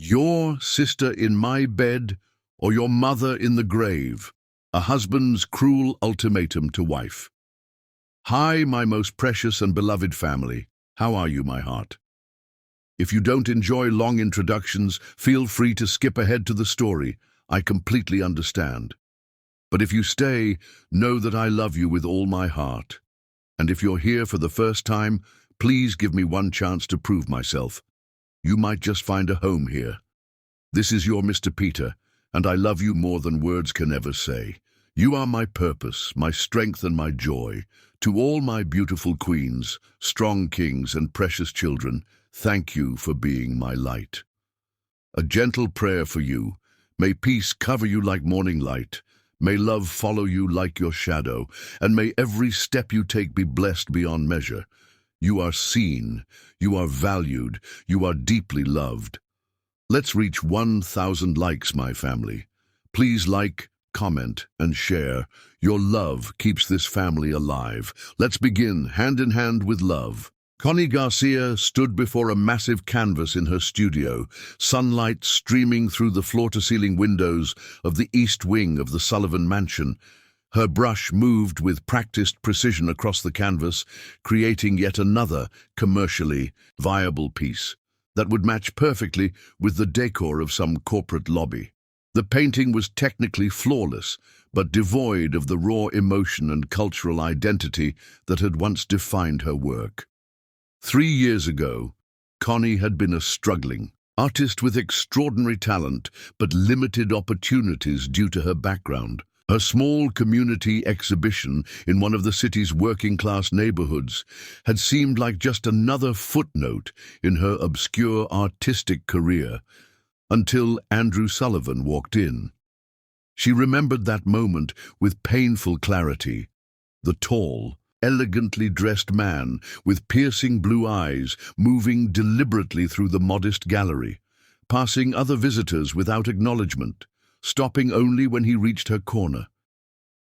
Your sister in my bed or your mother in the grave, a husband's cruel ultimatum to wife. Hi, my most precious and beloved family. How are you, my heart? If you don't enjoy long introductions, feel free to skip ahead to the story. I completely understand. But if you stay, know that I love you with all my heart. And if you're here for the first time, please give me one chance to prove myself. You might just find a home here. This is your Mr. Peter, and I love you more than words can ever say. You are my purpose, my strength and my joy. To all my beautiful queens, strong kings and precious children, thank you for being my light. A gentle prayer for you. May peace cover you like morning light. May love follow you like your shadow, and may every step you take be blessed beyond measure. You are seen, you are valued, you are deeply loved. Let's reach 1,000 likes, my family. Please like, comment, and share. Your love keeps this family alive. Let's begin, hand in hand with love. Connie Garcia stood before a massive canvas in her studio, sunlight streaming through the floor-to-ceiling windows of the east wing of the Sullivan Mansion. Her brush moved with practiced precision across the canvas, creating yet another commercially viable piece that would match perfectly with the decor of some corporate lobby. The painting was technically flawless, but devoid of the raw emotion and cultural identity that had once defined her work. 3 years ago, Connie had been a struggling artist with extraordinary talent but limited opportunities due to her background. Her small community exhibition in one of the city's working-class neighborhoods had seemed like just another footnote in her obscure artistic career until Andrew Sullivan walked in. She remembered that moment with painful clarity. The tall, elegantly dressed man with piercing blue eyes moving deliberately through the modest gallery, passing other visitors without acknowledgement, stopping only when he reached her corner.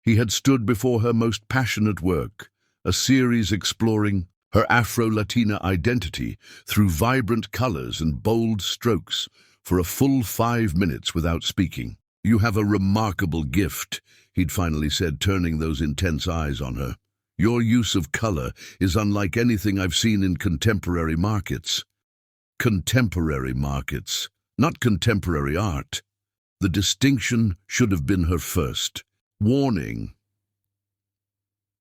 He had stood before her most passionate work, a series exploring her Afro-Latina identity through vibrant colors and bold strokes for a full 5 minutes without speaking. "You have a remarkable gift," he'd finally said, turning those intense eyes on her. "Your use of color is unlike anything I've seen in contemporary markets." Contemporary markets, not contemporary art. The distinction should have been her first warning.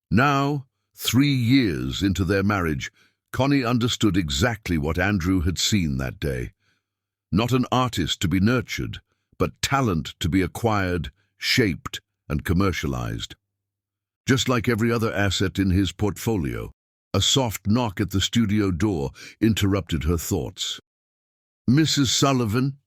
Now, 3 years into their marriage, Connie understood exactly what Andrew had seen that day. Not an artist to be nurtured, but talent to be acquired, shaped, and commercialized. Just like every other asset in his portfolio, a soft knock at the studio door interrupted her thoughts. "Mrs. Sullivan?"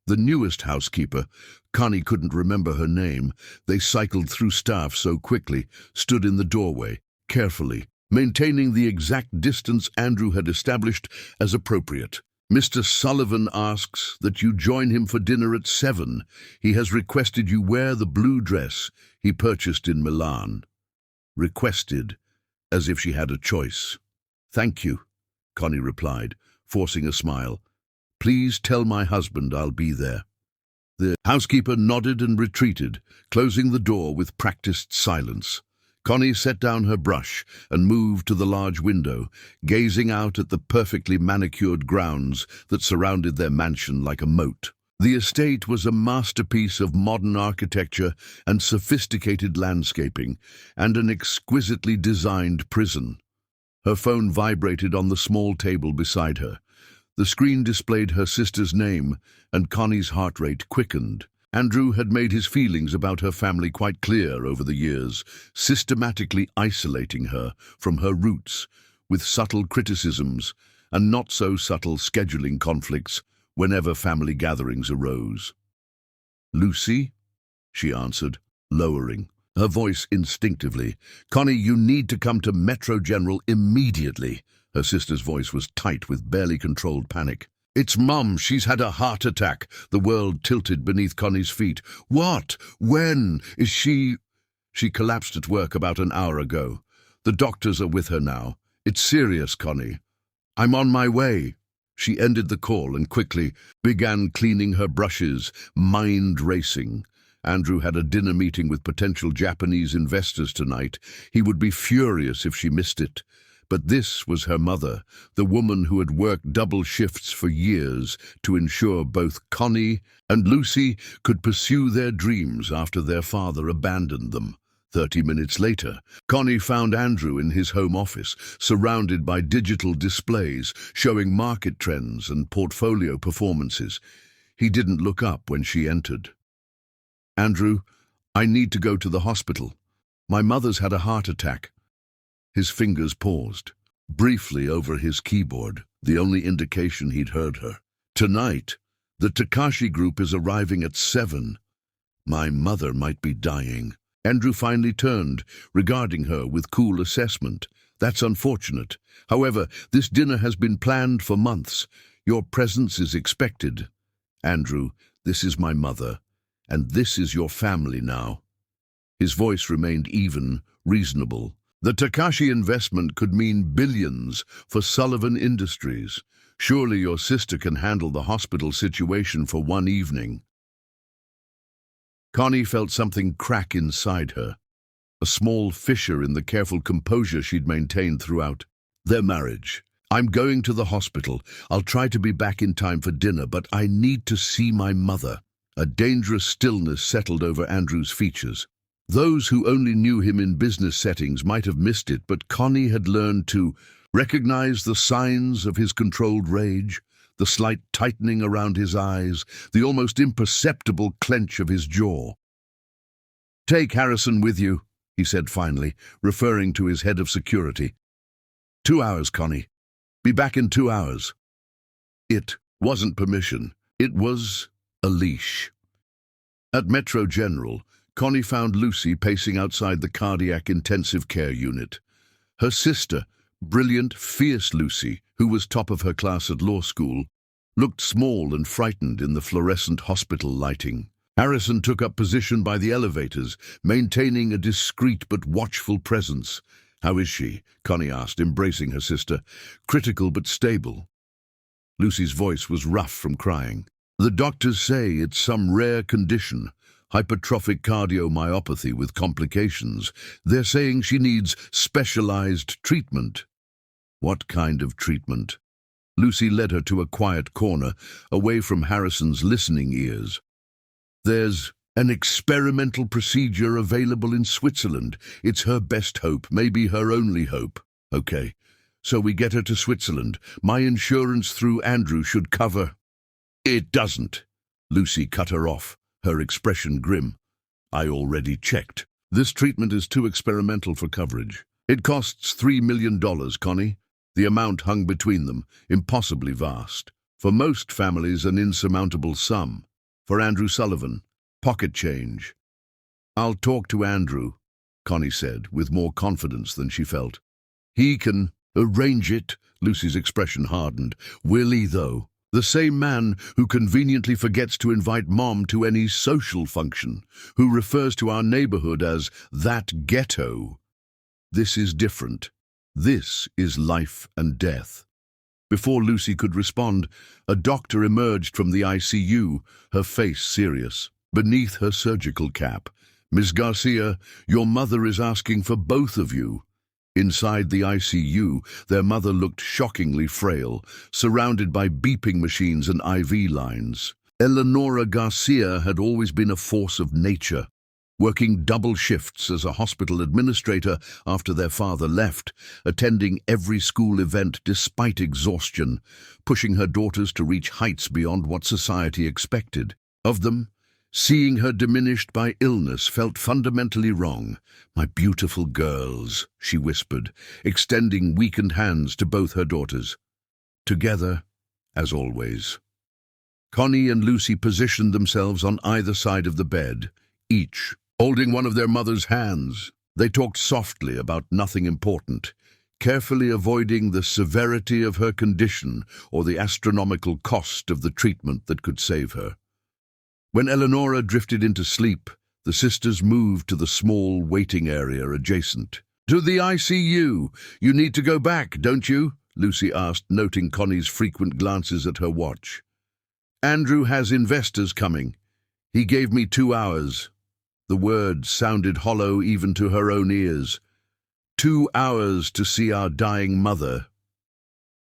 The newest housekeeper, Connie couldn't remember her name, they cycled through staff so quickly, stood in the doorway, carefully, maintaining the exact distance Andrew had established as appropriate. "Mr. Sullivan asks that you join him for dinner at 7. He has requested you wear the blue dress he purchased in Milan." Requested, as if she had a choice. "Thank you," Connie replied, forcing a smile. "Please tell my husband I'll be there." The housekeeper nodded and retreated, closing the door with practiced silence. Connie set down her brush and moved to the large window, gazing out at the perfectly manicured grounds that surrounded their mansion like a moat. The estate was a masterpiece of modern architecture and sophisticated landscaping, and an exquisitely designed prison. Her phone vibrated on the small table beside her. The screen displayed her sister's name, and Connie's heart rate quickened. Andrew had made his feelings about her family quite clear over the years, systematically isolating her from her roots, with subtle criticisms and not-so-subtle scheduling conflicts whenever family gatherings arose. "Lucy?" she answered, lowering her voice instinctively. "Connie, you need to come to Metro General immediately." Her sister's voice was tight with barely controlled panic. "It's Mum, she's had a heart attack." The world tilted beneath Connie's feet. "What? When? Is she—" "She collapsed at work about an hour ago. The doctors are with her now. It's serious, Connie." "I'm on my way." She ended the call and quickly began cleaning her brushes, mind racing. Andrew had a dinner meeting with potential Japanese investors tonight. He would be furious if she missed it. But this was her mother, the woman who had worked double shifts for years to ensure both Connie and Lucy could pursue their dreams after their father abandoned them. 30 minutes later, Connie found Andrew in his home office, surrounded by digital displays showing market trends and portfolio performances. He didn't look up when she entered. "Andrew, I need to go to the hospital. My mother's had a heart attack." His fingers paused, briefly over his keyboard, the only indication he'd heard her. "Tonight, the Takashi group is arriving at 7. My mother might be dying." Andrew finally turned, regarding her with cool assessment. "That's unfortunate. However, this dinner has been planned for months. Your presence is expected. Andrew, this is my mother, and this is your family now." His voice remained even, reasonable. The Takashi investment could mean billions for Sullivan Industries. Surely your sister can handle the hospital situation for one evening. Connie felt something crack inside her, a small fissure in the careful composure she'd maintained throughout their marriage. "I'm going to the hospital. I'll try to be back in time for dinner, but I need to see my mother." A dangerous stillness settled over Andrew's features. Those who only knew him in business settings might have missed it, but Connie had learned to recognize the signs of his controlled rage, the slight tightening around his eyes, the almost imperceptible clench of his jaw. "Take Harrison with you," he said finally, referring to his head of security. 2 hours, Connie. Be back in 2 hours." It wasn't permission. It was a leash. At Metro General, Connie found Lucy pacing outside the cardiac intensive care unit. Her sister, brilliant, fierce Lucy, who was top of her class at law school, looked small and frightened in the fluorescent hospital lighting. Harrison took up position by the elevators, maintaining a discreet but watchful presence. "How is she?" Connie asked, embracing her sister. "Critical but stable." Lucy's voice was rough from crying. "The doctors say it's some rare condition, hypertrophic cardiomyopathy with complications. They're saying she needs specialized treatment." "What kind of treatment?" Lucy led her to a quiet corner, away from Harrison's listening ears. "There's an experimental procedure available in Switzerland. It's her best hope, maybe her only hope." "Okay, so we get her to Switzerland. My insurance through Andrew should cover." "It doesn't." Lucy cut her off, her expression grim. "I already checked. This treatment is too experimental for coverage. It costs $3 million, Connie." The amount hung between them, impossibly vast. For most families, an insurmountable sum. For Andrew Sullivan, pocket change. "I'll talk to Andrew," Connie said, with more confidence than she felt. "He can arrange it." Lucy's expression hardened. "Will he, though? The same man who conveniently forgets to invite Mom to any social function, who refers to our neighborhood as that ghetto. This is different. This is life and death." Before Lucy could respond, a doctor emerged from the ICU, her face serious. Beneath her surgical cap, "Ms. Garcia, your mother is asking for both of you." Inside the ICU, their mother looked shockingly frail, surrounded by beeping machines and IV lines. Eleonora Garcia had always been a force of nature, working double shifts as a hospital administrator after their father left, attending every school event despite exhaustion, pushing her daughters to reach heights beyond what society expected of them. Seeing her diminished by illness felt fundamentally wrong. "My beautiful girls," she whispered, extending weakened hands to both her daughters. Together, as always. Connie and Lucy positioned themselves on either side of the bed, each holding one of their mother's hands. They talked softly about nothing important, carefully avoiding the severity of her condition or the astronomical cost of the treatment that could save her. When Eleonora drifted into sleep, the sisters moved to the small waiting area adjacent. "To the ICU. You need to go back, don't you?" Lucy asked, noting Connie's frequent glances at her watch. Andrew has investors coming. He gave me 2 hours. The word sounded hollow even to her own ears. 2 hours to see our dying mother.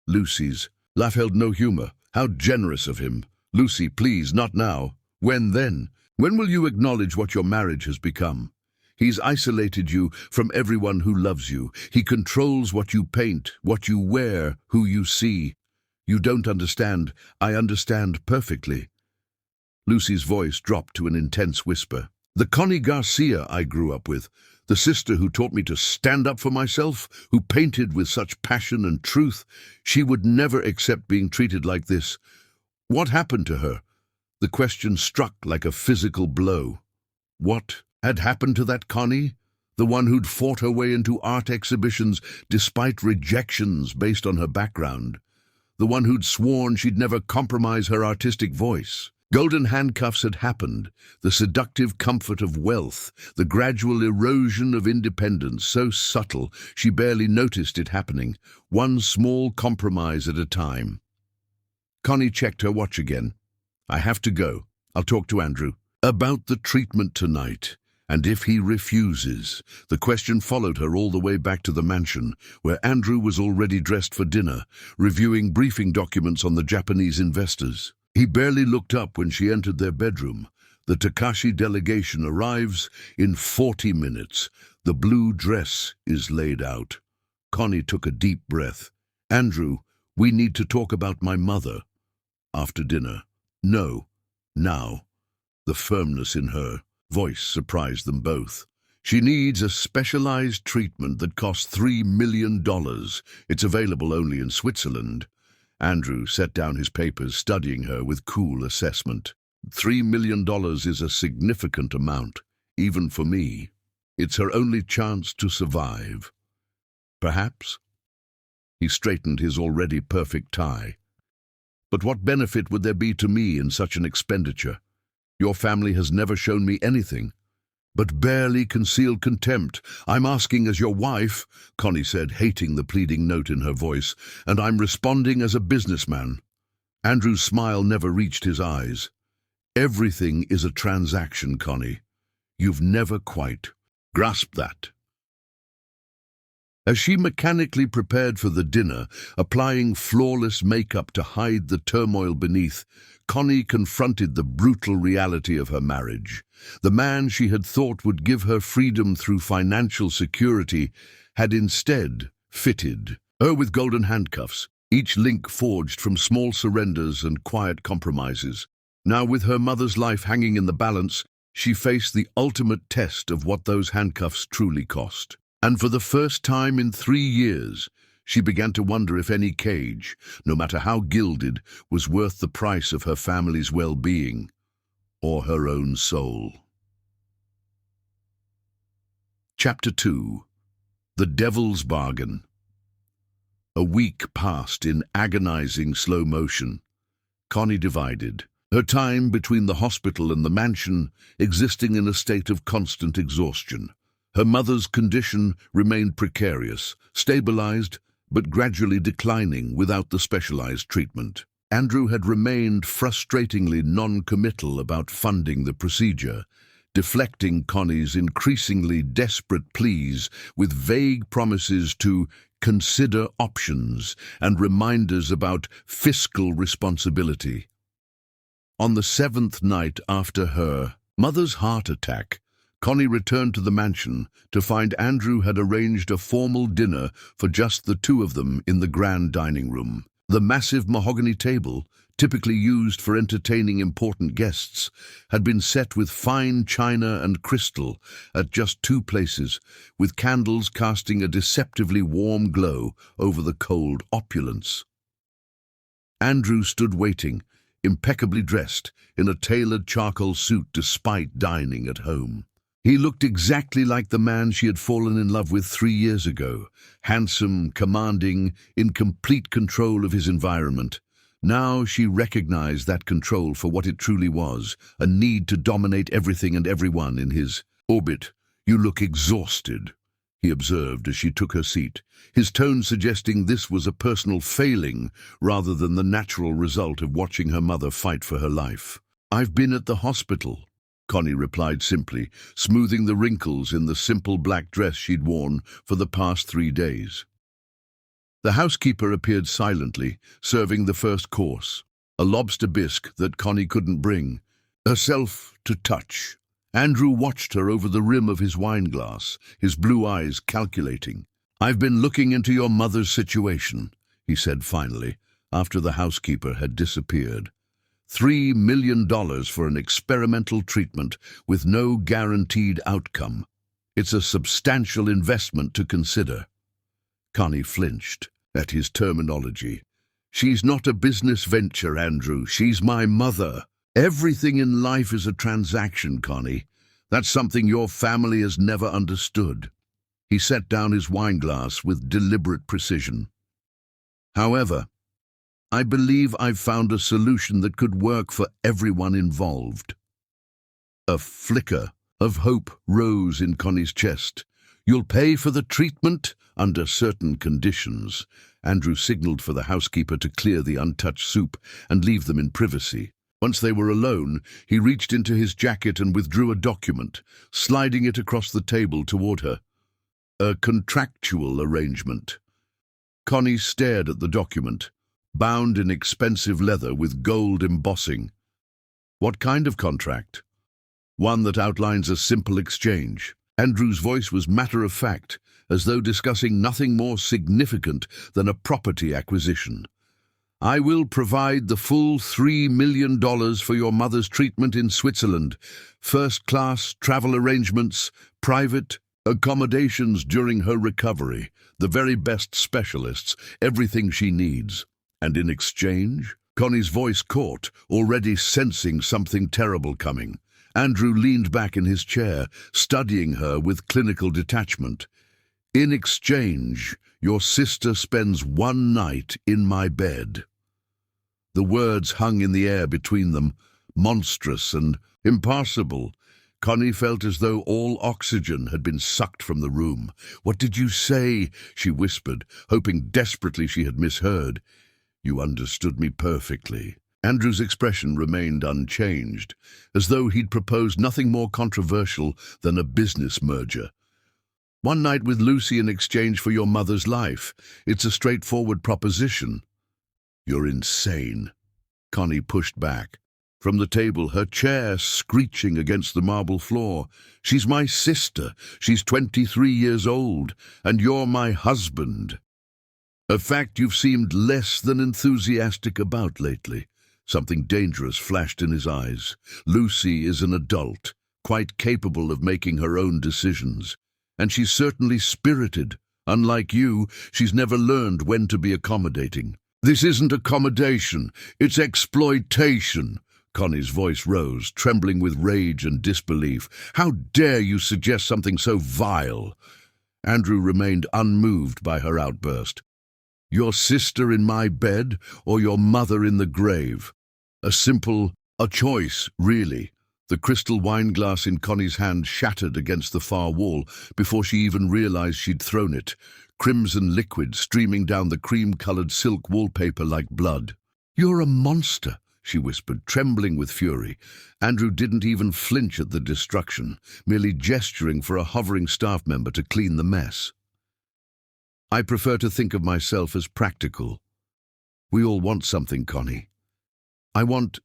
Lucy's laugh held no humor. How generous of him. Lucy, please, not now. When then? When will you acknowledge what your marriage has become? He's isolated you from everyone who loves you. He controls what you paint, what you wear, who you see. You don't understand. I understand perfectly. Lucy's voice dropped to an intense whisper. The Connie Garcia I grew up with, the sister who taught me to stand up for myself, who painted with such passion and truth, she would never accept being treated like this. What happened to her? The question struck like a physical blow. What had happened to that Connie? The one who'd fought her way into art exhibitions despite rejections based on her background. The one who'd sworn she'd never compromise her artistic voice. Golden handcuffs had happened, the seductive comfort of wealth, the gradual erosion of independence, so subtle she barely noticed it happening, one small compromise at a time. Connie checked her watch again. I have to go. I'll talk to Andrew. About the treatment tonight, and if he refuses. The question followed her all the way back to the mansion, where Andrew was already dressed for dinner, reviewing briefing documents on the Japanese investors. He barely looked up when she entered their bedroom. The Takashi delegation arrives in 40 minutes. The blue dress is laid out. Connie took a deep breath. Andrew, we need to talk about my mother. After dinner. No. Now. The firmness in her voice surprised them both. She needs a specialized treatment that costs $3 million. It's available only in Switzerland. Andrew set down his papers, studying her with cool assessment. $3 million is a significant amount, even for me. It's her only chance to survive. Perhaps? He straightened his already perfect tie. But what benefit would there be to me in such an expenditure? Your family has never shown me anything, but barely concealed contempt. I'm asking as your wife, Connie said, hating the pleading note in her voice, and I'm responding as a businessman. Andrew's smile never reached his eyes. Everything is a transaction, Connie. You've never quite grasped that. As she mechanically prepared for the dinner, applying flawless makeup to hide the turmoil beneath, Connie confronted the brutal reality of her marriage. The man she had thought would give her freedom through financial security had instead fitted her with golden handcuffs, each link forged from small surrenders and quiet compromises. Now, with her mother's life hanging in the balance, she faced the ultimate test of what those handcuffs truly cost. And for the first time in 3 years, she began to wonder if any cage, no matter how gilded, was worth the price of her family's well-being or her own soul. Chapter 2. The Devil's Bargain. A week passed in agonizing slow motion. Connie divided, her time between the hospital and the mansion existing in a state of constant exhaustion. Her mother's condition remained precarious, stabilized, but gradually declining without the specialized treatment. Andrew had remained frustratingly non-committal about funding the procedure, deflecting Connie's increasingly desperate pleas with vague promises to consider options and reminders about fiscal responsibility. On the 7th night after her mother's heart attack, Connie returned to the mansion to find Andrew had arranged a formal dinner for just the two of them in the grand dining room. The massive mahogany table, typically used for entertaining important guests, had been set with fine china and crystal at just 2 places, with candles casting a deceptively warm glow over the cold opulence. Andrew stood waiting, impeccably dressed, in a tailored charcoal suit despite dining at home. He looked exactly like the man she had fallen in love with 3 years ago, handsome, commanding, in complete control of his environment. Now she recognized that control for what it truly was, a need to dominate everything and everyone in his orbit. You look exhausted, he observed as she took her seat, his tone suggesting this was a personal failing rather than the natural result of watching her mother fight for her life. "I've been at the hospital," Connie replied simply, smoothing the wrinkles in the simple black dress she'd worn for the past 3 days. The housekeeper appeared silently, serving the first course, a lobster bisque that Connie couldn't bring herself to touch. Andrew watched her over the rim of his wineglass, his blue eyes calculating. "I've been looking into your mother's situation," he said finally, after the housekeeper had disappeared. $3 million for an experimental treatment with no guaranteed outcome. It's a substantial investment to consider. Connie flinched at his terminology. "She's not a business venture, Andrew. She's my mother. Everything in life is a transaction, Connie. That's something your family has never understood." He set down his wineglass with deliberate precision. "However, I believe I've found a solution that could work for everyone involved." A flicker of hope rose in Connie's chest. "You'll pay for the treatment under certain conditions." Andrew signaled for the housekeeper to clear the untouched soup and leave them in privacy. Once they were alone, he reached into his jacket and withdrew a document, sliding it across the table toward her. A contractual arrangement. Connie stared at the document, bound in expensive leather with gold embossing. "What kind of contract?" "One that outlines a simple exchange." Andrew's voice was matter-of-fact, as though discussing nothing more significant than a property acquisition. "I will provide the full $3 million for your mother's treatment in Switzerland. First-class travel arrangements, private accommodations during her recovery, the very best specialists, everything she needs. And in exchange?" Connie's voice caught, already sensing something terrible coming. Andrew leaned back in his chair, studying her with clinical detachment. "In exchange, your sister spends 1 night in my bed." The words hung in the air between them, monstrous and impossible. Connie felt as though all oxygen had been sucked from the room. "What did you say?" she whispered, hoping desperately she had misheard. "You understood me perfectly." Andrew's expression remained unchanged, as though he'd proposed nothing more controversial than a business merger. 1 night with Lucy in exchange for your mother's life. It's a straightforward proposition." "You're insane." Connie pushed back. From the table, her chair screeching against the marble floor. "She's my sister. She's 23 years old, and you're my husband. A fact you've seemed less than enthusiastic about lately." Something dangerous flashed in his eyes. "Lucy is an adult, quite capable of making her own decisions. And she's certainly spirited. Unlike you, she's never learned when to be accommodating." "This isn't accommodation, it's exploitation." Connie's voice rose, trembling with rage and disbelief. "How dare you suggest something so vile?" Andrew remained unmoved by her outburst. "Your sister in my bed, or your mother in the grave?" A choice, really. The crystal wineglass in Connie's hand shattered against the far wall before she even realized she'd thrown it, crimson liquid streaming down the cream-colored silk wallpaper like blood. "You're a monster," she whispered, trembling with fury. Andrew didn't even flinch at the destruction, merely gesturing for a hovering staff member to clean the mess. "I prefer to think of myself as practical. We all want something, Connie. I want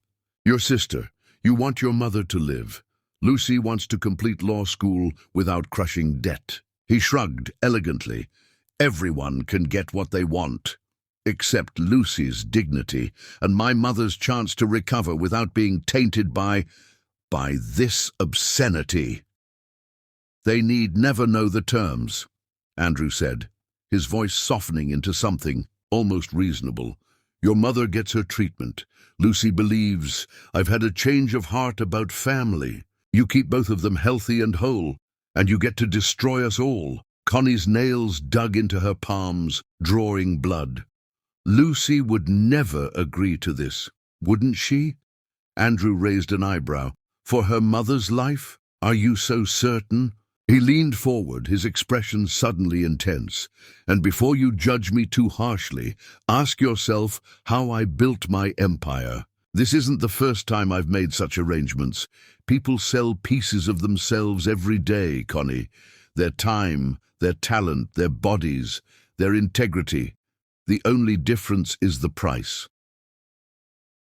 your sister. You want your mother to live. Lucy wants to complete law school without crushing debt." He shrugged elegantly. "Everyone can get what they want, except Lucy's dignity and my mother's chance to recover without being tainted by this obscenity." "They need never know the terms," Andrew said, his voice softening into something almost reasonable. "Your mother gets her treatment. Lucy believes I've had a change of heart about family. You keep both of them healthy and whole, and you get to destroy us all." Connie's nails dug into her palms, drawing blood. "Lucy would never agree to this, wouldn't she?" Andrew raised an eyebrow. "For her mother's life? Are you so certain?" He leaned forward, his expression suddenly intense. And before you judge me too harshly, ask yourself how I built my empire. This isn't the first time I've made such arrangements. People sell pieces of themselves every day, Connie. Their time, their talent, their bodies, their integrity. The only difference is the price.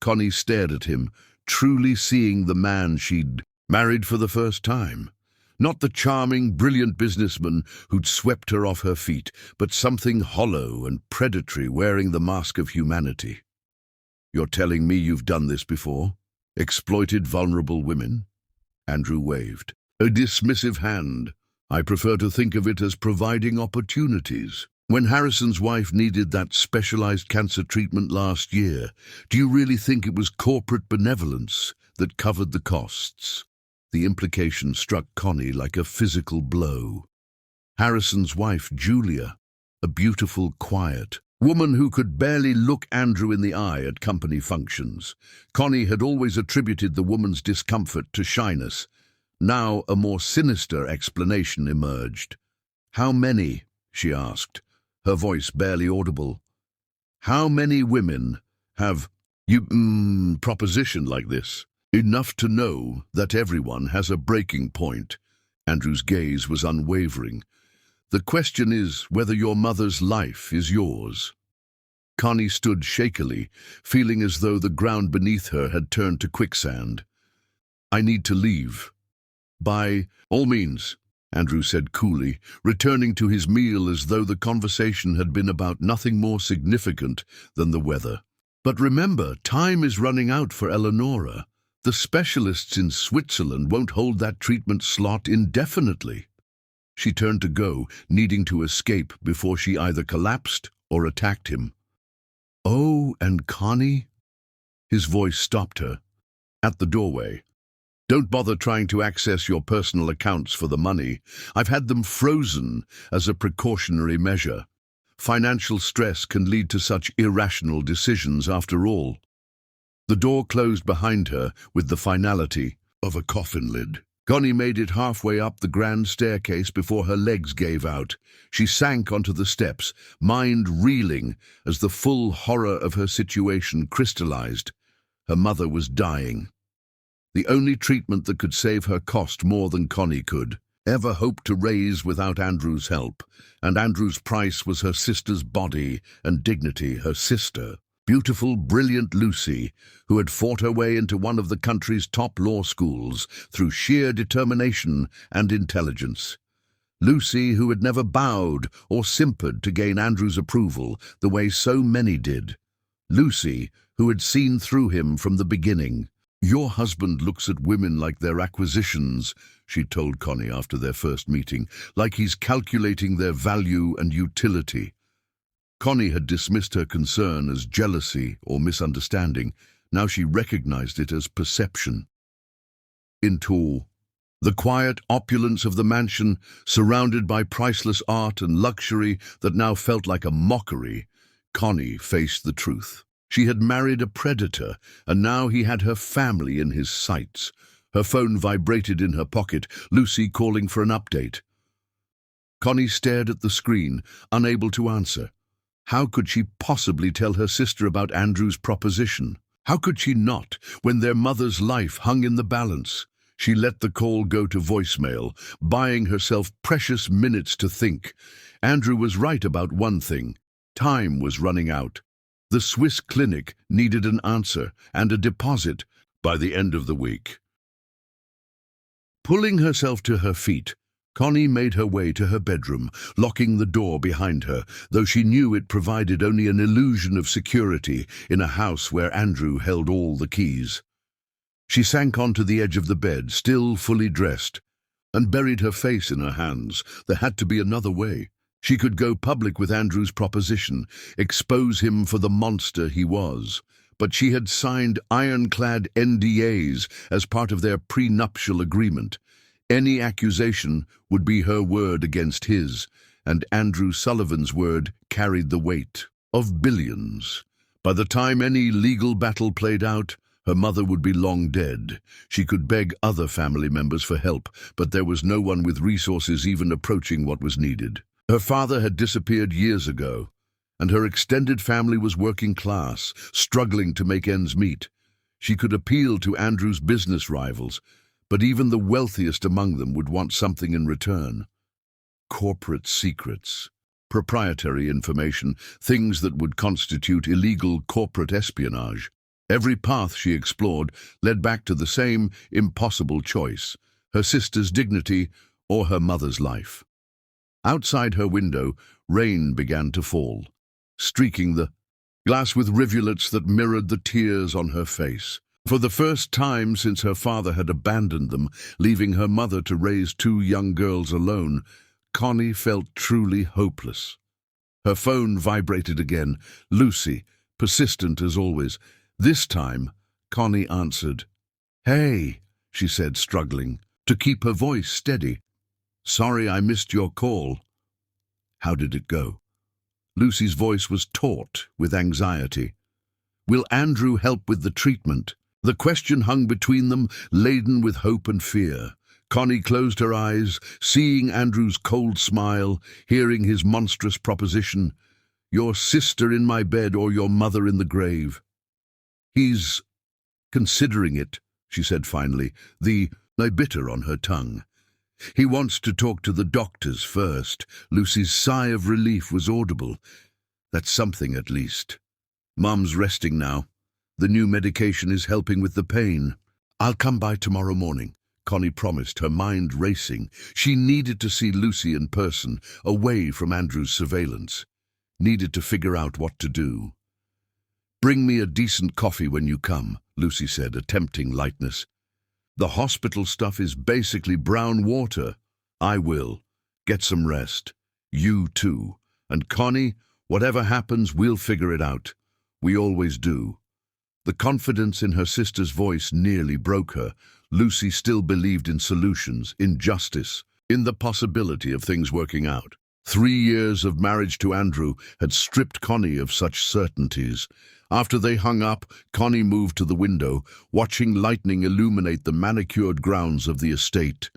Connie stared at him, truly seeing the man she'd married for the first time. Not the charming, brilliant businessman who'd swept her off her feet, but something hollow and predatory wearing the mask of humanity. You're telling me you've done this before? Exploited vulnerable women? Andrew waved. A dismissive hand. I prefer to think of it as providing opportunities. When Harrison's wife needed that specialized cancer treatment last year, do you really think it was corporate benevolence that covered the costs? The implication struck Connie like a physical blow. Harrison's wife, Julia, a beautiful, quiet woman who could barely look Andrew in the eye at company functions. Connie had always attributed the woman's discomfort to shyness. Now a more sinister explanation emerged. How many? She asked, her voice barely audible. How many women have proposition like this? Enough to know that everyone has a breaking point. Andrew's gaze was unwavering. The question is whether your mother's life is yours. Connie stood shakily, feeling as though the ground beneath her had turned to quicksand. I need to leave. By all means, Andrew said coolly, returning to his meal as though the conversation had been about nothing more significant than the weather. But remember, time is running out for Eleonora. The specialists in Switzerland won't hold that treatment slot indefinitely. She turned to go, needing to escape before she either collapsed or attacked him. Oh, and Connie? His voice stopped her. At the doorway. Don't bother trying to access your personal accounts for the money. I've had them frozen as a precautionary measure. Financial stress can lead to such irrational decisions after all. The door closed behind her with the finality of a coffin lid. Connie made it halfway up the grand staircase before her legs gave out. She sank onto the steps, mind reeling as the full horror of her situation crystallized. Her mother was dying. The only treatment that could save her cost more than Connie could ever hope to raise without Andrew's help, and Andrew's price was her sister's body and dignity, her sister. Beautiful, brilliant Lucy, who had fought her way into one of the country's top law schools through sheer determination and intelligence. Lucy, who had never bowed or simpered to gain Andrew's approval the way so many did. Lucy, who had seen through him from the beginning. Your husband looks at women like they're acquisitions, she told Connie after their first meeting, like he's calculating their value and utility. Connie had dismissed her concern as jealousy or misunderstanding. Now she recognized it as perception. Into the quiet opulence of the mansion, surrounded by priceless art and luxury that now felt like a mockery, Connie faced the truth. She had married a predator, and now he had her family in his sights. Her phone vibrated in her pocket, Lucy calling for an update. Connie stared at the screen, unable to answer. How could she possibly tell her sister about Andrew's proposition? How could she not, when their mother's life hung in the balance? She let the call go to voicemail, buying herself precious minutes to think. Andrew was right about one thing. Time was running out. The Swiss clinic needed an answer and a deposit by the end of the week. Pulling herself to her feet, Connie made her way to her bedroom, locking the door behind her, though she knew it provided only an illusion of security in a house where Andrew held all the keys. She sank onto the edge of the bed, still fully dressed, and buried her face in her hands. There had to be another way. She could go public with Andrew's proposition, expose him for the monster he was. But she had signed ironclad NDAs as part of their prenuptial agreement. Any accusation would be her word against his, and Andrew Sullivan's word carried the weight of billions. By the time any legal battle played out, Her mother would be long dead. She could beg other family members for help, but there was no one with resources even approaching what was needed. Her father had disappeared years ago, and her extended family was working class, struggling to make ends meet. She could appeal to Andrew's business rivals, but even the wealthiest among them would want something in return. Corporate secrets, proprietary information, things that would constitute illegal corporate espionage. Every path she explored led back to the same impossible choice: her sister's dignity or her mother's life. Outside her window, rain began to fall, streaking the glass with rivulets that mirrored the tears on her face. For the first time since her father had abandoned them, leaving her mother to raise two young girls alone, Connie felt truly hopeless. Her phone vibrated again. Lucy, persistent as always. This time, Connie answered. "Hey," she said, struggling to keep her voice steady. "Sorry I missed your call." "How did it go?" Lucy's voice was taut with anxiety. "Will Andrew help with the treatment?" The question hung between them, laden with hope and fear. Connie closed her eyes, seeing Andrew's cold smile, hearing his monstrous proposition. "Your sister in my bed or your mother in the grave." "He's considering it," she said finally, the bitter on her tongue. "He wants to talk to the doctors first." Lucy's sigh of relief was audible. "That's something, at least. Mum's resting now. The new medication is helping with the pain." "I'll come by tomorrow morning," Connie promised, her mind racing. She needed to see Lucy in person, away from Andrew's surveillance. Needed to figure out what to do. "Bring me a decent coffee when you come," Lucy said, attempting lightness. "The hospital stuff is basically brown water." "I will. Get some rest. You too. And Connie, whatever happens, we'll figure it out. We always do." The confidence in her sister's voice nearly broke her. Lucy still believed in solutions, in justice, in the possibility of things working out. 3 years of marriage to Andrew had stripped Connie of such certainties. After they hung up, Connie moved to the window, watching lightning illuminate the manicured grounds of the estate.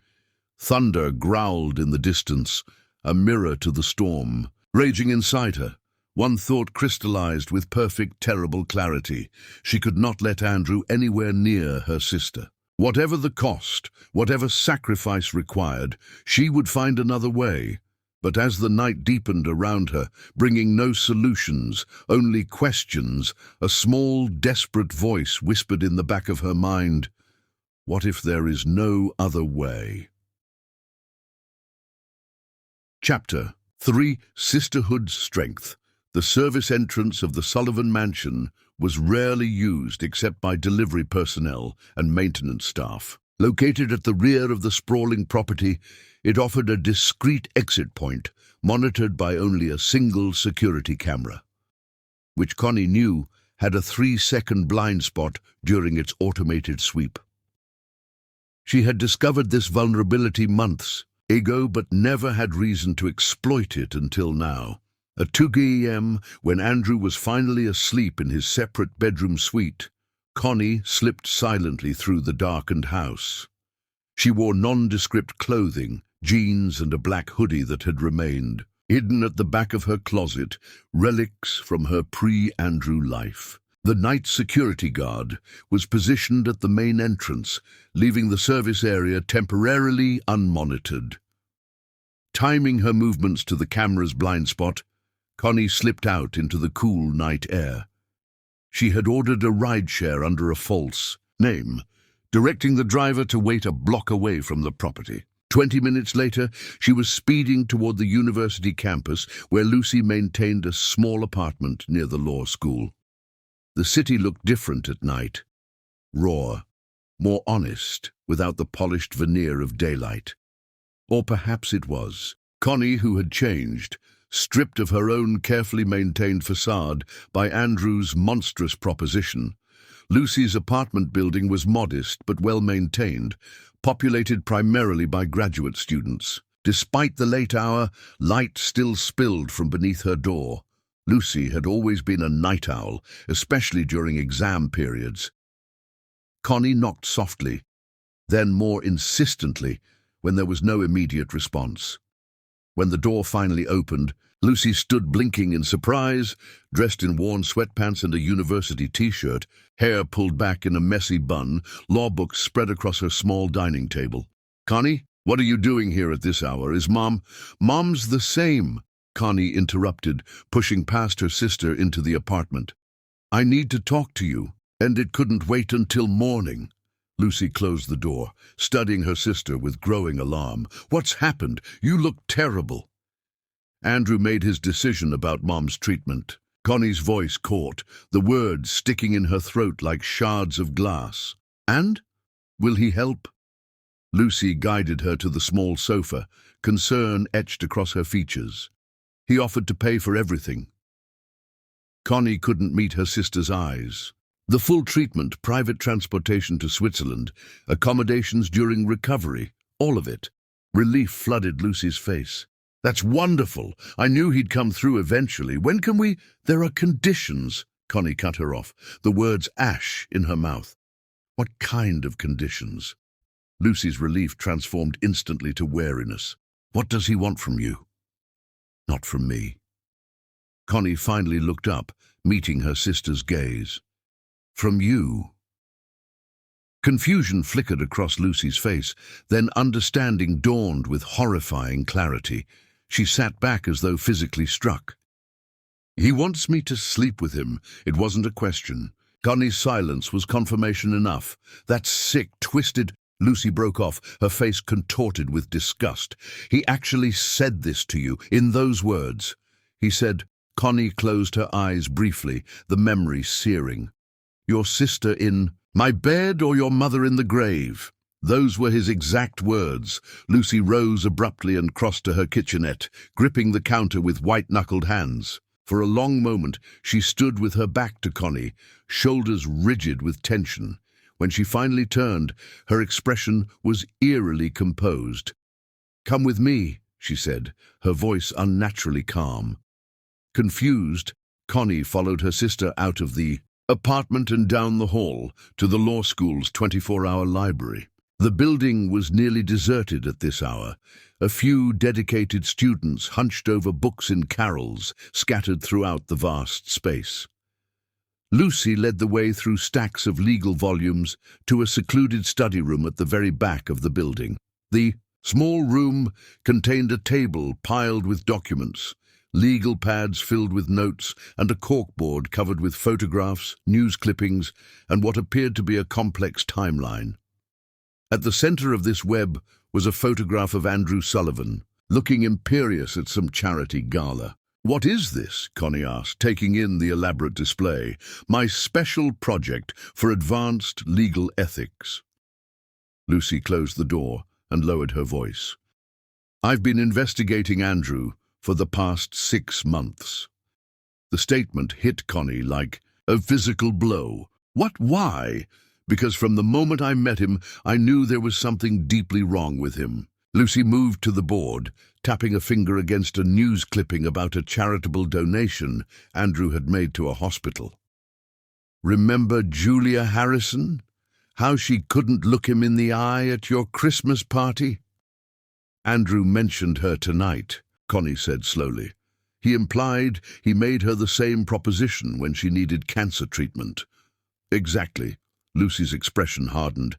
Thunder growled in the distance, a mirror to the storm. Raging inside her, one thought crystallized with perfect, terrible clarity. She could not let Andrew anywhere near her sister. Whatever the cost, whatever sacrifice required, she would find another way. But as the night deepened around her, bringing no solutions, only questions, a small, desperate voice whispered in the back of her mind, "What if there is no other way?" Chapter 3: Sisterhood's Strength. The service entrance of the Sullivan Mansion was rarely used except by delivery personnel and maintenance staff. Located at the rear of the sprawling property, it offered a discreet exit point, monitored by only a single security camera, which Connie knew had a 3-second blind spot during its automated sweep. She had discovered this vulnerability months ago, but never had reason to exploit it until now. At 2 a.m., when Andrew was finally asleep in his separate bedroom suite, Connie slipped silently through the darkened house. She wore nondescript clothing, jeans and a black hoodie that had remained. Hidden at the back of her closet, relics from her pre-Andrew life. The night security guard was positioned at the main entrance, leaving the service area temporarily unmonitored. Timing her movements to the camera's blind spot, Connie slipped out into the cool night air. She had ordered a rideshare under a false name, directing the driver to wait a block away from the property. 20 minutes later, she was speeding toward the university campus, where Lucy maintained a small apartment near the law school. The city looked different at night. Raw, more honest, without the polished veneer of daylight. Or perhaps it was. Connie, who had changed, stripped of her own carefully maintained facade by Andrew's monstrous proposition. Lucy's apartment building was modest but well-maintained, populated primarily by graduate students. Despite the late hour, light still spilled from beneath her door. Lucy had always been a night owl, especially during exam periods. Connie knocked softly, then more insistently when there was no immediate response. When the door finally opened, Lucy stood blinking in surprise, dressed in worn sweatpants and a university t-shirt, hair pulled back in a messy bun, law books spread across her small dining table. "Connie, what are you doing here at this hour? Is Mom—" "Mom's the same," Connie interrupted, pushing past her sister into the apartment. "I need to talk to you, and it couldn't wait until morning." Lucy closed the door, studying her sister with growing alarm. "What's happened? You look terrible." Andrew made his decision about Mom's treatment. Connie's voice caught, the words sticking in her throat like shards of glass. "And? Will he help?" Lucy guided her to the small sofa, concern etched across her features. "He offered to pay for everything." Connie couldn't meet her sister's eyes. The full treatment, private transportation to Switzerland, accommodations during recovery, all of it. Relief flooded Lucy's face. "That's wonderful. I knew he'd come through eventually. When can we—" "There are conditions," Connie cut her off, the words ash in her mouth. "What kind of conditions?" Lucy's relief transformed instantly to wariness. "What does he want from you?" "Not from me." Connie finally looked up, meeting her sister's gaze. "From you." Confusion flickered across Lucy's face, then understanding dawned with horrifying clarity. She sat back as though physically struck. "He wants me to sleep with him. It wasn't a question." Connie's silence was confirmation enough. "That sick, twisted—" Lucy broke off, her face contorted with disgust. "He actually said this to you, in those words." He said. Connie closed her eyes briefly, the memory searing. "Your sister in my bed or your mother in the grave?" Those were his exact words. Lucy rose abruptly and crossed to her kitchenette, gripping the counter with white-knuckled hands. For a long moment, she stood with her back to Connie, shoulders rigid with tension. When she finally turned, her expression was eerily composed. "Come with me," she said, her voice unnaturally calm. Confused, Connie followed her sister out of the apartment and down the hall to the law school's 24-hour library. The building was nearly deserted at this hour. A few dedicated students hunched over books in carols scattered throughout the vast space. Lucy led the way through stacks of legal volumes to a secluded study room at the very back of the building. The small room contained a table piled with documents, legal pads filled with notes, and a corkboard covered with photographs, news clippings, and what appeared to be a complex timeline. At the center of this web was a photograph of Andrew Sullivan, looking imperious at some charity gala. "What is this?" Connie asked, taking in the elaborate display. "My special project for advanced legal ethics." Lucy closed the door and lowered her voice. "I've been investigating Andrew for the past 6 months." The statement hit Connie like a physical blow. "What? Why?" "Because from the moment I met him, I knew there was something deeply wrong with him." Lucy moved to the board, tapping a finger against a news clipping about a charitable donation Andrew had made to a hospital. "Remember Julia Harrison? How she couldn't look him in the eye at your Christmas party?" "Andrew mentioned her tonight," Connie said slowly. "He implied he made her the same proposition when she needed cancer treatment." "Exactly." Lucy's expression hardened.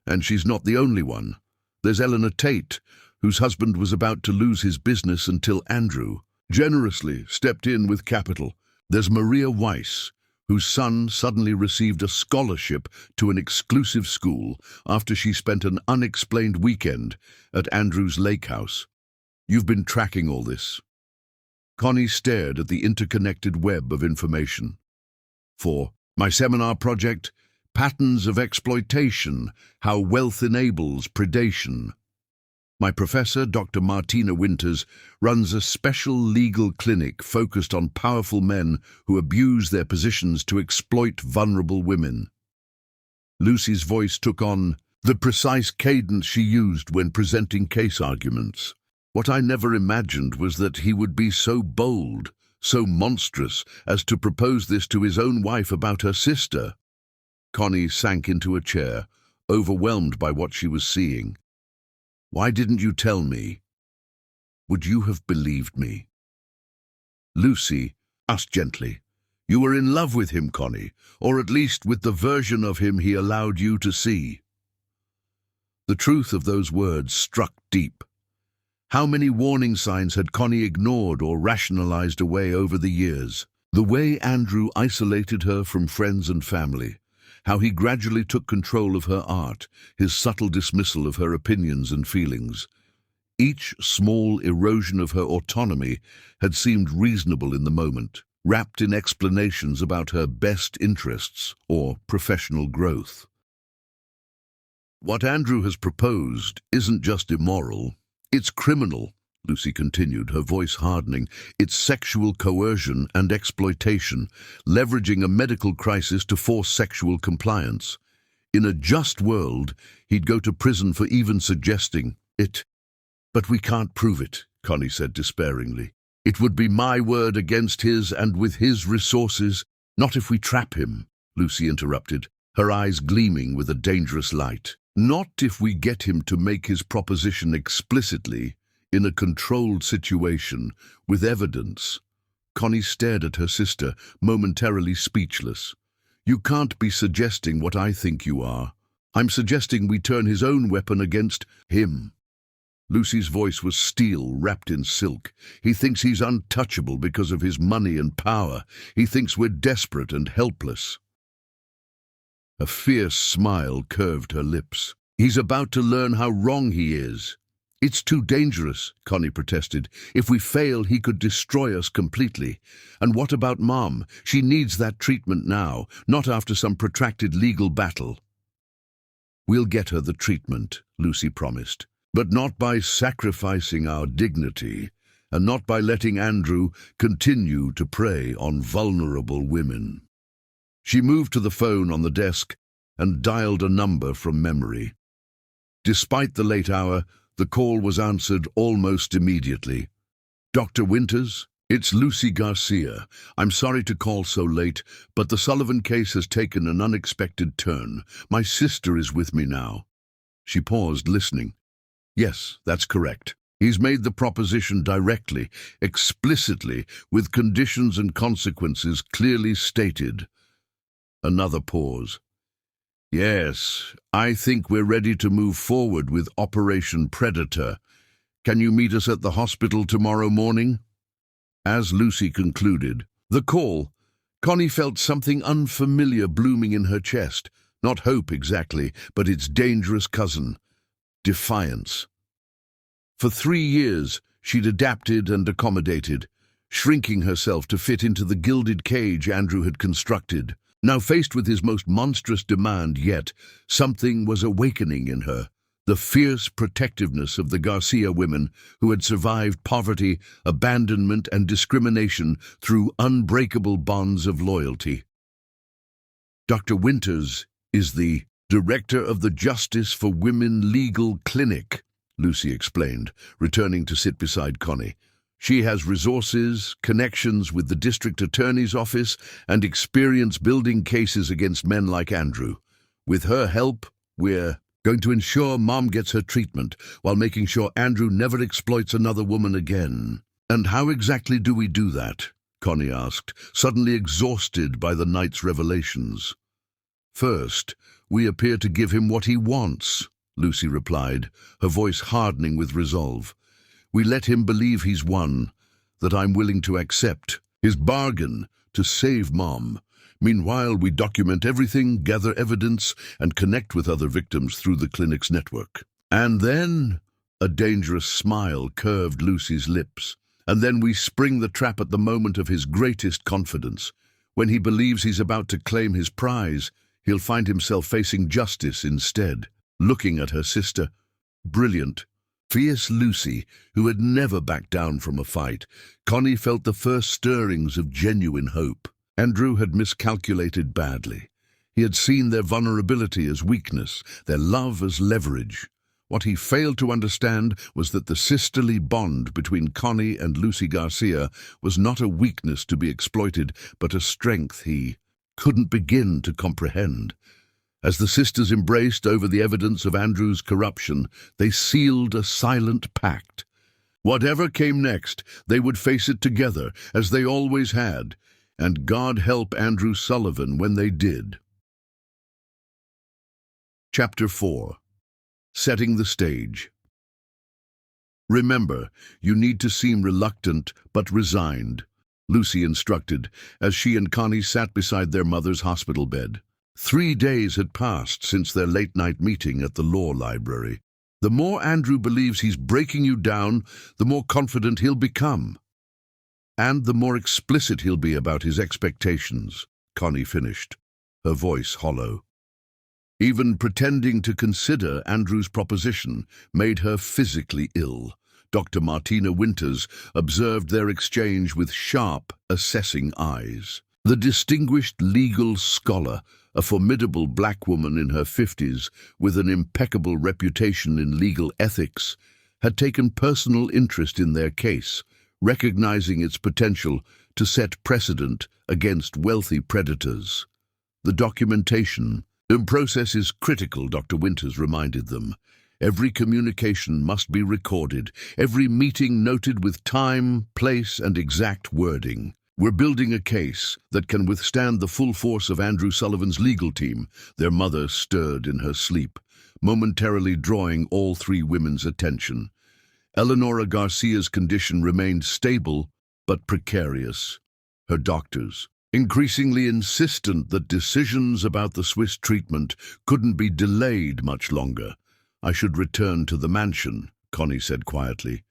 "And she's not the only one. There's Eleanor Tate, whose husband was about to lose his business until Andrew generously stepped in with capital. There's Maria Weiss, whose son suddenly received a scholarship to an exclusive school after she spent an unexplained weekend at Andrew's lake house. You've been tracking all this." Connie stared at the interconnected web of information. "For my seminar project, Patterns of Exploitation, How Wealth Enables Predation. My professor, Dr. Martina Winters, runs a special legal clinic focused on powerful men who abuse their positions to exploit vulnerable women." Lucy's voice took on the precise cadence she used when presenting case arguments. "What I never imagined was that he would be so bold, so monstrous, as to propose this to his own wife about her sister." Connie sank into a chair, overwhelmed by what she was seeing. "Why didn't you tell me? Would you have believed me?" Lucy asked gently. "You were in love with him, Connie, or at least with the version of him he allowed you to see." The truth of those words struck deep. How many warning signs had Connie ignored or rationalized away over the years? The way Andrew isolated her from friends and family, how he gradually took control of her art, his subtle dismissal of her opinions and feelings. Each small erosion of her autonomy had seemed reasonable in the moment, wrapped in explanations about her best interests or professional growth. "What Andrew has proposed isn't just immoral, it's criminal," Lucy continued, her voice hardening. "It's sexual coercion and exploitation, leveraging a medical crisis to force sexual compliance. In a just world, he'd go to prison for even suggesting it. But we can't prove it," Connie said despairingly. "It would be my word against his, and with his resources." "Not if we trap him," Lucy interrupted, her eyes gleaming with a dangerous light. "Not if we get him to make his proposition explicitly, in a controlled situation, with evidence." Connie stared at her sister, momentarily speechless. "You can't be suggesting what I think you are. I'm suggesting we turn his own weapon against him." Lucy's voice was steel wrapped in silk. "He thinks he's untouchable because of his money and power. He thinks we're desperate and helpless." A fierce smile curved her lips. "He's about to learn how wrong he is." "It's too dangerous," Connie protested. "If we fail, he could destroy us completely. And what about Mom? She needs that treatment now, not after some protracted legal battle." "We'll get her the treatment," Lucy promised. "But not by sacrificing our dignity, and not by letting Andrew continue to prey on vulnerable women." She moved to the phone on the desk and dialed a number from memory. Despite the late hour, the call was answered almost immediately. "Dr. Winters? It's Lucy Garcia. I'm sorry to call so late, but the Sullivan case has taken an unexpected turn. My sister is with me now." She paused, listening. "Yes, that's correct. He's made the proposition directly, explicitly, with conditions and consequences clearly stated." Another pause. "Yes, I think we're ready to move forward with Operation Predator. Can you meet us at the hospital tomorrow morning?" As Lucy concluded the call, Connie felt something unfamiliar blooming in her chest. Not hope exactly, but its dangerous cousin, defiance. For 3 years, she'd adapted and accommodated, shrinking herself to fit into the gilded cage Andrew had constructed. Now faced with his most monstrous demand yet, something was awakening in her. The fierce protectiveness of the Garcia women who had survived poverty, abandonment, and discrimination through unbreakable bonds of loyalty. "Dr. Winters is the director of the Justice for Women Legal Clinic," Lucy explained, returning to sit beside Connie. "She has resources, connections with the district attorney's office, and experience building cases against men like Andrew. With her help, we're going to ensure Mom gets her treatment, while making sure Andrew never exploits another woman again." "And how exactly do we do that?" Connie asked, suddenly exhausted by the night's revelations. "First, we appear to give him what he wants," Lucy replied, her voice hardening with resolve. "We let him believe he's won, that I'm willing to accept his bargain to save Mom. Meanwhile, we document everything, gather evidence, and connect with other victims through the clinic's network. And then," a dangerous smile curved Lucy's lips, "and then we spring the trap at the moment of his greatest confidence. When he believes he's about to claim his prize, he'll find himself facing justice instead." Looking at her sister, brilliant, fierce Lucy, who had never backed down from a fight, Connie felt the first stirrings of genuine hope. Andrew had miscalculated badly. He had seen their vulnerability as weakness, their love as leverage. What he failed to understand was that the sisterly bond between Connie and Lucy Garcia was not a weakness to be exploited, but a strength he couldn't begin to comprehend. As the sisters embraced over the evidence of Andrew's corruption, they sealed a silent pact. Whatever came next, they would face it together, as they always had, and God help Andrew Sullivan when they did. Chapter 4. Setting the Stage. "Remember, you need to seem reluctant but resigned," Lucy instructed, as she and Connie sat beside their mother's hospital bed. 3 days had passed since their late-night meeting at the law library. "The more Andrew believes he's breaking you down, the more confident he'll become. And the more explicit he'll be about his expectations," Connie finished, her voice hollow. Even pretending to consider Andrew's proposition made her physically ill. Dr. Martina Winters observed their exchange with sharp, assessing eyes. The distinguished legal scholar, a formidable black woman in her 50s with an impeccable reputation in legal ethics, had taken personal interest in their case, recognizing its potential to set precedent against wealthy predators. The documentation process is critical, Dr. Winters reminded them. Every communication must be recorded, every meeting noted with time, place, and exact wording. "We're building a case that can withstand the full force of Andrew Sullivan's legal team," their mother stirred in her sleep, momentarily drawing all 3 women's attention. Eleonora Garcia's condition remained stable but precarious. Her doctors, increasingly insistent that decisions about the Swiss treatment couldn't be delayed much longer. "I should return to the mansion," Connie said quietly.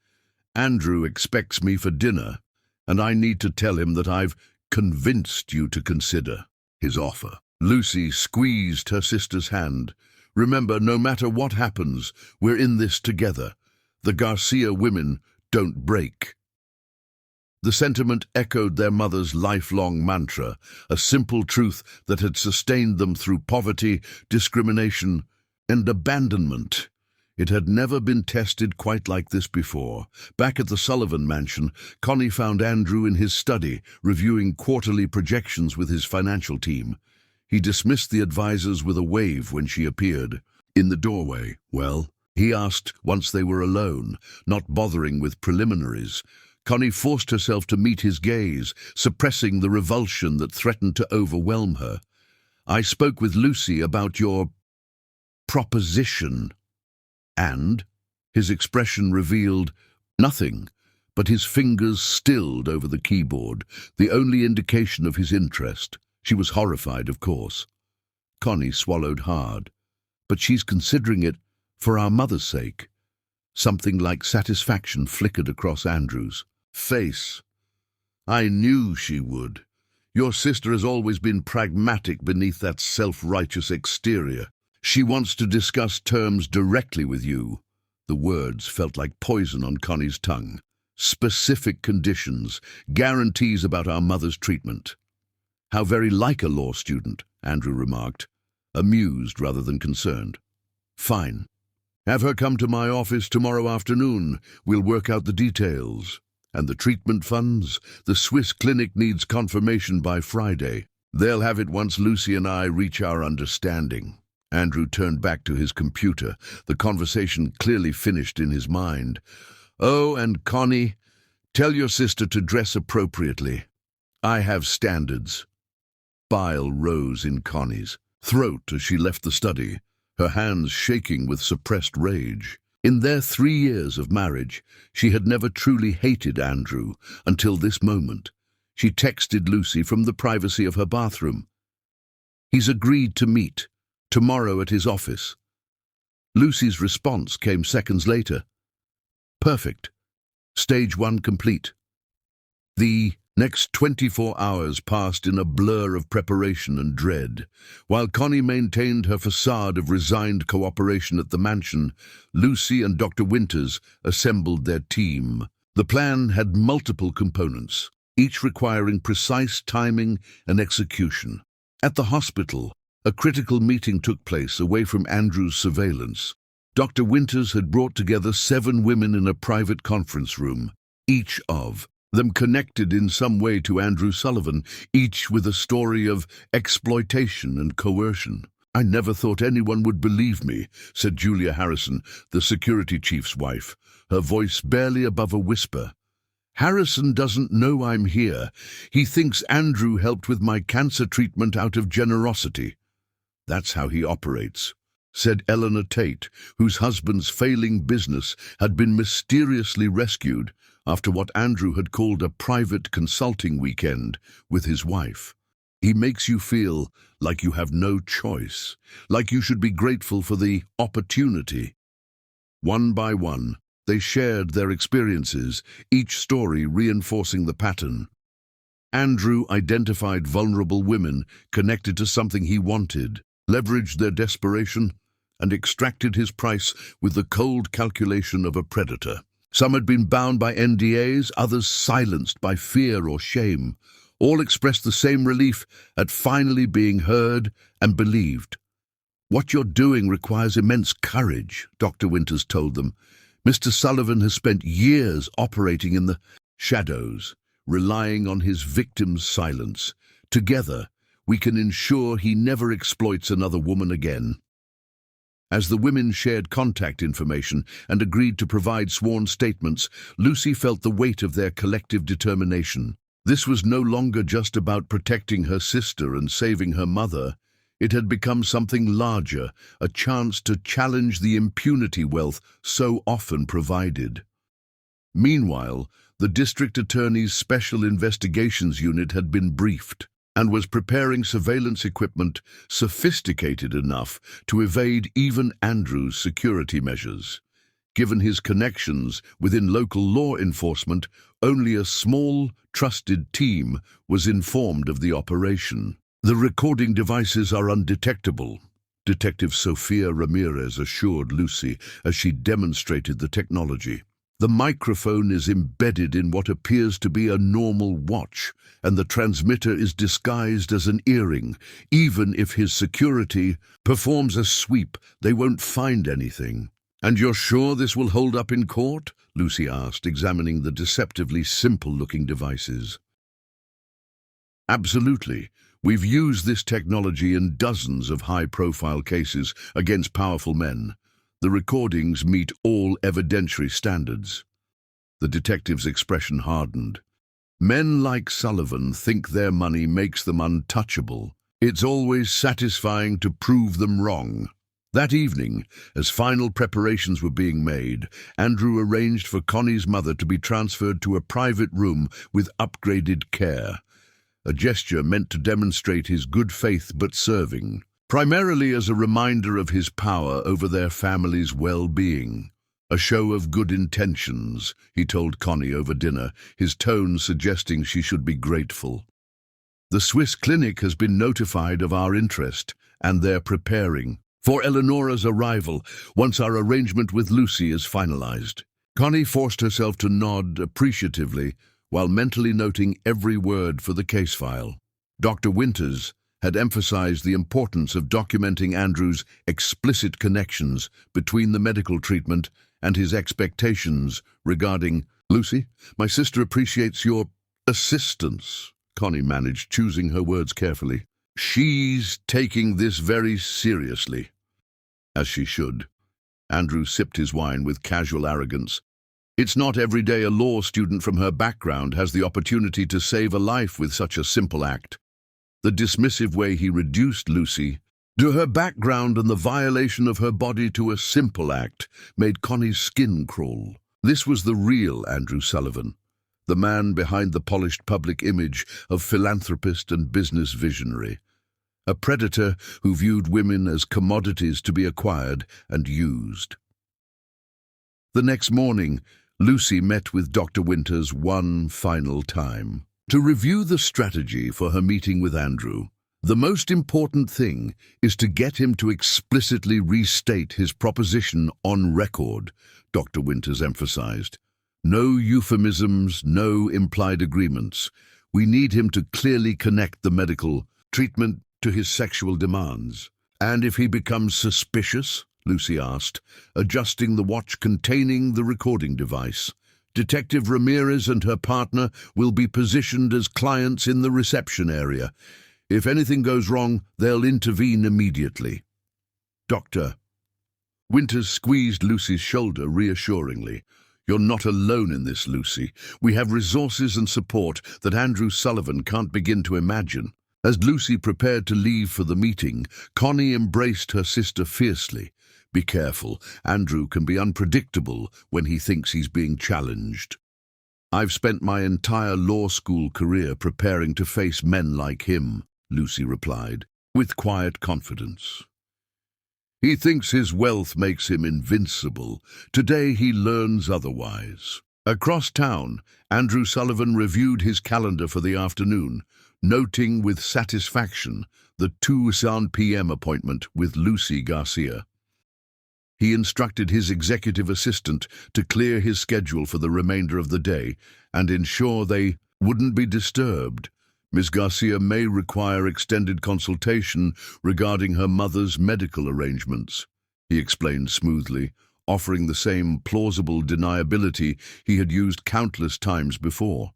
"Andrew expects me for dinner, and I need to tell him that I've convinced you to consider his offer." Lucy squeezed her sister's hand. "Remember, no matter what happens, we're in this together. The Garcia women don't break." The sentiment echoed their mother's lifelong mantra, a simple truth that had sustained them through poverty, discrimination, and abandonment. It had never been tested quite like this before. Back at the Sullivan mansion, Connie found Andrew in his study, reviewing quarterly projections with his financial team. He dismissed the advisors with a wave when she appeared. In the doorway, "Well?" he asked once they were alone, not bothering with preliminaries. Connie forced herself to meet his gaze, suppressing the revulsion that threatened to overwhelm her. "I spoke with Lucy about your proposition." "And?" His expression revealed nothing, but his fingers stilled over the keyboard, the only indication of his interest. She was horrified, of course. Connie swallowed hard. "But she's considering it for our mother's sake." Something like satisfaction flickered across Andrew's face. "I knew she would. Your sister has always been pragmatic beneath that self-righteous exterior. She wants to discuss terms directly with you." The words felt like poison on Connie's tongue. "Specific conditions, guarantees about our mother's treatment." "How very like a law student," Andrew remarked, amused rather than concerned. "Fine. Have her come to my office tomorrow afternoon. We'll work out the details. And the treatment funds? The Swiss clinic needs confirmation by Friday. They'll have it once Lucy and I reach our understanding." Andrew turned back to his computer, the conversation clearly finished in his mind. "Oh, and Connie, tell your sister to dress appropriately. I have standards." Bile rose in Connie's throat as she left the study, her hands shaking with suppressed rage. In their 3 years of marriage, she had never truly hated Andrew until this moment. She texted Lucy from the privacy of her bathroom. "He's agreed to meet tomorrow at his office." Lucy's response came seconds later. "Perfect. Stage 1 complete." The next 24 hours passed in a blur of preparation and dread. While Connie maintained her facade of resigned cooperation at the mansion, Lucy and Dr. Winters assembled their team. The plan had multiple components, each requiring precise timing and execution. At the hospital, a critical meeting took place away from Andrew's surveillance. Dr. Winters had brought together 7 women in a private conference room, each of them connected in some way to Andrew Sullivan, each with a story of exploitation and coercion. "I never thought anyone would believe me," said Julia Harrison, the security chief's wife, her voice barely above a whisper. "Harrison doesn't know I'm here. He thinks Andrew helped with my cancer treatment out of generosity." "That's how he operates," said Eleanor Tate, whose husband's failing business had been mysteriously rescued after what Andrew had called a private consulting weekend with his wife. "He makes you feel like you have no choice, like you should be grateful for the opportunity." One by one, they shared their experiences, each story reinforcing the pattern. Andrew identified vulnerable women connected to something he wanted, leveraged their desperation, and extracted his price with the cold calculation of a predator. Some had been bound by NDAs, others silenced by fear or shame. All expressed the same relief at finally being heard and believed. "What you're doing requires immense courage," Dr. Winters told them. "Mr. Sullivan has spent years operating in the shadows, relying on his victim's silence. Together, we can ensure he never exploits another woman again." As the women shared contact information and agreed to provide sworn statements, Lucy felt the weight of their collective determination. This was no longer just about protecting her sister and saving her mother. It had become something larger, a chance to challenge the impunity wealth so often provided. Meanwhile, the district attorney's special investigations unit had been briefed and was preparing surveillance equipment sophisticated enough to evade even Andrew's security measures. Given his connections within local law enforcement, only a small, trusted team was informed of the operation. "The recording devices are undetectable," Detective Sofia Ramirez assured Lucy as she demonstrated the technology. "The microphone is embedded in what appears to be a normal watch, and the transmitter is disguised as an earring. Even if his security performs a sweep, they won't find anything." "And you're sure this will hold up in court?" Lucy asked, examining the deceptively simple-looking devices. "Absolutely. We've used this technology in dozens of high-profile cases against powerful men. The recordings meet all evidentiary standards." The detective's expression hardened. "Men like Sullivan think their money makes them untouchable. It's always satisfying to prove them wrong." That evening, as final preparations were being made, Andrew arranged for Connie's mother to be transferred to a private room with upgraded care, a gesture meant to demonstrate his good faith but serving, primarily as a reminder of his power over their family's well-being. "A show of good intentions," he told Connie over dinner, his tone suggesting she should be grateful. "The Swiss clinic has been notified of our interest, and they're preparing for Eleonora's arrival once our arrangement with Lucy is finalized." Connie forced herself to nod appreciatively while mentally noting every word for the case file. Dr. Winters had emphasized the importance of documenting Andrew's explicit connections between the medical treatment and his expectations regarding Lucy. "My sister appreciates your assistance," Connie managed, choosing her words carefully. "She's taking this very seriously." "As she should." Andrew sipped his wine with casual arrogance. "It's not every day a law student from her background has the opportunity to save a life with such a simple act." The dismissive way he reduced Lucy to her background and the violation of her body to a simple act made Connie's skin crawl. This was the real Andrew Sullivan, the man behind the polished public image of philanthropist and business visionary, a predator who viewed women as commodities to be acquired and used. The next morning, Lucy met with Dr. Winters one final time to review the strategy for her meeting with Andrew. "The most important thing is to get him to explicitly restate his proposition on record," Dr. Winters emphasized. "No euphemisms, no implied agreements. We need him to clearly connect the medical treatment to his sexual demands." "And if he becomes suspicious?" Lucy asked, adjusting the watch containing the recording device. "Detective Ramirez and her partner will be positioned as clients in the reception area. If anything goes wrong, they'll intervene immediately." Doctor. Winters squeezed Lucy's shoulder reassuringly. You're not alone in this, Lucy. We have resources and support that Andrew Sullivan can't begin to imagine. As Lucy prepared to leave for the meeting, Connie embraced her sister fiercely. Be careful. Andrew can be unpredictable when he thinks he's being challenged. I've spent my entire law school career preparing to face men like him, Lucy replied, with quiet confidence. He thinks his wealth makes him invincible. Today he learns otherwise. Across town, Andrew Sullivan reviewed his calendar for the afternoon, noting with satisfaction the 2 p.m. appointment with Lucy Garcia. He instructed his executive assistant to clear his schedule for the remainder of the day and ensure they wouldn't be disturbed. Ms. Garcia may require extended consultation regarding her mother's medical arrangements, he explained smoothly, offering the same plausible deniability he had used countless times before.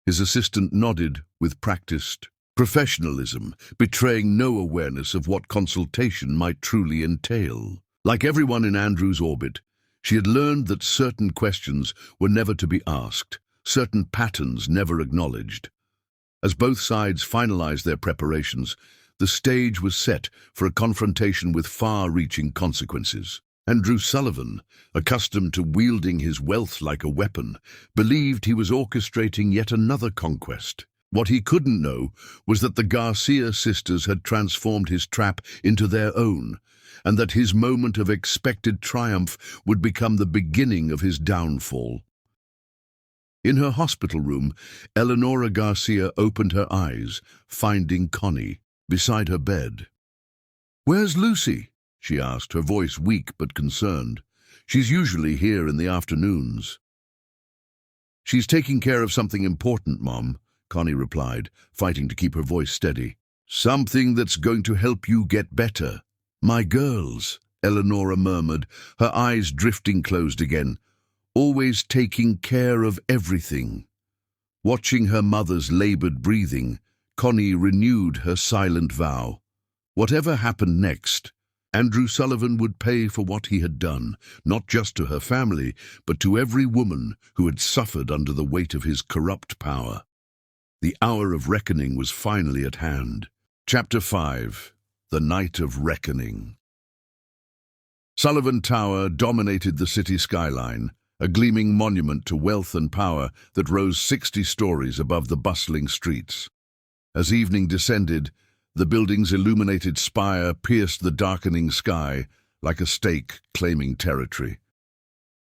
His assistant nodded with practiced professionalism, betraying no awareness of what consultation might truly entail. Like everyone in Andrew's orbit, she had learned that certain questions were never to be asked, certain patterns never acknowledged. As both sides finalized their preparations, the stage was set for a confrontation with far-reaching consequences. Andrew Sullivan, accustomed to wielding his wealth like a weapon, believed he was orchestrating yet another conquest. What he couldn't know was that the Garcia sisters had transformed his trap into their own, and that his moment of expected triumph would become the beginning of his downfall. In her hospital room, Eleonora Garcia opened her eyes, finding Connie beside her bed. "Where's Lucy?" she asked, her voice weak but concerned. "She's usually here in the afternoons." "She's taking care of something important, Mom," Connie replied, fighting to keep her voice steady. "Something that's going to help you get better." "My girls," Eleonora murmured, her eyes drifting closed again. "Always taking care of everything." Watching her mother's labored breathing, Connie renewed her silent vow. Whatever happened next, Andrew Sullivan would pay for what he had done, not just to her family, but to every woman who had suffered under the weight of his corrupt power. The hour of reckoning was finally at hand. Chapter 5. The Night of Reckoning. Sullivan Tower dominated the city skyline, a gleaming monument to wealth and power that rose 60 stories above the bustling streets. As evening descended, the building's illuminated spire pierced the darkening sky like a stake claiming territory.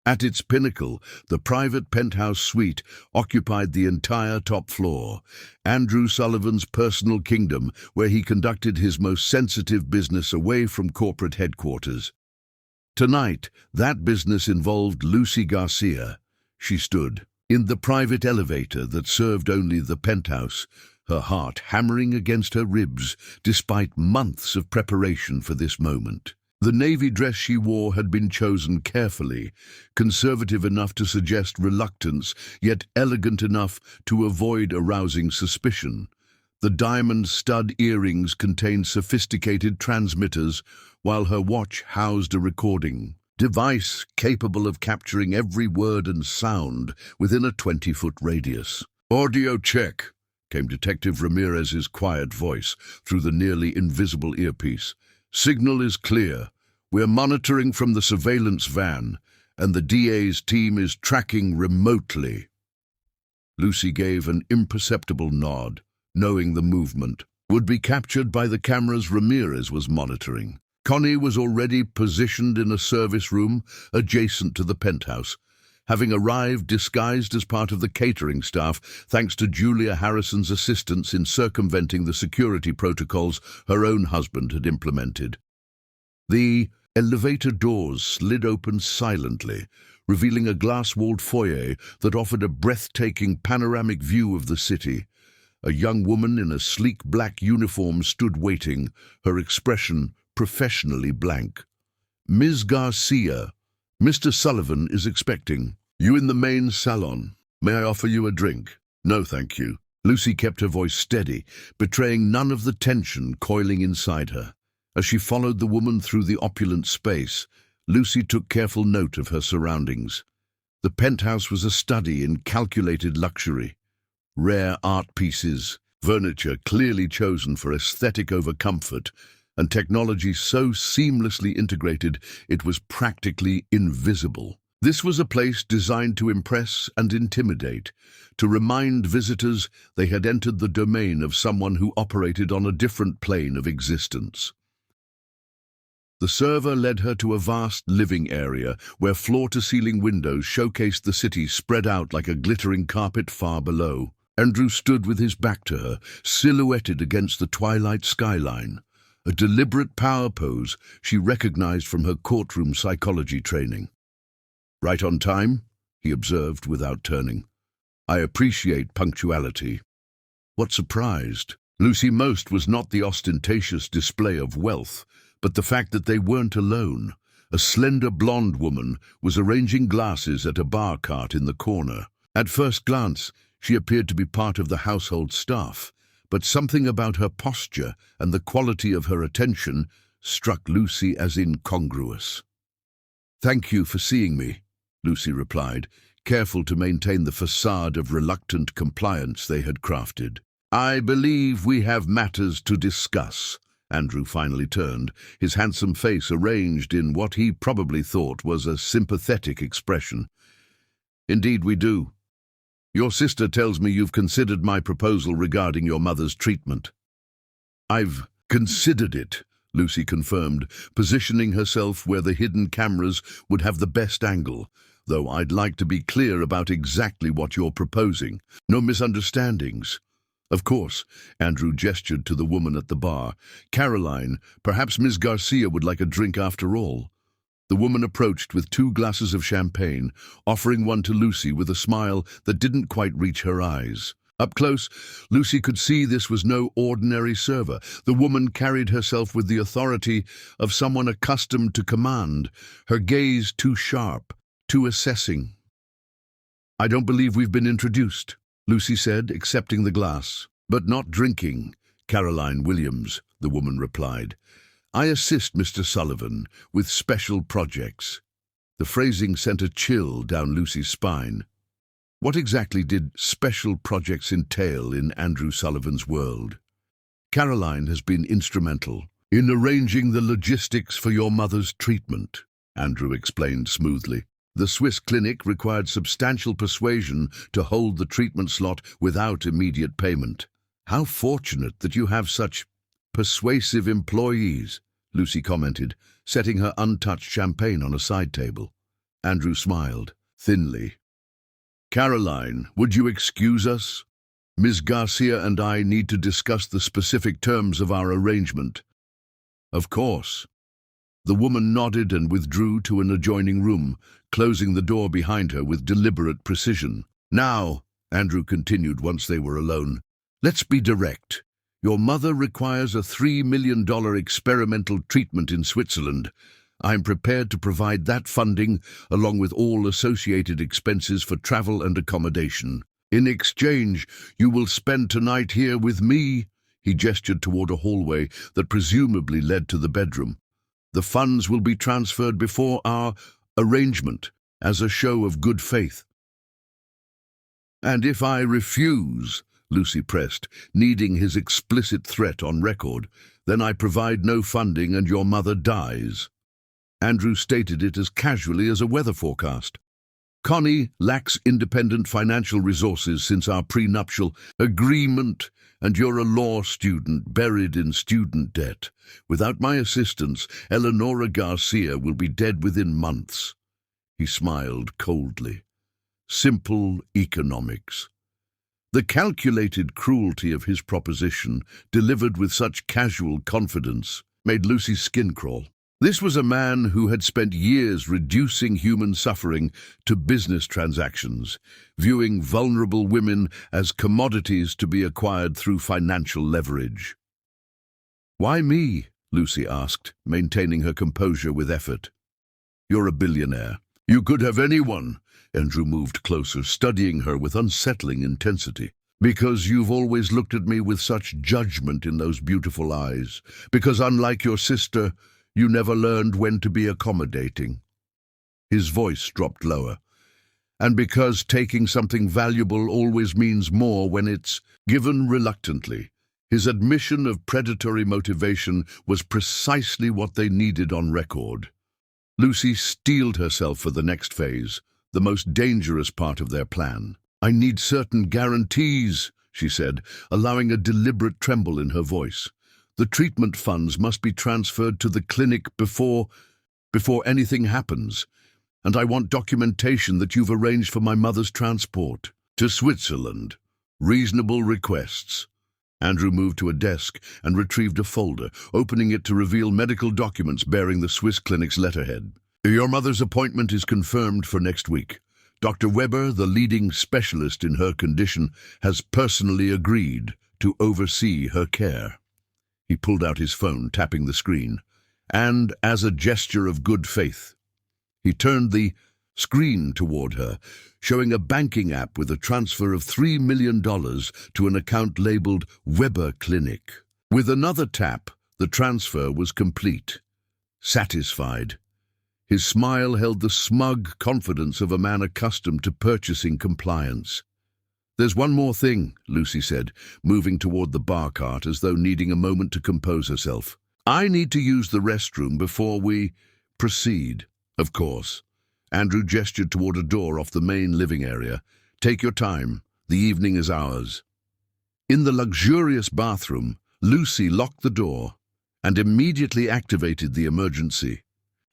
At its pinnacle, the private penthouse suite occupied the entire top floor, Andrew Sullivan's personal kingdom, where he conducted his most sensitive business away from corporate headquarters. Tonight, that business involved Lucy Garcia. She stood in the private elevator that served only the penthouse, her heart hammering against her ribs despite months of preparation for this moment. The navy dress she wore had been chosen carefully, conservative enough to suggest reluctance, yet elegant enough to avoid arousing suspicion. The diamond stud earrings contained sophisticated transmitters, while her watch housed a recording device capable of capturing every word and sound within a 20-foot radius. "Audio check," came Detective Ramirez's quiet voice through the nearly invisible earpiece. "Signal is clear. We're monitoring from the surveillance van, and the DA's team is tracking remotely." Lucy gave an imperceptible nod, knowing the movement would be captured by the cameras Ramirez was monitoring. Connie was already positioned in a service room adjacent to the penthouse, having arrived disguised as part of the catering staff thanks to Julia Harrison's assistance in circumventing the security protocols her own husband had implemented. The elevator doors slid open silently, revealing a glass-walled foyer that offered a breathtaking panoramic view of the city. A young woman in a sleek black uniform stood waiting, her expression professionally blank. "Ms. Garcia, Mr. Sullivan is expecting you in the main salon. May I offer you a drink?" "No, thank you." Lucy kept her voice steady, betraying none of the tension coiling inside her. As she followed the woman through the opulent space, Lucy took careful note of her surroundings. The penthouse was a study in calculated luxury. Rare art pieces, furniture clearly chosen for aesthetic over comfort, and technology so seamlessly integrated it was practically invisible. This was a place designed to impress and intimidate, to remind visitors they had entered the domain of someone who operated on a different plane of existence. The server led her to a vast living area where floor-to-ceiling windows showcased the city spread out like a glittering carpet far below. Andrew stood with his back to her, silhouetted against the twilight skyline, a deliberate power pose she recognized from her courtroom psychology training. "Right on time," he observed without turning. "I appreciate punctuality." What surprised Lucy most was not the ostentatious display of wealth, but the fact that they weren't alone. A slender blonde woman was arranging glasses at a bar cart in the corner. At first glance, she appeared to be part of the household staff, but something about her posture and the quality of her attention struck Lucy as incongruous. "Thank you for seeing me," Lucy replied, careful to maintain the facade of reluctant compliance they had crafted. "I believe we have matters to discuss." Andrew finally turned, his handsome face arranged in what he probably thought was a sympathetic expression. "Indeed we do. Your sister tells me you've considered my proposal regarding your mother's treatment." "I've considered it," Lucy confirmed, positioning herself where the hidden cameras would have the best angle, "though I'd like to be clear about exactly what you're proposing. No misunderstandings." "Of course," Andrew gestured to the woman at the bar. "Caroline, perhaps Miss Garcia would like a drink after all." The woman approached with 2 glasses of champagne, offering one to Lucy with a smile that didn't quite reach her eyes. Up close, Lucy could see this was no ordinary server. The woman carried herself with the authority of someone accustomed to command, her gaze too sharp, too assessing. "I don't believe we've been introduced," Lucy said, accepting the glass. "But not drinking, Caroline Williams," the woman replied. "I assist Mr. Sullivan with special projects." The phrasing sent a chill down Lucy's spine. What exactly did special projects entail in Andrew Sullivan's world? "Caroline has been instrumental in arranging the logistics for your mother's treatment," Andrew explained smoothly. "The Swiss clinic required substantial persuasion to hold the treatment slot without immediate payment." "How fortunate that you have such persuasive employees," Lucy commented, setting her untouched champagne on a side table. Andrew smiled, thinly. "Caroline, would you excuse us? Ms. Garcia and I need to discuss the specific terms of our arrangement." "Of course." The woman nodded and withdrew to an adjoining room, closing the door behind her with deliberate precision. "Now," Andrew continued once they were alone, "let's be direct. Your mother requires a $3 million experimental treatment in Switzerland. I'm prepared to provide that funding, along with all associated expenses for travel and accommodation. In exchange, you will spend tonight here with me." He gestured toward a hallway that presumably led to the bedroom. "The funds will be transferred before our arrangement as a show of good faith." "And if I refuse," Lucy pressed, needing his explicit threat on record, "then I provide no funding and your mother dies." Andrew stated it as casually as a weather forecast. "Connie lacks independent financial resources since our prenuptial agreement, and you're a law student buried in student debt. Without my assistance, Eleonora Garcia will be dead within months." He smiled coldly. Simple economics. The calculated cruelty of his proposition, delivered with such casual confidence, made Lucy's skin crawl. This was a man who had spent years reducing human suffering to business transactions, viewing vulnerable women as commodities to be acquired through financial leverage. "Why me?" Lucy asked, maintaining her composure with effort. "You're a billionaire. You could have anyone." Andrew moved closer, studying her with unsettling intensity. Because you've always looked at me with such judgment in those beautiful eyes. Because unlike your sister, you never learned when to be accommodating." His voice dropped lower. "And because taking something valuable always means more when it's given reluctantly." His admission of predatory motivation was precisely what they needed on record. Lucy steeled herself for the next phase, the most dangerous part of their plan. "I need certain guarantees," she said, allowing a deliberate tremble in her voice. "The treatment funds must be transferred to the clinic before anything happens. And I want documentation that you've arranged for my mother's transport to Switzerland." Reasonable requests. Andrew moved to a desk and retrieved a folder, opening it to reveal medical documents bearing the Swiss clinic's letterhead. "Your mother's appointment is confirmed for next week. Dr. Weber, the leading specialist in her condition, has personally agreed to oversee her care." He pulled out his phone, tapping the screen. And, as a gesture of good faith, he turned the screen toward her, showing a banking app with a transfer of $3 million to an account labeled Weber Clinic. With another tap, the transfer was complete. Satisfied, his smile held the smug confidence of a man accustomed to purchasing compliance. "There's one more thing," Lucy said, moving toward the bar cart as though needing a moment to compose herself. "I need to use the restroom before we proceed." "Of course." Andrew gestured toward a door off the main living area. "Take your time. The evening is ours." In the luxurious bathroom, Lucy locked the door and immediately activated the emergency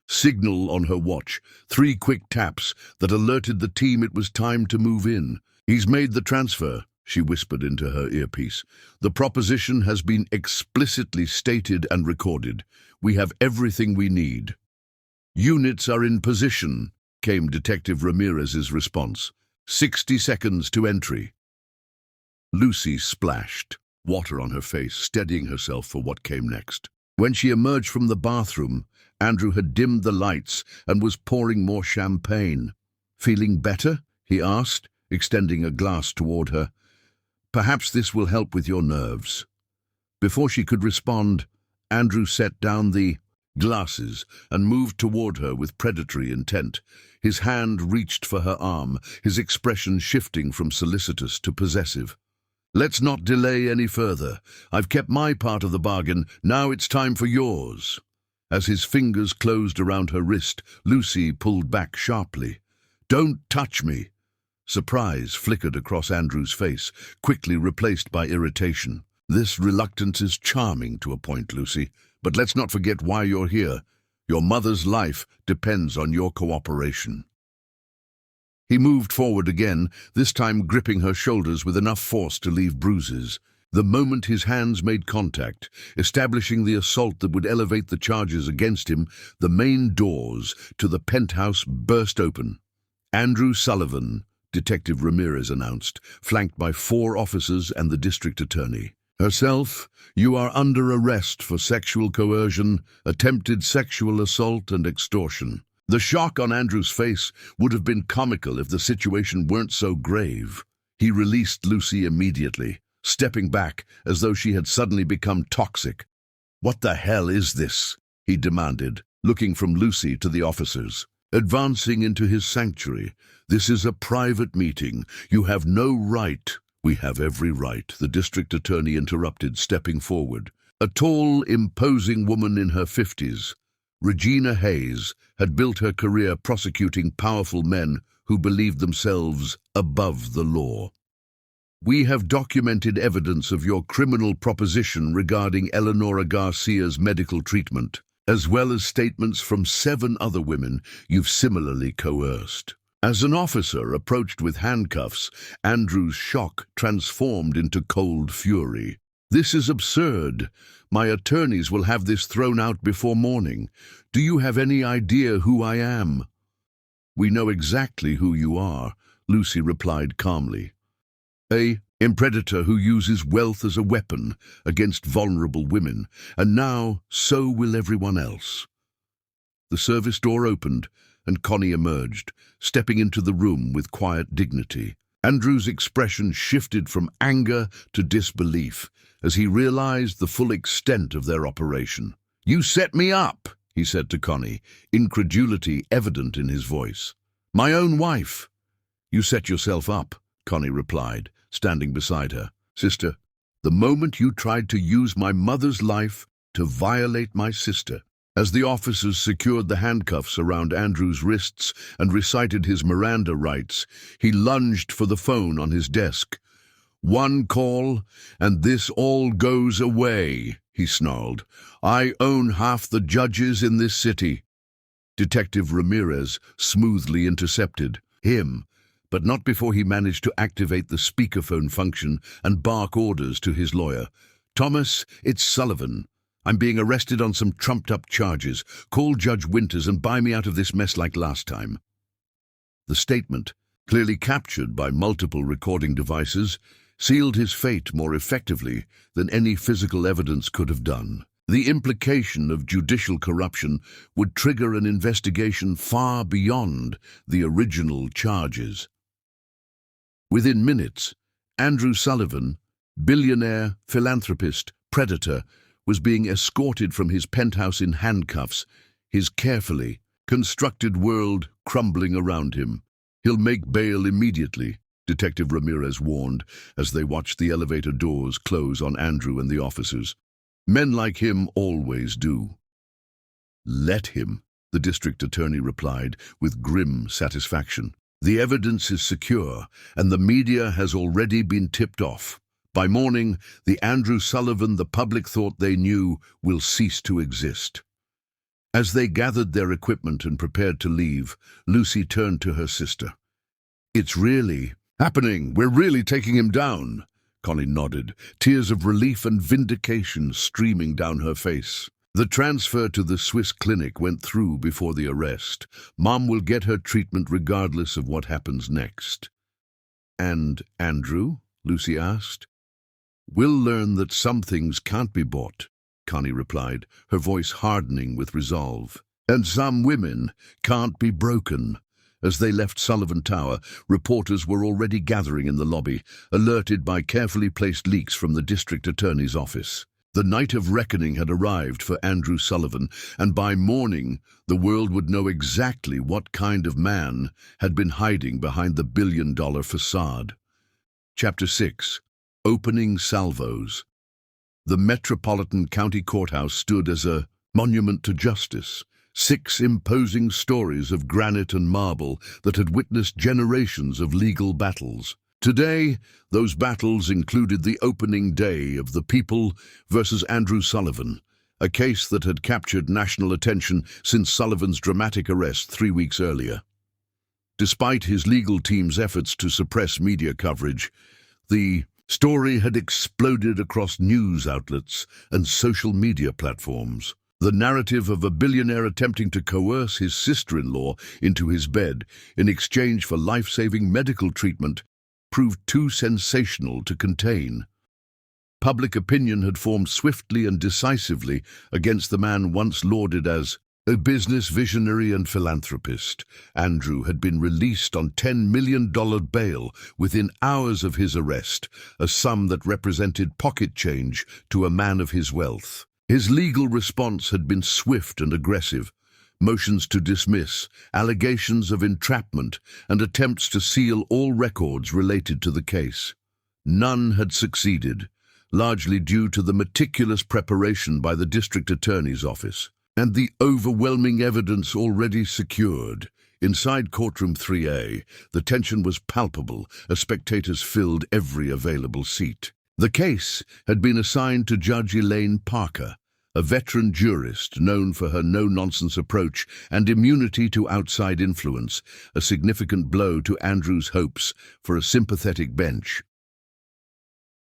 signal on her watch, 3 quick taps that alerted the team it was time to move in. "He's made the transfer," she whispered into her earpiece. "The proposition has been explicitly stated and recorded. We have everything we need." "Units are in position," came Detective Ramirez's response. 60 seconds to entry." Lucy splashed, water on her face, steadying herself for what came next. When she emerged from the bathroom, Andrew had dimmed the lights and was pouring more champagne. "Feeling better?" he asked, extending a glass toward her. "Perhaps this will help with your nerves." Before she could respond, Andrew set down the glasses and moved toward her with predatory intent. His hand reached for her arm, his expression shifting from solicitous to possessive. "Let's not delay any further. I've kept my part of the bargain. Now it's time for yours." As his fingers closed around her wrist, Lucy pulled back sharply. "Don't touch me." Surprise flickered across Andrew's face, quickly replaced by irritation. "This reluctance is charming to a point, Lucy, but let's not forget why you're here. Your mother's life depends on your cooperation." He moved forward again, this time gripping her shoulders with enough force to leave bruises. The moment his hands made contact, establishing the assault that would elevate the charges against him, the main doors to the penthouse burst open. "Andrew Sullivan," Detective Ramirez announced, flanked by 4 officers and the district attorney. "Herself, you are under arrest for sexual coercion, attempted sexual assault, and extortion." The shock on Andrew's face would have been comical if the situation weren't so grave. He released Lucy immediately, stepping back as though she had suddenly become toxic. "What the hell is this?" he demanded, looking from Lucy to the officers. Advancing into his sanctuary, "This is a private meeting. You have no right." "We have every right," the district attorney interrupted, stepping forward. A tall, imposing woman in her 50s, Regina Hayes, had built her career prosecuting powerful men who believed themselves above the law. "We have documented evidence of your criminal proposition regarding Eleonora Garcia's medical treatment, as well as statements from 7 other women you've similarly coerced." As an officer approached with handcuffs, Andrew's shock transformed into cold fury. "This is absurd. My attorneys will have this thrown out before morning. Do you have any idea who I am?" "We know exactly who you are," Lucy replied calmly. "A predator who uses wealth as a weapon against vulnerable women, and now so will everyone else." The service door opened, and Connie emerged, stepping into the room with quiet dignity. Andrew's expression shifted from anger to disbelief as he realized the full extent of their operation. "You set me up," he said to Connie, incredulity evident in his voice. "My own wife." "You set yourself up," Connie replied, standing beside her. "Sister, the moment you tried to use my mother's life to violate my sister." As the officers secured the handcuffs around Andrew's wrists and recited his Miranda rights, he lunged for the phone on his desk. "One call, and this all goes away," he snarled. "I own half the judges in this city." Detective Ramirez smoothly intercepted him, but not before he managed to activate the speakerphone function and bark orders to his lawyer. "Thomas, it's Sullivan. I'm being arrested on some trumped-up charges. Call Judge Winters and buy me out of this mess like last time." The statement, clearly captured by multiple recording devices, sealed his fate more effectively than any physical evidence could have done. The implication of judicial corruption would trigger an investigation far beyond the original charges. Within minutes, Andrew Sullivan, billionaire, philanthropist, predator, was being escorted from his penthouse in handcuffs, his carefully constructed world crumbling around him. "He'll make bail immediately," Detective Ramirez warned as they watched the elevator doors close on Andrew and the officers. "Men like him always do." "Let him," the district attorney replied with grim satisfaction. "The evidence is secure, and the media has already been tipped off. By morning, the Andrew Sullivan the public thought they knew will cease to exist." As they gathered their equipment and prepared to leave, Lucy turned to her sister. "It's really happening. We're really taking him down." Connie nodded, tears of relief and vindication streaming down her face. "The transfer to the Swiss clinic went through before the arrest. Mom will get her treatment regardless of what happens next." "And Andrew?" Lucy asked. "We'll learn that some things can't be bought," Connie replied, her voice hardening with resolve. "And some women can't be broken." As they left Sullivan Tower, reporters were already gathering in the lobby, alerted by carefully placed leaks from the district attorney's office. The night of reckoning had arrived for Andrew Sullivan, and by morning the world would know exactly what kind of man had been hiding behind the billion-dollar facade. Chapter 6. Opening Salvos. The Metropolitan County Courthouse stood as a monument to justice. 6 imposing stories of granite and marble that had witnessed generations of legal battles. Today, those battles included the opening day of The People versus Andrew Sullivan, a case that had captured national attention since Sullivan's dramatic arrest 3 weeks earlier. Despite his legal team's efforts to suppress media coverage, the story had exploded across news outlets and social media platforms. The narrative of a billionaire attempting to coerce his sister-in-law into his bed in exchange for life-saving medical treatment proved too sensational to contain. Public opinion had formed swiftly and decisively against the man once lauded as a business visionary and philanthropist. Andrew had been released on $10 million bail within hours of his arrest, a sum that represented pocket change to a man of his wealth. His legal response had been swift and aggressive. Motions to dismiss, allegations of entrapment, and attempts to seal all records related to the case. None had succeeded, largely due to the meticulous preparation by the district attorney's office and the overwhelming evidence already secured. Inside courtroom 3A, the tension was palpable as spectators filled every available seat. The case had been assigned to Judge Elaine Parker, a veteran jurist known for her no-nonsense approach and immunity to outside influence, a significant blow to Andrew's hopes for a sympathetic bench.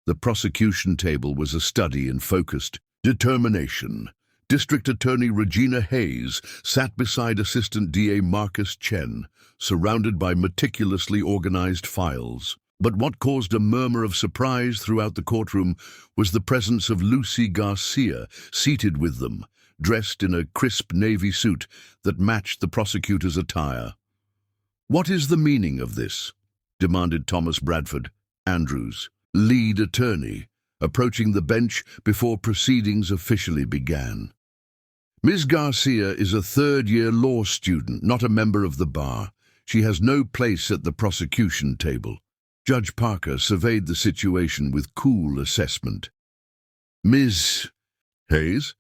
The prosecution table was a study in focused determination. District Attorney Regina Hayes sat beside Assistant DA Marcus Chen, surrounded by meticulously organized files. But what caused a murmur of surprise throughout the courtroom was the presence of Lucy Garcia seated with them, dressed in a crisp navy suit that matched the prosecutor's attire. "What is the meaning of this?" demanded Thomas Bradford, Andrew's lead attorney, approaching the bench before proceedings officially began. Ms. Garcia is a third-year law student, not a member of the bar. She has no place at the prosecution table. Judge Parker surveyed the situation with cool assessment. Ms. Hayes?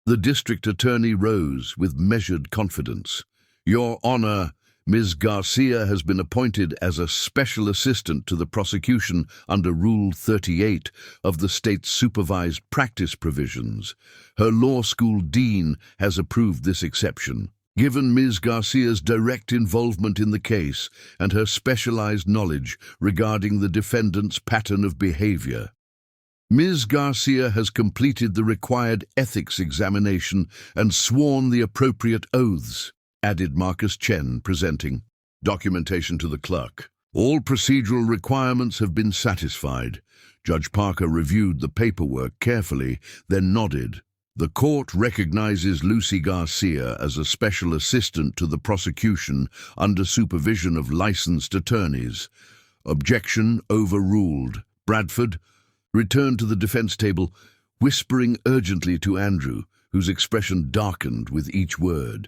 The district attorney rose with measured confidence. Your Honor, Ms. Garcia has been appointed as a special assistant to the prosecution under Rule 38 of the state's supervised practice provisions. Her law school dean has approved this exception. Given Ms. Garcia's direct involvement in the case and her specialized knowledge regarding the defendant's pattern of behavior, Ms. Garcia has completed the required ethics examination and sworn the appropriate oaths, added Marcus Chen, presenting documentation to the clerk. All procedural requirements have been satisfied. Judge Parker reviewed the paperwork carefully, then nodded. The court recognizes Lucy Garcia as a special assistant to the prosecution under supervision of licensed attorneys. Objection overruled. Bradford returned to the defense table, whispering urgently to Andrew, whose expression darkened with each word.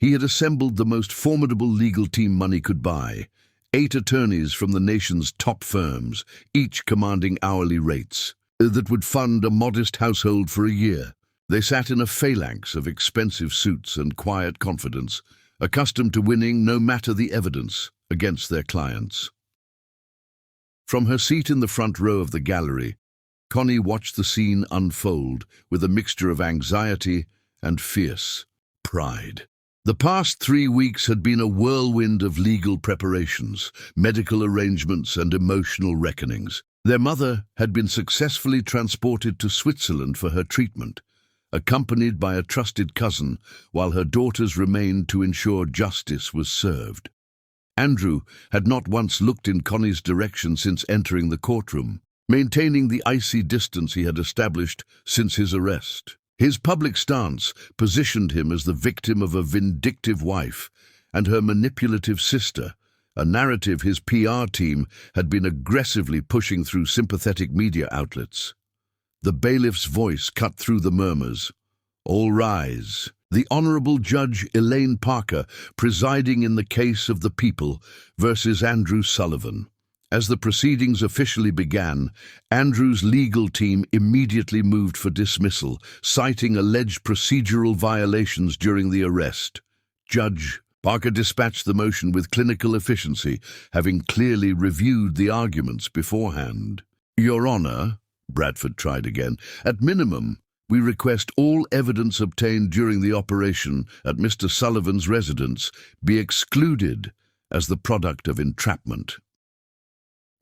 He had assembled the most formidable legal team money could buy, 8 attorneys from the nation's top firms, each commanding hourly rates, that would fund a modest household for a year. They sat in a phalanx of expensive suits and quiet confidence, accustomed to winning no matter the evidence against their clients. From her seat in the front row of the gallery, Connie watched the scene unfold with a mixture of anxiety and fierce pride. The past 3 weeks had been a whirlwind of legal preparations, medical arrangements, and emotional reckonings. Their mother had been successfully transported to Switzerland for her treatment, accompanied by a trusted cousin, while her daughters remained to ensure justice was served. Andrew had not once looked in Connie's direction since entering the courtroom, maintaining the icy distance he had established since his arrest. His public stance positioned him as the victim of a vindictive wife and her manipulative sister, a narrative his PR team had been aggressively pushing through sympathetic media outlets. The bailiff's voice cut through the murmurs. All rise. The Honorable Judge Elaine Parker presiding in the case of the people versus Andrew Sullivan. As the proceedings officially began, Andrew's legal team immediately moved for dismissal, citing alleged procedural violations during the arrest. Judge Parker dispatched the motion with clinical efficiency, having clearly reviewed the arguments beforehand. Your Honor, Bradford tried again, at minimum, we request all evidence obtained during the operation at Mr. Sullivan's residence be excluded as the product of entrapment.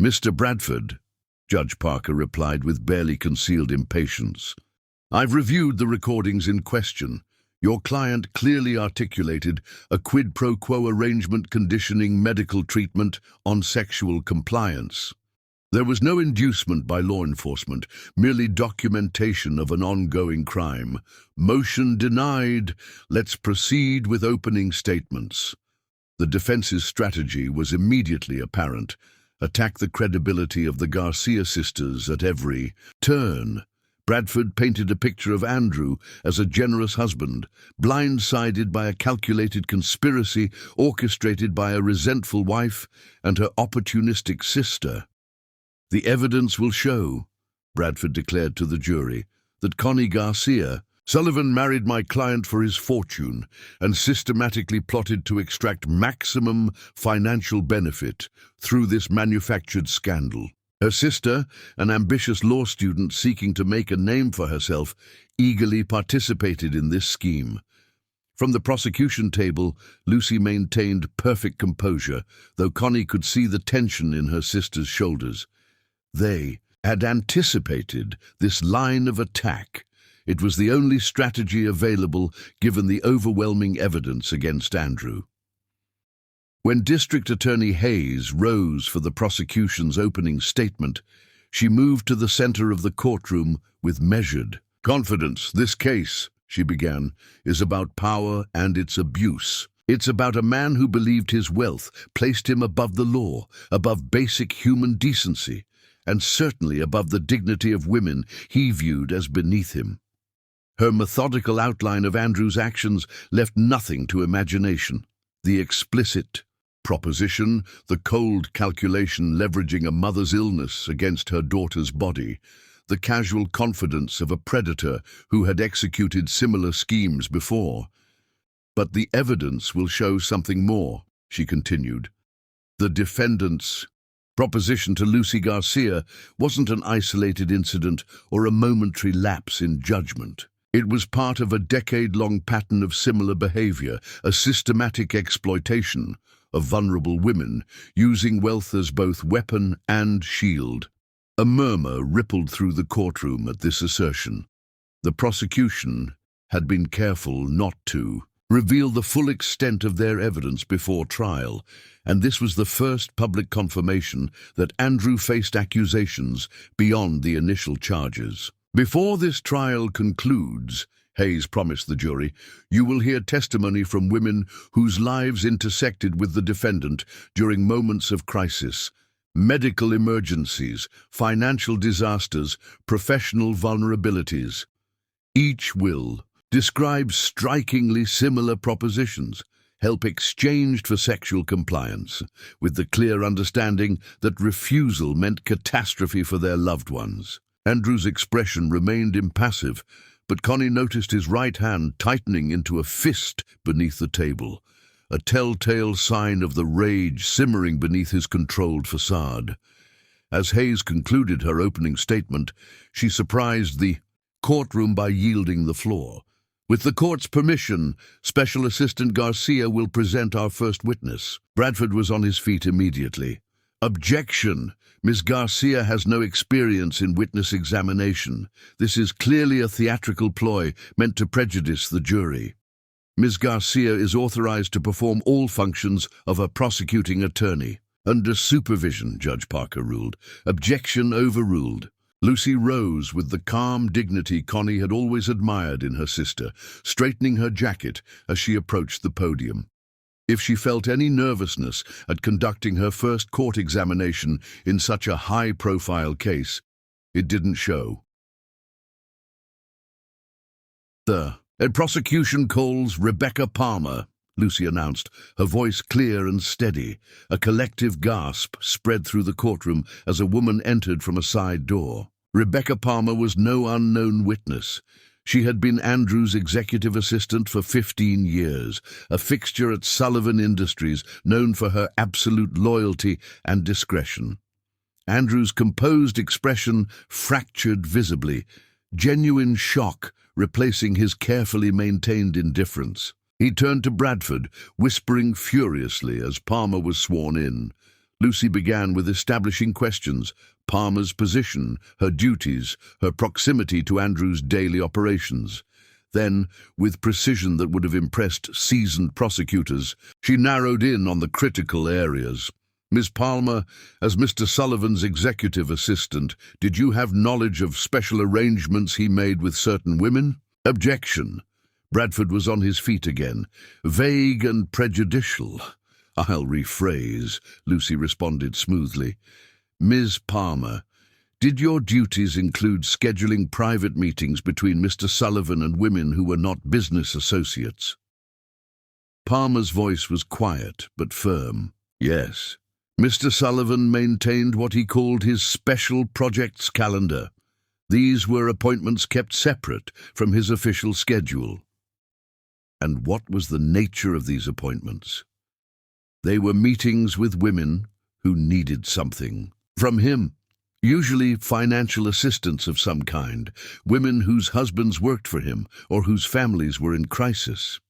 Mr. Bradford, Judge Parker replied with barely concealed impatience. I've reviewed the recordings in question. Your client clearly articulated a quid pro quo arrangement conditioning medical treatment on sexual compliance. There was no inducement by law enforcement, merely documentation of an ongoing crime. Motion denied. Let's proceed with opening statements. The defense's strategy was immediately apparent. Attack the credibility of the Garcia sisters at every turn. Bradford painted a picture of Andrew as a generous husband, blindsided by a calculated conspiracy orchestrated by a resentful wife and her opportunistic sister. The evidence will show, Bradford declared to the jury, that Connie Garcia, Sullivan married my client for his fortune and systematically plotted to extract maximum financial benefit through this manufactured scandal. Her sister, an ambitious law student seeking to make a name for herself, eagerly participated in this scheme. From the prosecution table, Lucy maintained perfect composure, though Connie could see the tension in her sister's shoulders. They had anticipated this line of attack. It was the only strategy available given the overwhelming evidence against Andrew. When District Attorney Hayes rose for the prosecution's opening statement, she moved to the center of the courtroom with measured confidence. This case, she began, is about power and its abuse. It's about a man who believed his wealth placed him above the law, above basic human decency, and certainly above the dignity of women he viewed as beneath him. Her methodical outline of Andrew's actions left nothing to imagination. The explicit proposition, the cold calculation leveraging a mother's illness against her daughter's body, the casual confidence of a predator who had executed similar schemes before. But the evidence will show something more, she continued. The defendant's proposition to Lucy Garcia wasn't an isolated incident or a momentary lapse in judgment. It was part of a decade-long pattern of similar behavior, a systematic exploitation of vulnerable women, using wealth as both weapon and shield. A murmur rippled through the courtroom at this assertion. The prosecution had been careful not to reveal the full extent of their evidence before trial, and this was the first public confirmation that Andrew faced accusations beyond the initial charges. Before this trial concludes, Hayes promised the jury, you will hear testimony from women whose lives intersected with the defendant during moments of crisis, medical emergencies, financial disasters, professional vulnerabilities. Each will describe strikingly similar propositions, help exchanged for sexual compliance, with the clear understanding that refusal meant catastrophe for their loved ones. Andrew's expression remained impassive, but Connie noticed his right hand tightening into a fist beneath the table, a telltale sign of the rage simmering beneath his controlled facade. As Hayes concluded her opening statement, she surprised the courtroom by yielding the floor. With the court's permission, Special Assistant Garcia will present our first witness. Bradford was on his feet immediately. Objection! Ms. Garcia has no experience in witness examination. This is clearly a theatrical ploy meant to prejudice the jury. Ms. Garcia is authorized to perform all functions of a prosecuting attorney. Under supervision, Judge Parker ruled. Objection overruled. Lucy rose with the calm dignity Connie had always admired in her sister, straightening her jacket as she approached the podium. If she felt any nervousness at conducting her first court examination in such a high-profile case, it didn't show. At prosecution calls Rebecca Palmer, Lucy announced, her voice clear and steady. A collective gasp spread through the courtroom as a woman entered from a side door. Rebecca Palmer was no unknown witness. She had been Andrew's executive assistant for 15 years, a fixture at Sullivan Industries, known for her absolute loyalty and discretion. Andrew's composed expression fractured visibly, genuine shock replacing his carefully maintained indifference. He turned to Bradford, whispering furiously as Palmer was sworn in. Lucy began with establishing questions: Palmer's position, her duties, her proximity to Andrew's daily operations. Then, with precision that would have impressed seasoned prosecutors, she narrowed in on the critical areas. Ms. Palmer, as Mr. Sullivan's executive assistant, did you have knowledge of special arrangements he made with certain women? Objection. Bradford was on his feet again. Vague and prejudicial. I'll rephrase, Lucy responded smoothly. Ms. Palmer, did your duties include scheduling private meetings between Mr. Sullivan and women who were not business associates? Palmer's voice was quiet but firm. Yes. Mr. Sullivan maintained what he called his special projects calendar. These were appointments kept separate from his official schedule. And what was the nature of these appointments? They were meetings with women who needed something from him, usually financial assistance of some kind, women whose husbands worked for him or whose families were in crisis.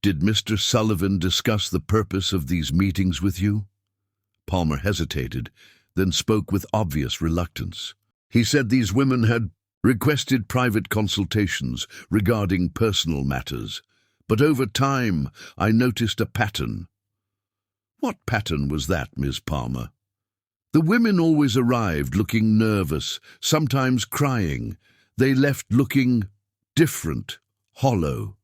Did Mr. Sullivan discuss the purpose of these meetings with you? Palmer hesitated, then spoke with obvious reluctance. He said these women had requested private consultations regarding personal matters, but over time I noticed a pattern. What pattern was that, Miss Palmer? The women always arrived looking nervous, sometimes crying. They left looking different, hollow,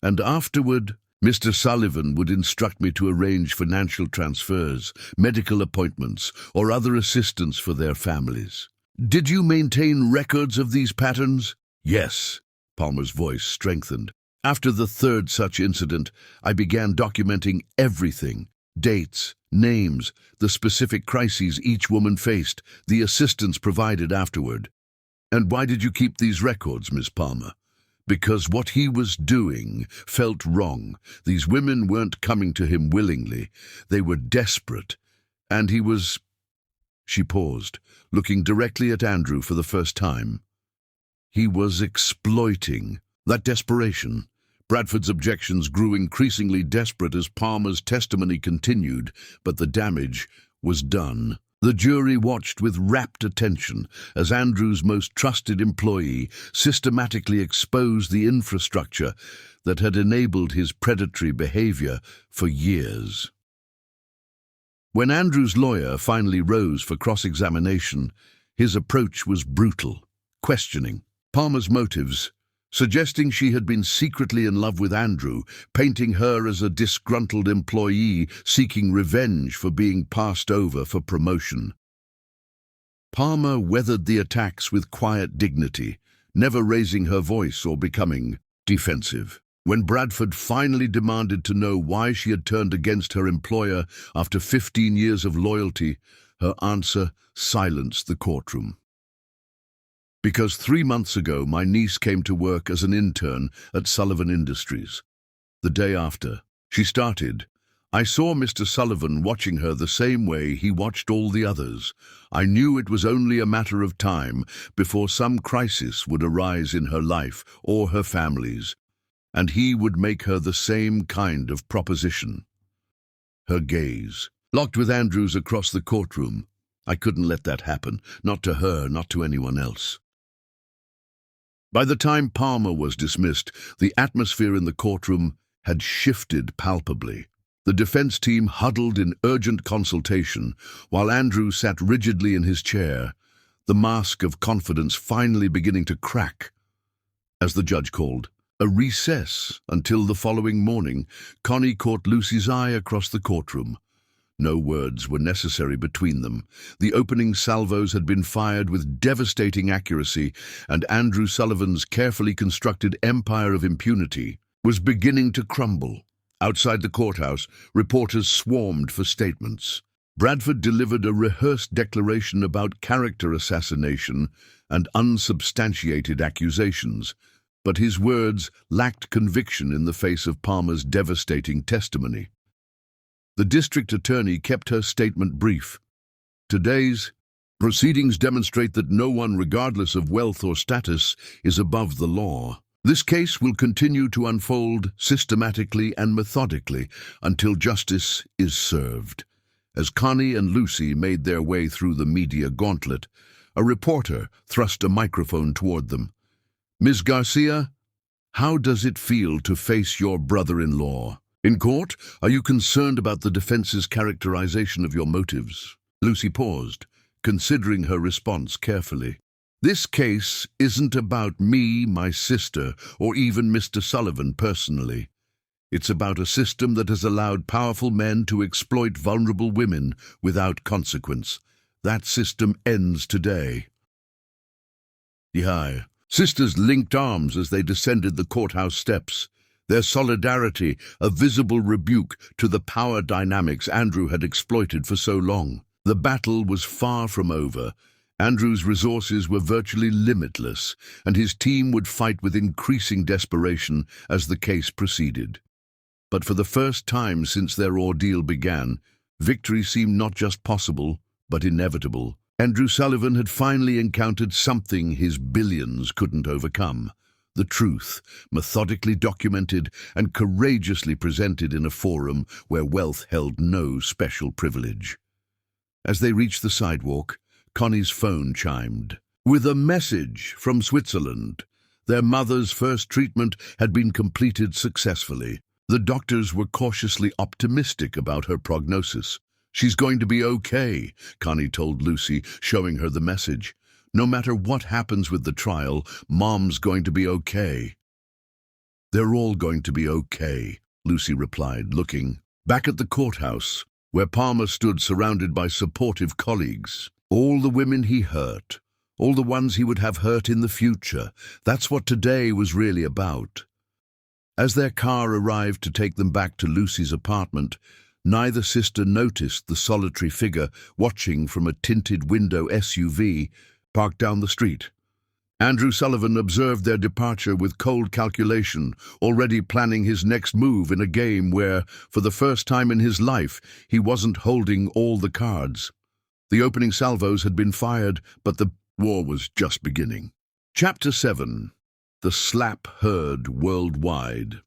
and afterward Mr. Sullivan would instruct me to arrange financial transfers, medical appointments, or other assistance for their families. Did you maintain records of these patterns? Yes. Palmer's voice strengthened. After the third such incident, I began documenting everything. Dates, names, the specific crises each woman faced, the assistance provided afterward. And why did you keep these records, Miss Palmer? Because what he was doing felt wrong. These women weren't coming to him willingly. They were desperate. And he was... She paused, looking directly at Andrew for the first time. He was exploiting that desperation. Bradford's objections grew increasingly desperate as Palmer's testimony continued, but the damage was done. The jury watched with rapt attention as Andrew's most trusted employee systematically exposed the infrastructure that had enabled his predatory behavior for years. When Andrew's lawyer finally rose for cross-examination, his approach was brutal, questioning Palmer's motives, suggesting she had been secretly in love with Andrew, painting her as a disgruntled employee seeking revenge for being passed over for promotion. Palmer weathered the attacks with quiet dignity, never raising her voice or becoming defensive. When Bradford finally demanded to know why she had turned against her employer after 15 years of loyalty, her answer silenced the courtroom. Because 3 months ago, my niece came to work as an intern at Sullivan Industries. The day after she started, I saw Mr. Sullivan watching her the same way he watched all the others. I knew it was only a matter of time before some crisis would arise in her life or her family's, and he would make her the same kind of proposition. Her gaze locked with Andrew's across the courtroom. I couldn't let that happen, not to her, not to anyone else. By the time Palmer was dismissed, the atmosphere in the courtroom had shifted palpably. The defense team huddled in urgent consultation, while Andrew sat rigidly in his chair, the mask of confidence finally beginning to crack. As the judge called a recess until the following morning, Connie caught Lucy's eye across the courtroom. No words were necessary between them. The opening salvos had been fired with devastating accuracy, and Andrew Sullivan's carefully constructed empire of impunity was beginning to crumble. Outside the courthouse, reporters swarmed for statements. Bradford delivered a rehearsed declaration about character assassination and unsubstantiated accusations, but his words lacked conviction in the face of Palmer's devastating testimony. The district attorney kept her statement brief. Today's proceedings demonstrate that no one, regardless of wealth or status, is above the law. This case will continue to unfold systematically and methodically until justice is served. As Connie and Lucy made their way through the media gauntlet, a reporter thrust a microphone toward them. Ms. Garcia, how does it feel to face your brother-in-law? In court, are you concerned about the defense's characterization of your motives? Lucy paused, considering her response carefully. This case isn't about me, my sister, or even Mr. Sullivan personally. It's about a system that has allowed powerful men to exploit vulnerable women without consequence. That system ends today. The sisters linked arms as they descended the courthouse steps, their solidarity a visible rebuke to the power dynamics Andrew had exploited for so long. The battle was far from over. Andrew's resources were virtually limitless, and his team would fight with increasing desperation as the case proceeded. But for the first time since their ordeal began, victory seemed not just possible, but inevitable. Andrew Sullivan had finally encountered something his billions couldn't overcome. The truth, methodically documented and courageously presented in a forum where wealth held no special privilege. As they reached the sidewalk, Connie's phone chimed. With a message from Switzerland. Their mother's first treatment had been completed successfully. The doctors were cautiously optimistic about her prognosis. She's going to be okay, Connie told Lucy, showing her the message. No matter what happens with the trial, Mom's going to be okay. They're all going to be okay, Lucy replied, looking back at the courthouse, where Palmer stood surrounded by supportive colleagues. All the women he hurt, all the ones he would have hurt in the future, that's what today was really about. As their car arrived to take them back to Lucy's apartment, neither sister noticed the solitary figure watching from a tinted window SUV parked down the street. Andrew Sullivan observed their departure with cold calculation, already planning his next move in a game where, for the first time in his life, he wasn't holding all the cards. The opening salvos had been fired, but the war was just beginning. Chapter 7. The Slap Heard Worldwide.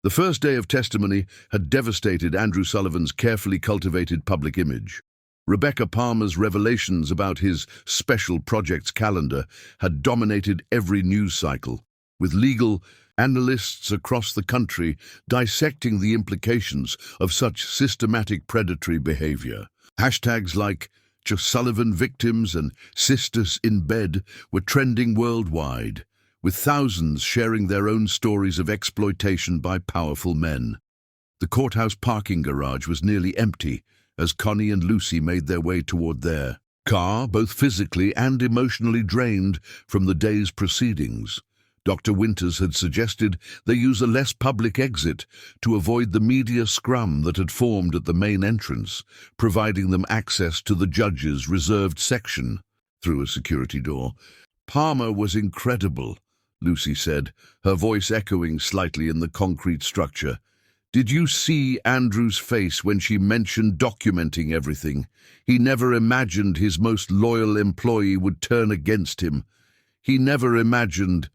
The first day of testimony had devastated Andrew Sullivan's carefully cultivated public image. Rebecca Palmer's revelations about his special projects calendar had dominated every news cycle, with legal analysts across the country dissecting the implications of such systematic predatory behavior. Hashtags like "Just Sullivan victims" and "Sisters in bed" were trending worldwide, with thousands sharing their own stories of exploitation by powerful men. The courthouse parking garage was nearly empty as Connie and Lucy made their way toward their car, both physically and emotionally drained from the day's proceedings. Dr. Winters had suggested they use a less public exit to avoid the media scrum that had formed at the main entrance, providing them access to the judge's reserved section through a security door. "Palmer was incredible," Lucy said, her voice echoing slightly in the concrete structure. "Did you see Andrew's face when she mentioned documenting everything? He never imagined his most loyal employee would turn against him. He never imagined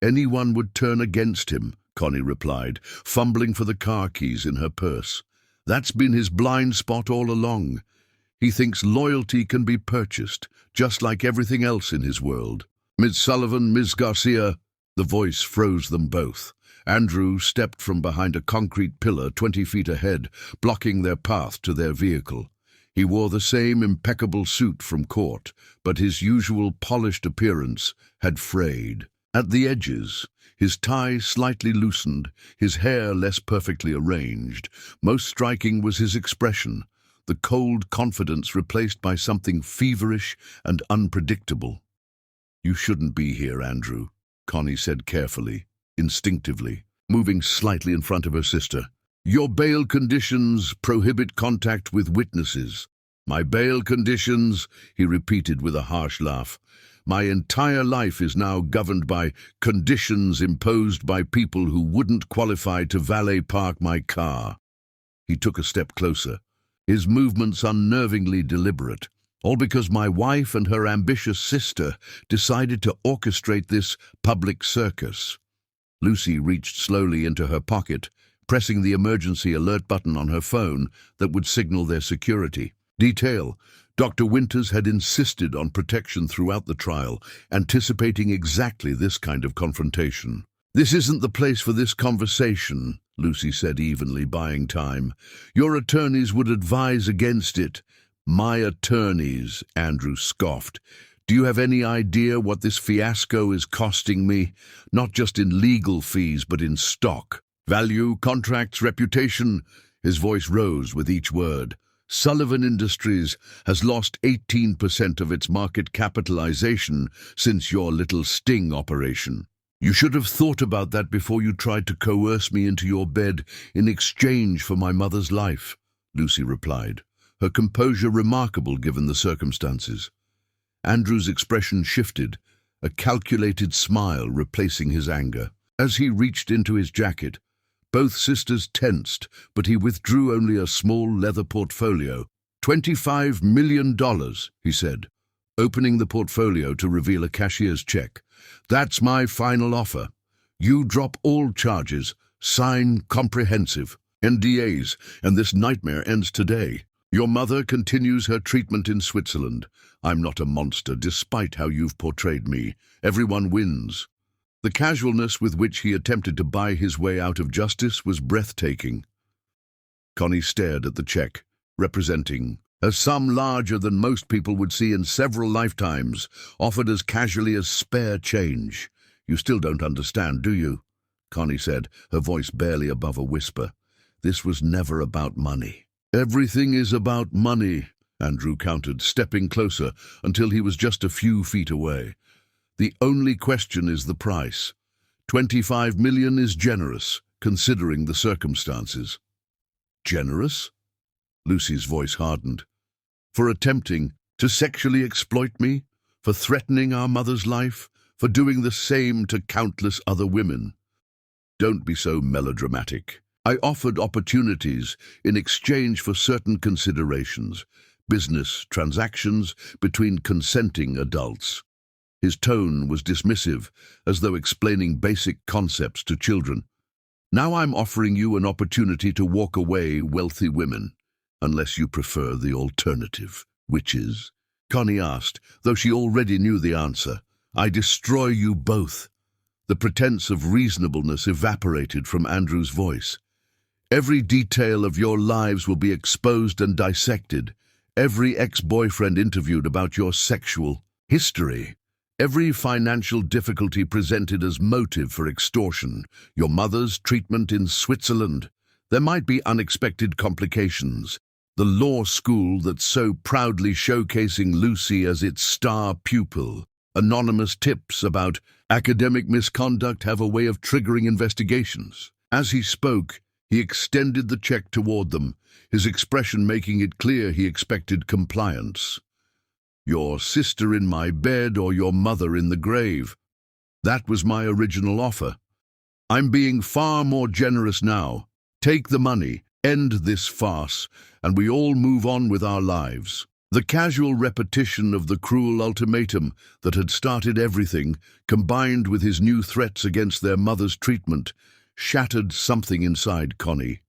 anyone would turn against him," Connie replied, fumbling for the car keys in her purse. "That's been his blind spot all along. He thinks loyalty can be purchased, just like everything else in his world." "Ms. Sullivan, Ms. Garcia," the voice froze them both. Andrew stepped from behind a concrete pillar 20 feet ahead, blocking their path to their vehicle. He wore the same impeccable suit from court, but his usual polished appearance had frayed. At the edges, his tie slightly loosened, his hair less perfectly arranged. Most striking was his expression, the cold confidence replaced by something feverish and unpredictable. "You shouldn't be here, Andrew," Connie said carefully, instinctively, moving slightly in front of her sister. "Your bail conditions prohibit contact with witnesses." "My bail conditions," he repeated with a harsh laugh. "My entire life is now governed by conditions imposed by people who wouldn't qualify to valet park my car." He took a step closer, his movements unnervingly deliberate. "All because my wife and her ambitious sister decided to orchestrate this public circus." Lucy reached slowly into her pocket, pressing the emergency alert button on her phone that would signal their security. Detail: Dr. Winters had insisted on protection throughout the trial, anticipating exactly this kind of confrontation. "This isn't the place for this conversation," Lucy said evenly, buying time. "Your attorneys would advise against it." "My attorneys," Andrew scoffed. "Do you have any idea what this fiasco is costing me? Not just in legal fees, but in stock. Value, contracts, reputation." His voice rose with each word. "Sullivan Industries has lost 18% of its market capitalization since your little sting operation. You should have thought about that before you tried to coerce me into your bed in exchange for my mother's life," Lucy replied, her composure remarkable given the circumstances. Andrew's expression shifted, a calculated smile replacing his anger. As he reached into his jacket, both sisters tensed, but he withdrew only a small leather portfolio. $25 million, he said, opening the portfolio to reveal a cashier's check. "That's my final offer. You drop all charges, sign comprehensive NDAs, and this nightmare ends today. Your mother continues her treatment in Switzerland. I'm not a monster, despite how you've portrayed me. Everyone wins." The casualness with which he attempted to buy his way out of justice was breathtaking. Connie stared at the check, representing a sum larger than most people would see in several lifetimes, offered as casually as spare change. "You still don't understand, do you?" Connie said, her voice barely above a whisper. This was never about money. Everything is about money, Andrew countered, stepping closer until he was just a few feet away. The only question is the price. 25 million is generous, considering the circumstances. Generous? Lucy's voice hardened. For attempting to sexually exploit me? For threatening our mother's life? For doing the same to countless other women? Don't be so melodramatic. I offered opportunities in exchange for certain considerations, business transactions between consenting adults. His tone was dismissive, as though explaining basic concepts to children. Now I'm offering you an opportunity to walk away wealthy women, unless you prefer the alternative, which is, Connie asked, though she already knew the answer. I destroy you both. The pretense of reasonableness evaporated from Andrew's voice. Every detail of your lives will be exposed and dissected. Every ex-boyfriend interviewed about your sexual history. Every financial difficulty presented as motive for extortion. Your mother's treatment in Switzerland. There might be unexpected complications. The law school that's so proudly showcasing Lucy as its star pupil. Anonymous tips about academic misconduct have a way of triggering investigations. As he spoke, he extended the check toward them, his expression making it clear he expected compliance. Your sister in my bed or your mother in the grave. That was my original offer. I'm being far more generous now. Take the money, end this farce, and we all move on with our lives. The casual repetition of the cruel ultimatum that had started everything, combined with his new threats against their mother's treatment, shattered something inside Connie.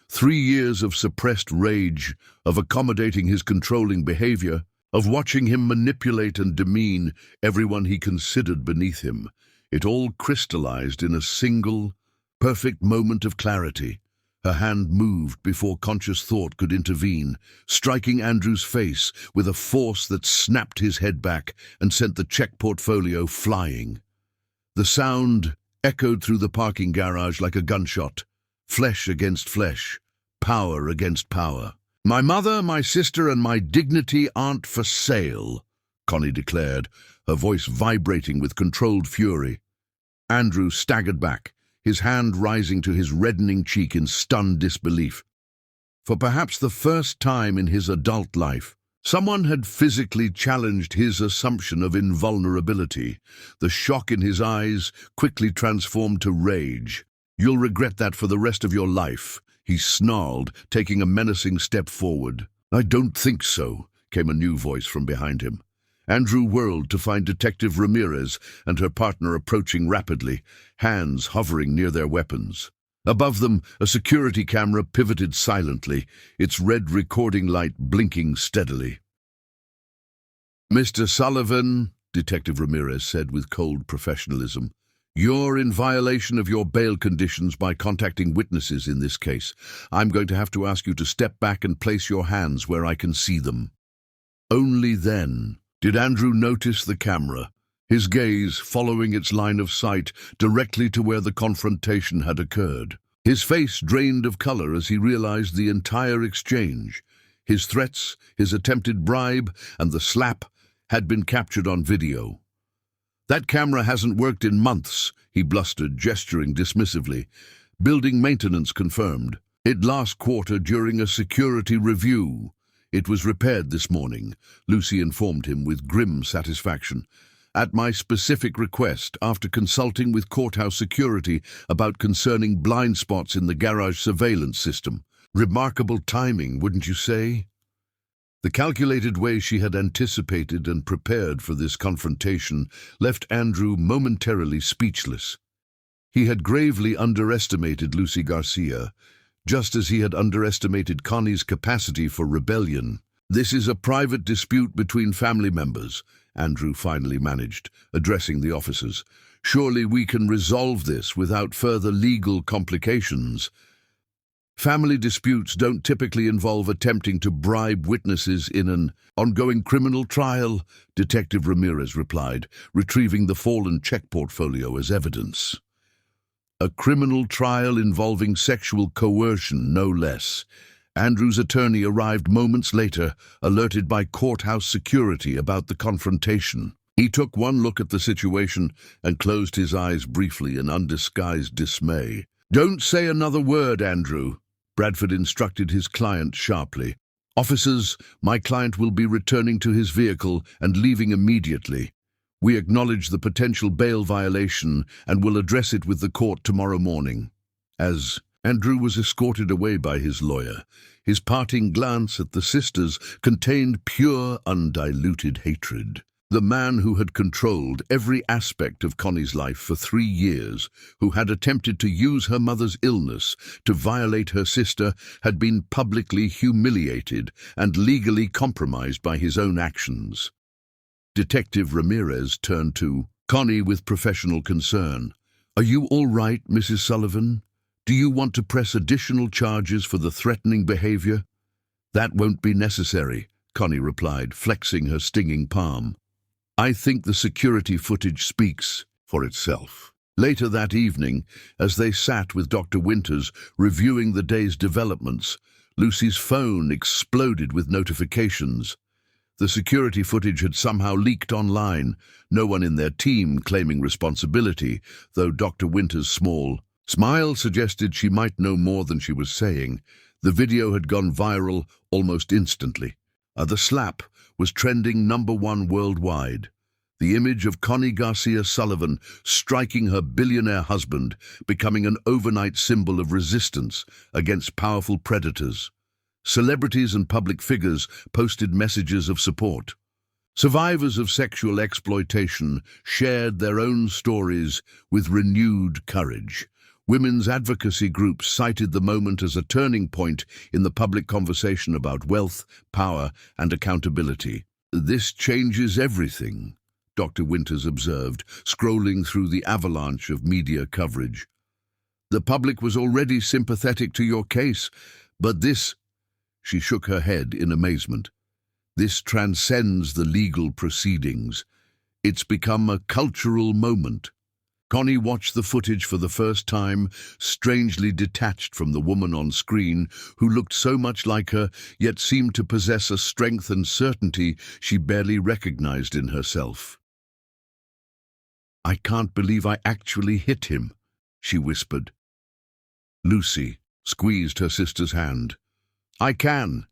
3 years of suppressed rage, of accommodating his controlling behavior, of watching him manipulate and demean everyone he considered beneath him. It all crystallized in a single, perfect moment of clarity. Her hand moved before conscious thought could intervene, striking Andrew's face with a force that snapped his head back and sent the check portfolio flying. The sound echoed through the parking garage like a gunshot, flesh against flesh, power against power. My mother, my sister, and my dignity aren't for sale, Connie declared, her voice vibrating with controlled fury. Andrew staggered back, his hand rising to his reddening cheek in stunned disbelief. For perhaps the first time in his adult life, someone had physically challenged his assumption of invulnerability. The shock in his eyes quickly transformed to rage. You'll regret that for the rest of your life, he snarled, taking a menacing step forward. I don't think so, came a new voice from behind him. Andrew whirled to find Detective Ramirez and her partner approaching rapidly, hands hovering near their weapons. Above them, a security camera pivoted silently, its red recording light blinking steadily. Mr. Sullivan, Detective Ramirez said with cold professionalism, you're in violation of your bail conditions by contacting witnesses in this case. I'm going to have to ask you to step back and place your hands where I can see them. Only then did Andrew notice the camera, his gaze following its line of sight directly to where the confrontation had occurred. His face drained of color as he realized the entire exchange. His threats, his attempted bribe, and the slap had been captured on video. That camera hasn't worked in months, he blustered, gesturing dismissively. Building maintenance confirmed. It last quarter during a security review. It was repaired this morning, Lucy informed him with grim satisfaction. At my specific request, after consulting with courthouse security about concerning blind spots in the garage surveillance system. Remarkable timing, wouldn't you say? The calculated way she had anticipated and prepared for this confrontation left Andrew momentarily speechless. He had gravely underestimated Lucy Garcia, just as he had underestimated Connie's capacity for rebellion. This is a private dispute between family members, Andrew finally managed, addressing the officers. Surely we can resolve this without further legal complications. Family disputes don't typically involve attempting to bribe witnesses in an ongoing criminal trial, Detective Ramirez replied, retrieving the fallen check portfolio as evidence. A criminal trial involving sexual coercion, no less. Andrew's attorney arrived moments later, alerted by courthouse security about the confrontation. He took one look at the situation and closed his eyes briefly in undisguised dismay. "Don't say another word, Andrew," Bradford instructed his client sharply. "Officers, my client will be returning to his vehicle and leaving immediately. We acknowledge the potential bail violation and will address it with the court tomorrow morning." As Andrew was escorted away by his lawyer, his parting glance at the sisters contained pure, undiluted hatred. The man who had controlled every aspect of Connie's life for 3 years, who had attempted to use her mother's illness to violate her sister, had been publicly humiliated and legally compromised by his own actions. Detective Ramirez turned to Connie with professional concern. "Are you all right, Mrs. Sullivan? Do you want to press additional charges for the threatening behavior?" "That won't be necessary," Connie replied, flexing her stinging palm. "I think the security footage speaks for itself." Later that evening, as they sat with Dr. Winters reviewing the day's developments, Lucy's phone exploded with notifications. The security footage had somehow leaked online, no one in their team claiming responsibility, though Dr. Winters' small smile suggested she might know more than she was saying. The video had gone viral almost instantly. The slap was trending #1 worldwide. The image of Connie Garcia Sullivan striking her billionaire husband, becoming an overnight symbol of resistance against powerful predators. Celebrities and public figures posted messages of support. Survivors of sexual exploitation shared their own stories with renewed courage. Women's advocacy groups cited the moment as a turning point in the public conversation about wealth, power, and accountability. "This changes everything," Dr. Winters observed, scrolling through the avalanche of media coverage. "The public was already sympathetic to your case, but this—" She shook her head in amazement. "This transcends the legal proceedings. It's become a cultural moment." Connie watched the footage for the first time, strangely detached from the woman on screen who looked so much like her, yet seemed to possess a strength and certainty she barely recognized in herself. "I can't believe I actually hit him," she whispered. Lucy squeezed her sister's hand. "I can.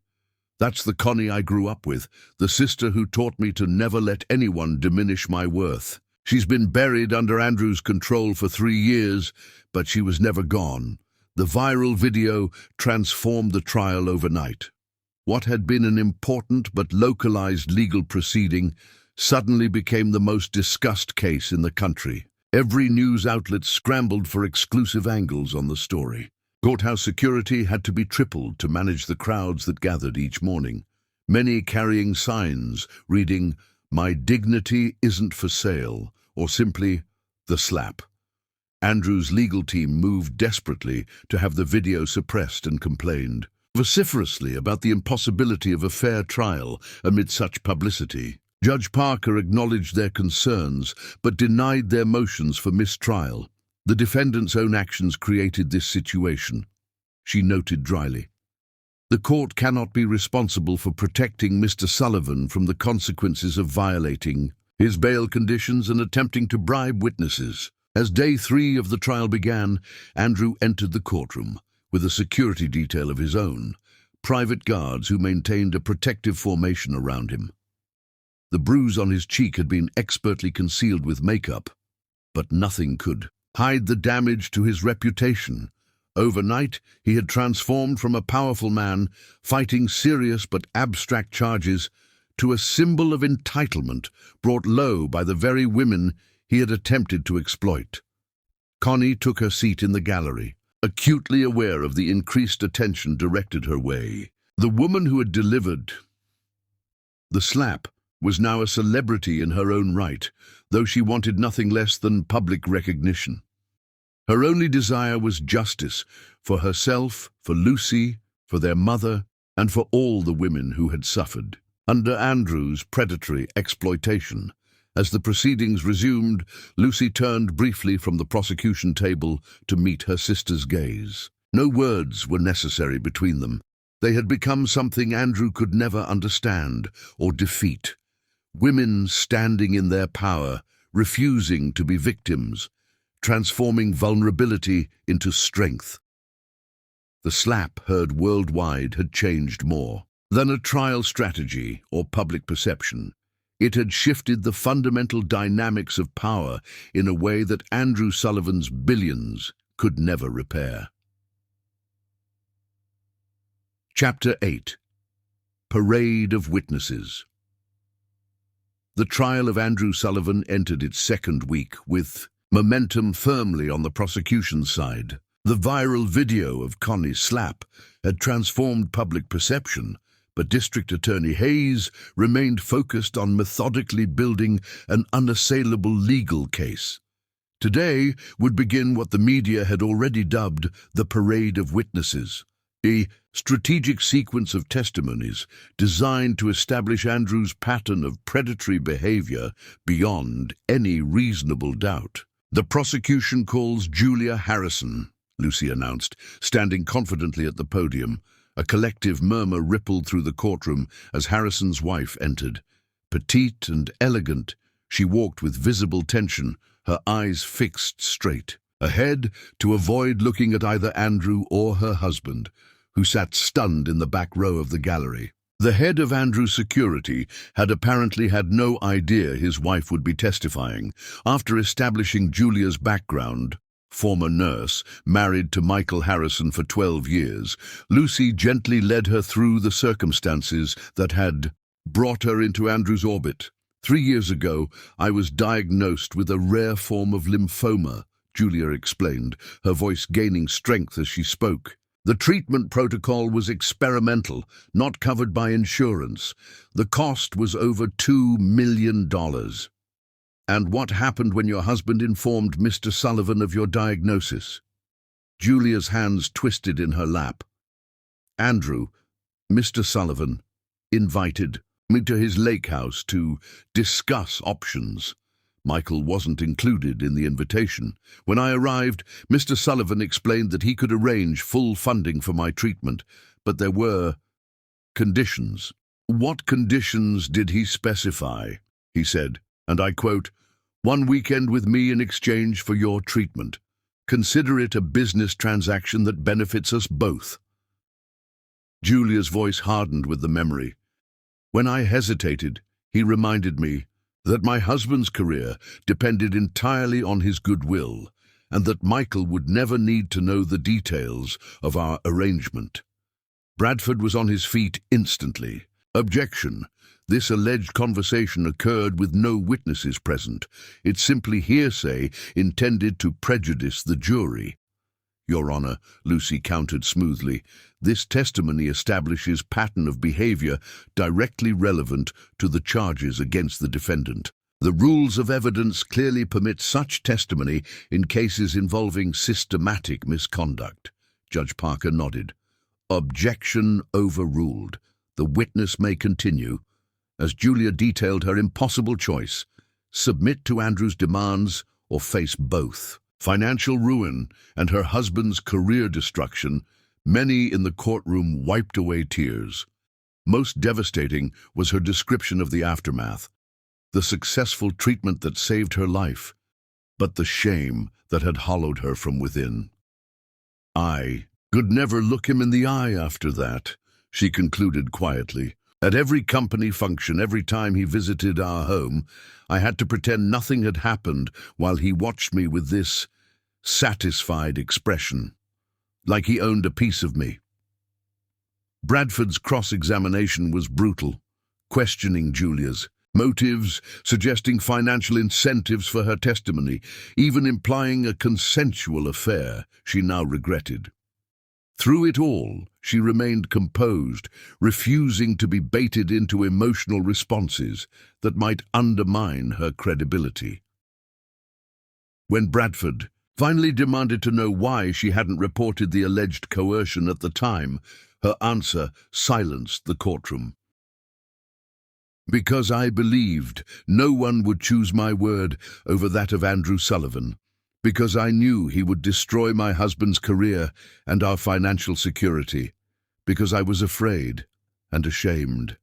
That's the Connie I grew up with, the sister who taught me to never let anyone diminish my worth. She's been buried under Andrew's control for 3 years, but she was never gone." The viral video transformed the trial overnight. What had been an important but localized legal proceeding suddenly became the most discussed case in the country. Every news outlet scrambled for exclusive angles on the story. Courthouse security had to be tripled to manage the crowds that gathered each morning, many carrying signs reading, "My dignity isn't for sale," or simply, "The slap." Andrew's legal team moved desperately to have the video suppressed and complained vociferously about the impossibility of a fair trial amid such publicity. Judge Parker acknowledged their concerns, but denied their motions for mistrial. "The defendant's own actions created this situation," she noted dryly. "The court cannot be responsible for protecting Mr. Sullivan from the consequences of violating his bail conditions and attempting to bribe witnesses." As day 3 of the trial began, Andrew entered the courtroom with a security detail of his own, private guards who maintained a protective formation around him. The bruise on his cheek had been expertly concealed with makeup, but nothing could hide the damage to his reputation. Overnight, he had transformed from a powerful man fighting serious but abstract charges to a symbol of entitlement brought low by the very women he had attempted to exploit. Connie took her seat in the gallery, acutely aware of the increased attention directed her way. The woman who had delivered the slap was now a celebrity in her own right, though she wanted nothing less than public recognition. Her only desire was justice for herself, for Lucy, for their mother, and for all the women who had suffered under Andrew's predatory exploitation. As the proceedings resumed, Lucy turned briefly from the prosecution table to meet her sister's gaze. No words were necessary between them. They had become something Andrew could never understand or defeat. Women standing in their power, refusing to be victims, transforming vulnerability into strength. The slap heard worldwide had changed more than a trial strategy or public perception. It had shifted the fundamental dynamics of power in a way that Andrew Sullivan's billions could never repair. Chapter 8. Parade of Witnesses. The trial of Andrew Sullivan entered its second week with momentum firmly on the prosecution's side. The viral video of Connie's slap had transformed public perception, but District Attorney Hayes remained focused on methodically building an unassailable legal case. Today would begin what the media had already dubbed the Parade of Witnesses, a strategic sequence of testimonies designed to establish Andrew's pattern of predatory behavior beyond any reasonable doubt. "The prosecution calls Julia Harrison," Lucy announced, standing confidently at the podium. A collective murmur rippled through the courtroom as Harrison's wife entered. Petite and elegant, she walked with visible tension, her eyes fixed straight ahead to avoid looking at either Andrew or her husband, who sat stunned in the back row of the gallery. The head of Andrew's security had apparently had no idea his wife would be testifying. After establishing Julia's background, former nurse, married to Michael Harrison for 12 years, Lucy gently led her through the circumstances that had brought her into Andrew's orbit. 3 years ago, I was diagnosed with a rare form of lymphoma, Julia explained, her voice gaining strength as she spoke. The treatment protocol was experimental, not covered by insurance. The cost was over $2 million. "And what happened when your husband informed Mr. Sullivan of your diagnosis?" Julia's hands twisted in her lap. "Andrew, Mr. Sullivan, invited me to his lake house to discuss options. Michael wasn't included in the invitation. When I arrived, Mr. Sullivan explained that he could arrange full funding for my treatment, but there were conditions." "What conditions did he specify?" he said, and I quote, "1 weekend with me in exchange for your treatment. Consider it a business transaction that benefits us both." Julia's voice hardened with the memory. "When I hesitated, he reminded me that my husband's career depended entirely on his goodwill, and that Michael would never need to know the details of our arrangement." Bradford was on his feet instantly. "Objection. This alleged conversation occurred with no witnesses present. It's simply hearsay intended to prejudice the jury." "Your Honor," Lucy countered smoothly, "this testimony establishes pattern of behavior directly relevant to the charges against the defendant. The rules of evidence clearly permit such testimony in cases involving systematic misconduct." Judge Parker nodded. "Objection overruled. The witness may continue." As Julia detailed her impossible choice, submit to Andrew's demands or face both financial ruin and her husband's career destruction, many in the courtroom wiped away tears. Most devastating was her description of the aftermath, the successful treatment that saved her life, but the shame that had hollowed her from within. "I could never look him in the eye after that," she concluded quietly. "At every company function, every time he visited our home, I had to pretend nothing had happened while he watched me with this satisfied expression, like he owned a piece of me." Bradford's cross-examination was brutal, questioning Julia's motives, suggesting financial incentives for her testimony, even implying a consensual affair she now regretted. Through it all, she remained composed, refusing to be baited into emotional responses that might undermine her credibility. When Bradford finally demanded to know why she hadn't reported the alleged coercion at the time, her answer silenced the courtroom. Because I believed no one would choose my word over that of Andrew Sullivan. Because I knew he would destroy my husband's career and our financial security. Because I was afraid and ashamed.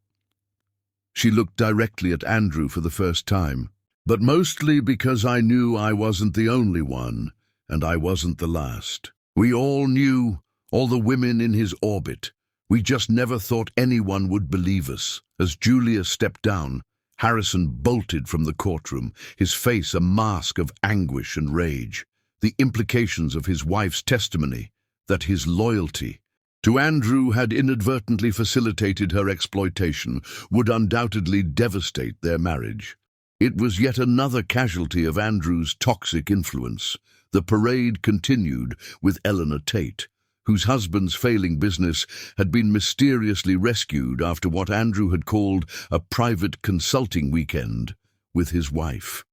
She looked directly at Andrew for the first time. But mostly because I knew I wasn't the only one, and I wasn't the last. We all knew, all the women in his orbit. We just never thought anyone would believe us. As Julia stepped down, Harrison bolted from the courtroom, his face a mask of anguish and rage. The implications of his wife's testimony, that his loyalty to Andrew had inadvertently facilitated her exploitation, would undoubtedly devastate their marriage. It was yet another casualty of Andrew's toxic influence. The parade continued with Eleanor Tate, whose husband's failing business had been mysteriously rescued after what Andrew had called a private consulting weekend with his wife.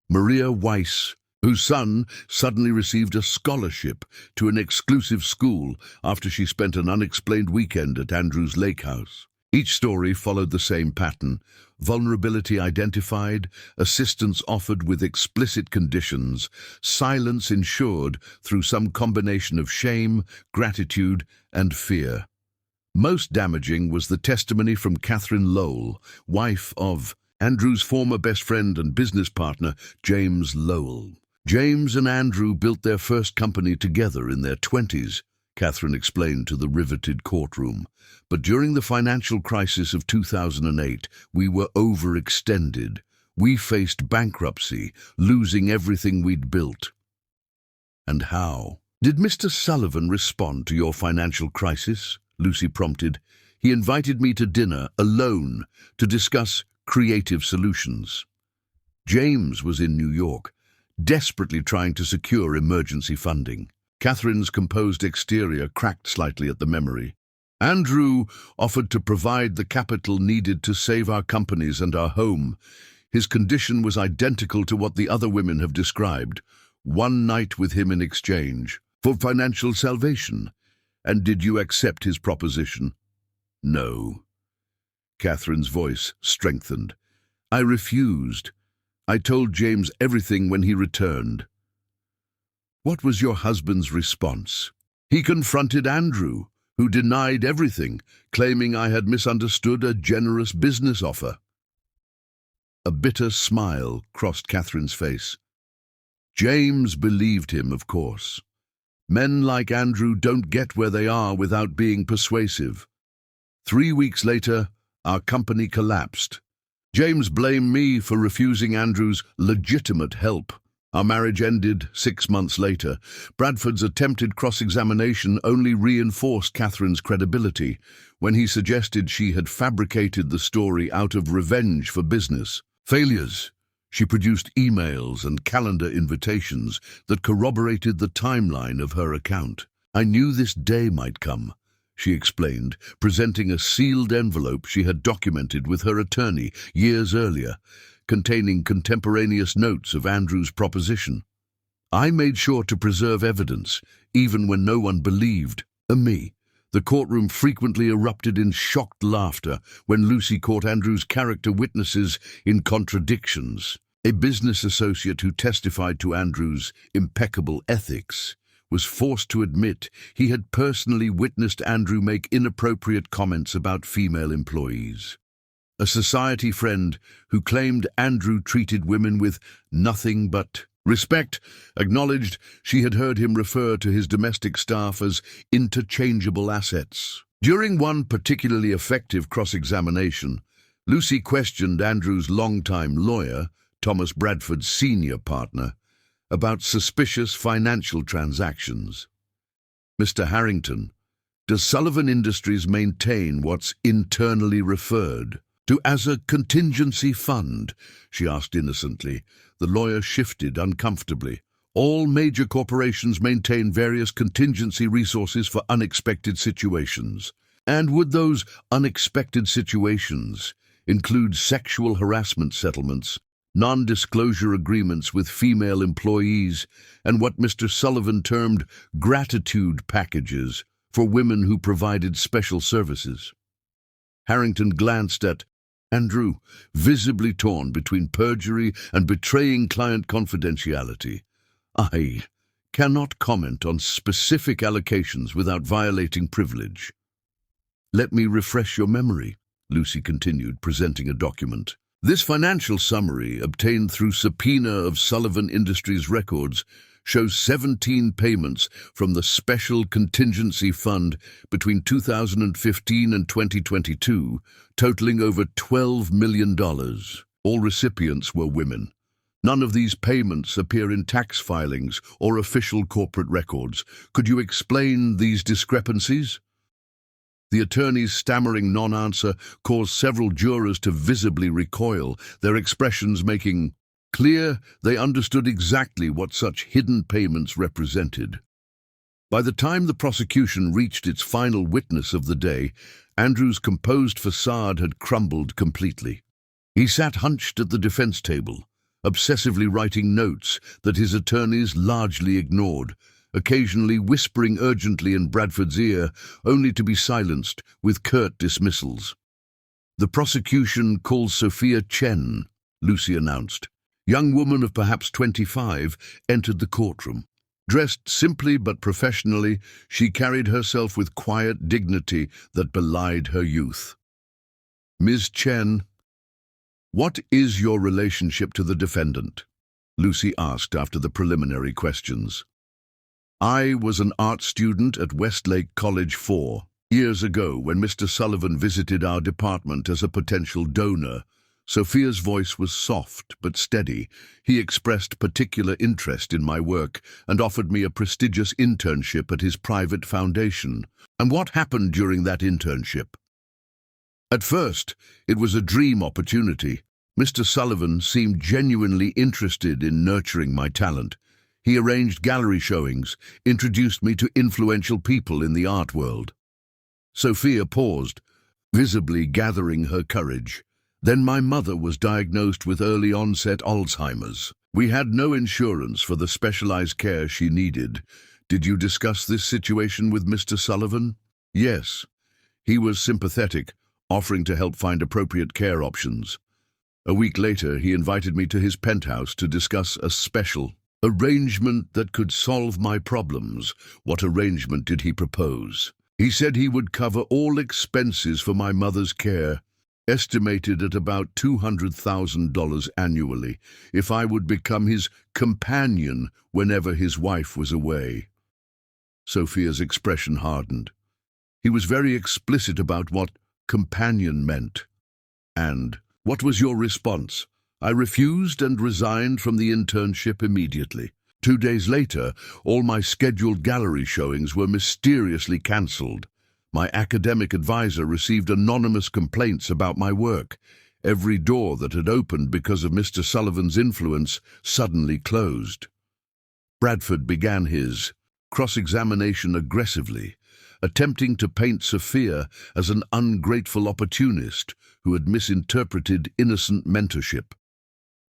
Maria Weiss, whose son suddenly received a scholarship to an exclusive school after she spent an unexplained weekend at Andrew's lake house. Each story followed the same pattern: vulnerability identified, assistance offered with explicit conditions, silence ensured through some combination of shame, gratitude, and fear. Most damaging was the testimony from Catherine Lowell, wife of Andrew's former best friend and business partner, James Lowell. James and Andrew built their first company together in their 20s, Catherine explained to the riveted courtroom. But during the financial crisis of 2008, we were overextended. We faced bankruptcy, losing everything we'd built. And how? Did Mr. Sullivan respond to your financial crisis? Lucy prompted. He invited me to dinner, alone, to discuss creative solutions. James was in New York, desperately trying to secure emergency funding. Catherine's composed exterior cracked slightly at the memory. Andrew offered to provide the capital needed to save our companies and our home. His condition was identical to what the other women have described. One night with him in exchange for financial salvation. And did you accept his proposition? No. Catherine's voice strengthened. I refused. I told James everything when he returned. What was your husband's response? He confronted Andrew, who denied everything, claiming I had misunderstood a generous business offer. A bitter smile crossed Catherine's face. James believed him, of course. Men like Andrew don't get where they are without being persuasive. 3 weeks later, our company collapsed. James blamed me for refusing Andrew's legitimate help. Our marriage ended 6 months later. Bradford's attempted cross-examination only reinforced Catherine's credibility when he suggested she had fabricated the story out of revenge for business. Failures. She produced emails and calendar invitations that corroborated the timeline of her account. I knew this day might come, she explained, presenting a sealed envelope she had documented with her attorney years earlier, containing contemporaneous notes of Andrew's proposition. I made sure to preserve evidence, even when no one believed me. The courtroom frequently erupted in shocked laughter when Lucy caught Andrew's character witnesses in contradictions. A business associate who testified to Andrew's impeccable ethics was forced to admit he had personally witnessed Andrew make inappropriate comments about female employees. A society friend who claimed Andrew treated women with nothing but respect acknowledged she had heard him refer to his domestic staff as interchangeable assets. During one particularly effective cross-examination, Lucy questioned Andrew's longtime lawyer, Thomas Bradford's senior partner, about suspicious financial transactions. Mr. Harrington, does Sullivan Industries maintain what's internally referred to as a contingency fund? She asked innocently. The lawyer shifted uncomfortably. All major corporations maintain various contingency resources for unexpected situations. And would those unexpected situations include sexual harassment settlements, non-disclosure agreements with female employees, and what Mr. Sullivan termed gratitude packages for women who provided special services? Harrington glanced at Andrew, visibly torn between perjury and betraying client confidentiality. I cannot comment on specific allocations without violating privilege. Let me refresh your memory, Lucy continued, presenting a document. This financial summary, obtained through subpoena of Sullivan Industries records, shows 17 payments from the Special Contingency Fund between 2015 and 2022, totaling over $12 million. All recipients were women. None of these payments appear in tax filings or official corporate records. Could you explain these discrepancies? The attorney's stammering non-answer caused several jurors to visibly recoil, their expressions making clear they understood exactly what such hidden payments represented. By the time the prosecution reached its final witness of the day, Andrew's composed facade had crumbled completely. He sat hunched at the defense table, obsessively writing notes that his attorneys largely ignored, occasionally whispering urgently in Bradford's ear, only to be silenced with curt dismissals. "The prosecution calls Sophia Chen," Lucy announced. Young woman of perhaps 25 entered the courtroom. Dressed simply but professionally, she carried herself with quiet dignity that belied her youth. "Ms. Chen, what is your relationship to the defendant?" Lucy asked after the preliminary questions. "I was an art student at Westlake College 4 years ago when Mr. Sullivan visited our department as a potential donor." Sophia's voice was soft but steady. "He expressed particular interest in my work and offered me a prestigious internship at his private foundation." "And what happened during that internship?" "At first, it was a dream opportunity. Mr. Sullivan seemed genuinely interested in nurturing my talent. He arranged gallery showings, introduced me to influential people in the art world." Sophia paused, visibly gathering her courage. "Then my mother was diagnosed with early-onset Alzheimer's. We had no insurance for the specialized care she needed. Did you discuss this situation with Mr. Sullivan?" "Yes. He was sympathetic, offering to help find appropriate care options. A week later, he invited me to his penthouse to discuss a special arrangement that could solve my problems." "What arrangement did he propose?" "He said he would cover all expenses for my mother's care, estimated at about $200,000 annually, if I would become his companion whenever his wife was away." Sophia's expression hardened. "He was very explicit about what companion meant." "And what was your response?" "I refused and resigned from the internship immediately. 2 days later, all my scheduled gallery showings were mysteriously cancelled. My academic advisor received anonymous complaints about my work. Every door that had opened because of Mr. Sullivan's influence suddenly closed." Bradford began his cross-examination aggressively, attempting to paint Sophia as an ungrateful opportunist who had misinterpreted innocent mentorship.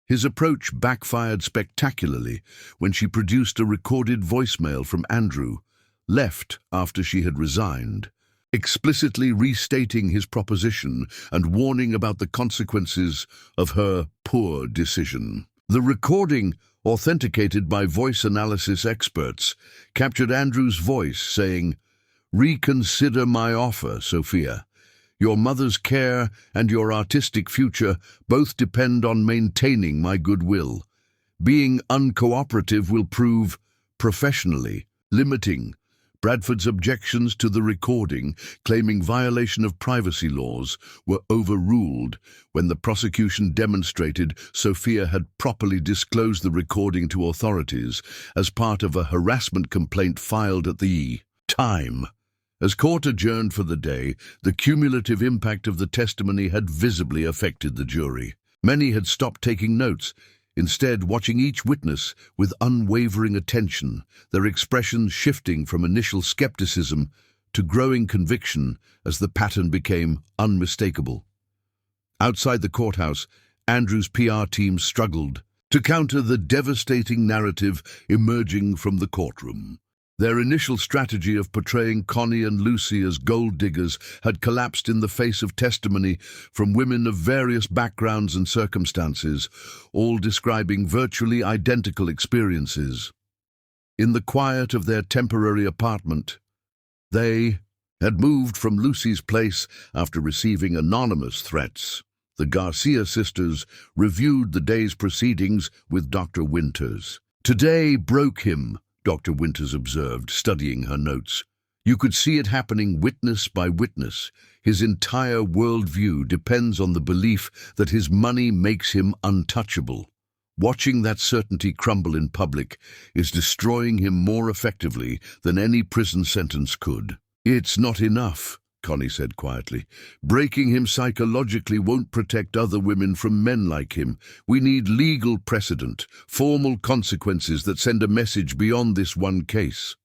His approach backfired spectacularly when she produced a recorded voicemail from Andrew, left after she had resigned, explicitly restating his proposition and warning about the consequences of her poor decision. The recording, authenticated by voice analysis experts, captured Andrew's voice saying, "Reconsider my offer, Sophia. Your mother's care and your artistic future both depend on maintaining my goodwill. Being uncooperative will prove, professionally, limiting." Bradford's objections to the recording, claiming violation of privacy laws, were overruled when the prosecution demonstrated Sophia had properly disclosed the recording to authorities as part of a harassment complaint filed at the time. As court adjourned for the day, the cumulative impact of the testimony had visibly affected the jury. Many had stopped taking notes, instead watching each witness with unwavering attention, their expressions shifting from initial skepticism to growing conviction as the pattern became unmistakable. Outside the courthouse, Andrew's PR team struggled to counter the devastating narrative emerging from the courtroom. Their initial strategy of portraying Connie and Lucy as gold diggers had collapsed in the face of testimony from women of various backgrounds and circumstances, all describing virtually identical experiences. In the quiet of their temporary apartment, they had moved from Lucy's place after receiving anonymous threats. The Garcia sisters reviewed the day's proceedings with Dr. Winters. "Today broke him," Dr. Winters observed, studying her notes. "You could see it happening witness by witness. His entire worldview depends on the belief that his money makes him untouchable. Watching that certainty crumble in public is destroying him more effectively than any prison sentence could." "It's not enough," Connie said quietly. "Breaking him psychologically won't protect other women from men like him. We need legal precedent, formal consequences that send a message beyond this one case."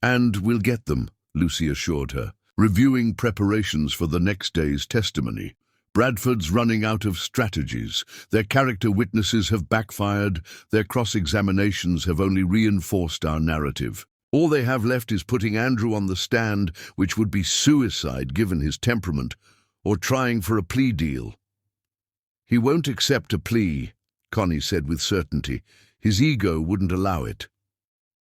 "And we'll get them," Lucy assured her, reviewing preparations for the next day's testimony. "Bradford's running out of strategies. Their character witnesses have backfired. Their cross-examinations have only reinforced our narrative. All they have left is putting Andrew on the stand, which would be suicide given his temperament, or trying for a plea deal." "He won't accept a plea," Connie said with certainty. "His ego wouldn't allow it."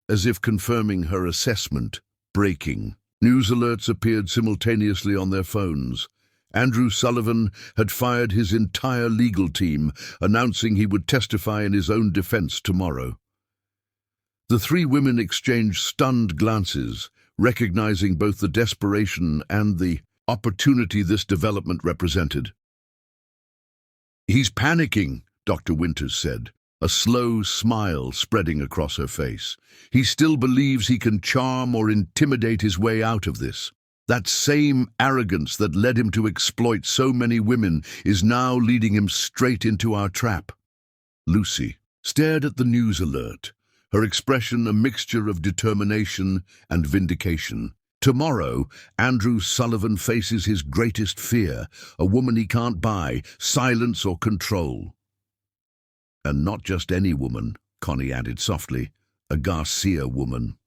As if confirming her assessment, breaking. News alerts appeared simultaneously on their phones. Andrew Sullivan had fired his entire legal team, announcing he would testify in his own defense tomorrow. The three women exchanged stunned glances, recognizing both the desperation and the opportunity this development represented. "He's panicking," Dr. Winters said, a slow smile spreading across her face. "He still believes he can charm or intimidate his way out of this. That same arrogance that led him to exploit so many women is now leading him straight into our trap." Lucy stared at the news alert, her expression a mixture of determination and vindication. Tomorrow, Andrew Sullivan faces his greatest fear, a woman he can't buy, silence or control. "And not just any woman," Connie added softly, "a Garcia woman."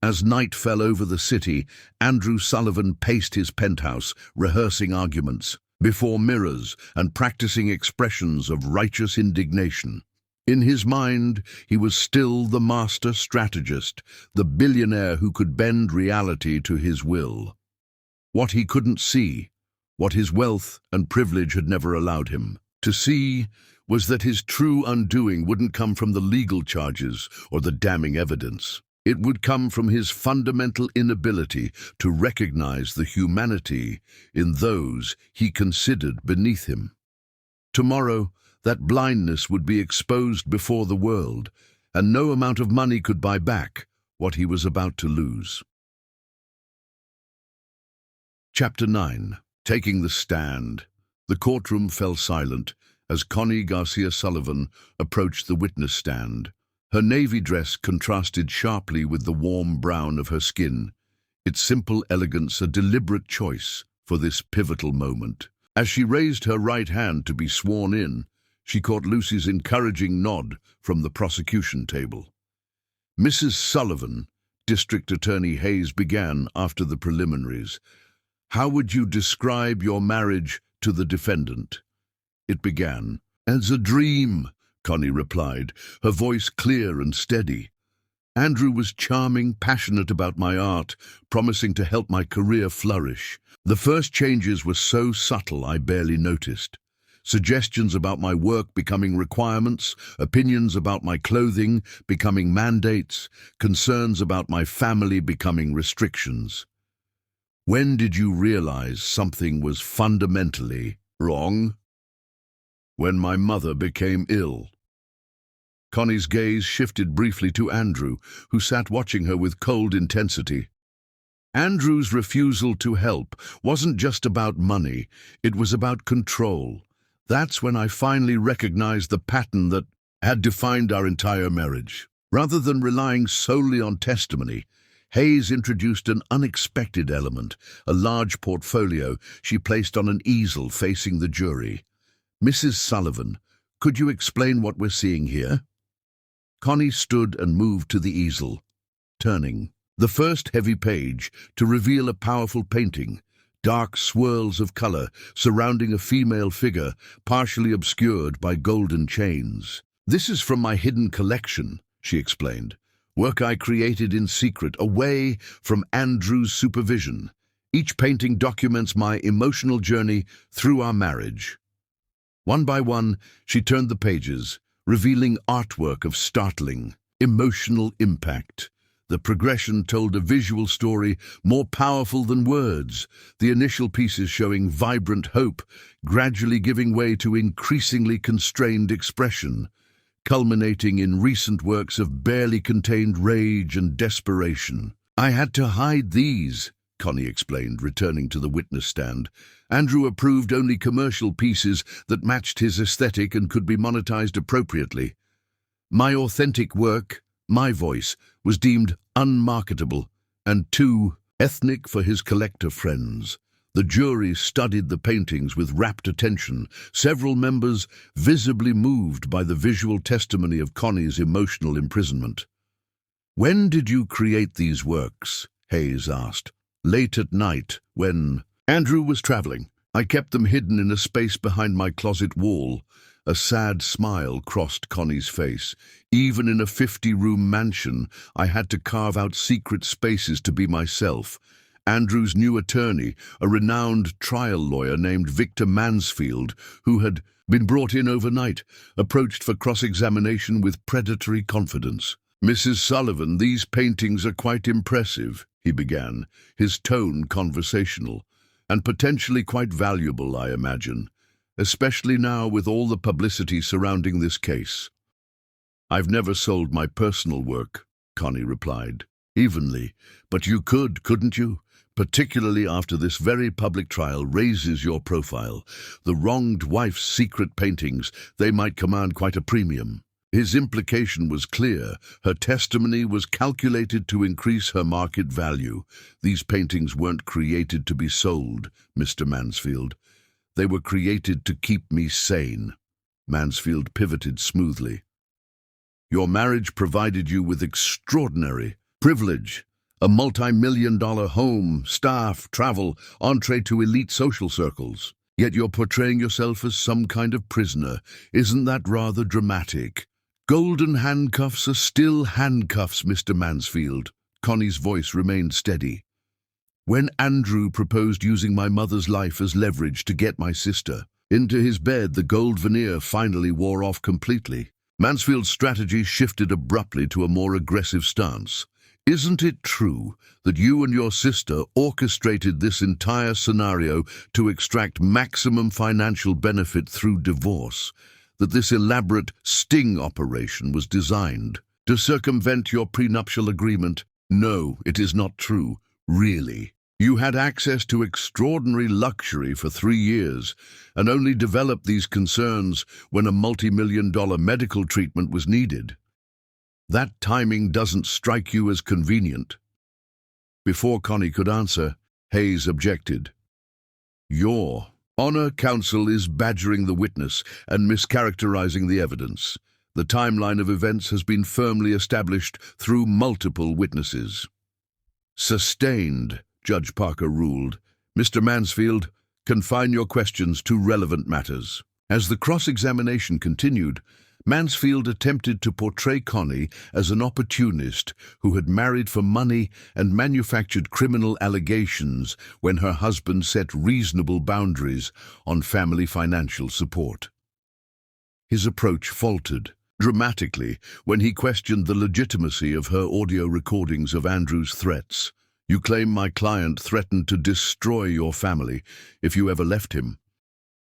As night fell over the city, Andrew Sullivan paced his penthouse, rehearsing arguments before mirrors and practicing expressions of righteous indignation. In his mind, he was still the master strategist, the billionaire who could bend reality to his will. What he couldn't see, what his wealth and privilege had never allowed him to see, was that his true undoing wouldn't come from the legal charges or the damning evidence. It would come from his fundamental inability to recognize the humanity in those he considered beneath him. Tomorrow, that blindness would be exposed before the world, and no amount of money could buy back what he was about to lose. Chapter 9. Taking the stand. The courtroom fell silent as Connie Garcia Sullivan approached the witness stand. Her navy dress contrasted sharply with the warm brown of her skin, its simple elegance a deliberate choice for this pivotal moment. As she raised her right hand to be sworn in, she caught Lucy's encouraging nod from the prosecution table. "Mrs. Sullivan," District Attorney Hayes began after the preliminaries, "how would you describe your marriage to the defendant?" It began. "As a dream," Connie replied, her voice clear and steady. "Andrew was charming, passionate about my art, promising to help my career flourish. The first changes were so subtle I barely noticed. Suggestions about my work becoming requirements, opinions about my clothing becoming mandates, concerns about my family becoming restrictions. When did you realize something was fundamentally wrong?" "When my mother became ill." Connie's gaze shifted briefly to Andrew, who sat watching her with cold intensity. Andrew's refusal to help wasn't just about money, it was about control. That's when I finally recognized the pattern that had defined our entire marriage. Rather than relying solely on testimony, Hayes introduced an unexpected element, a large portfolio she placed on an easel facing the jury. "Mrs. Sullivan, could you explain what we're seeing here?" Connie stood and moved to the easel, turning. The first heavy page to reveal a powerful painting, dark swirls of color surrounding a female figure, partially obscured by golden chains. "This is from my hidden collection," she explained. "Work I created in secret, away from Andrew's supervision. Each painting documents my emotional journey through our marriage." One by one, she turned the pages, revealing artwork of startling, emotional impact. The progression told a visual story more powerful than words, the initial pieces showing vibrant hope, gradually giving way to increasingly constrained expression, culminating in recent works of barely contained rage and desperation. "I had to hide these," Connie explained, returning to the witness stand. "Andrew approved only commercial pieces that matched his aesthetic and could be monetized appropriately. My authentic work, my voice, was deemed unmarketable and too ethnic for his collector friends." The jury studied the paintings with rapt attention, several members visibly moved by the visual testimony of Connie's emotional imprisonment. "When did you create these works?" Hayes asked. "Late at night, when Andrew was traveling. I kept them hidden in a space behind my closet wall." A sad smile crossed Connie's face. "Even in a 50-room mansion, I had to carve out secret spaces to be myself." Andrew's new attorney, a renowned trial lawyer named Victor Mansfield, who had been brought in overnight, approached for cross-examination with predatory confidence. "Mrs. Sullivan, these paintings are quite impressive," he began, his tone conversational, "and potentially quite valuable, I imagine, especially now with all the publicity surrounding this case." "I've never sold my personal work," Connie replied, evenly. "But you could, couldn't you? Particularly after this very public trial raises your profile. The wronged wife's secret paintings, they might command quite a premium." His implication was clear. Her testimony was calculated to increase her market value. "These paintings weren't created to be sold, Mr. Mansfield. They were created to keep me sane." Mansfield pivoted smoothly. "Your marriage provided you with extraordinary privilege. A multi-million-dollar home, staff, travel, entree to elite social circles. Yet you're portraying yourself as some kind of prisoner. Isn't that rather dramatic?" "Golden handcuffs are still handcuffs, Mr. Mansfield." Connie's voice remained steady. "When Andrew proposed using my mother's life as leverage to get my sister into his bed, the gold veneer finally wore off completely." Mansfield's strategy shifted abruptly to a more aggressive stance. "Isn't it true that you and your sister orchestrated this entire scenario to extract maximum financial benefit through divorce? That this elaborate sting operation was designed to circumvent your prenuptial agreement?" "No, it is not true, really. You had access to extraordinary luxury for 3 years and only developed these concerns when a multi-million-dollar medical treatment was needed. That timing doesn't strike you as convenient." Before Connie could answer, Hayes objected. "Your honor counsel is badgering the witness and mischaracterizing the evidence. The timeline of events has been firmly established through multiple witnesses." "Sustained," Judge Parker ruled. "Mr. Mansfield, confine your questions to relevant matters." As the cross-examination continued, Mansfield attempted to portray Connie as an opportunist who had married for money and manufactured criminal allegations when her husband set reasonable boundaries on family financial support. His approach faltered dramatically when he questioned the legitimacy of her audio recordings of Andrew's threats. "You claim my client threatened to destroy your family if you ever left him.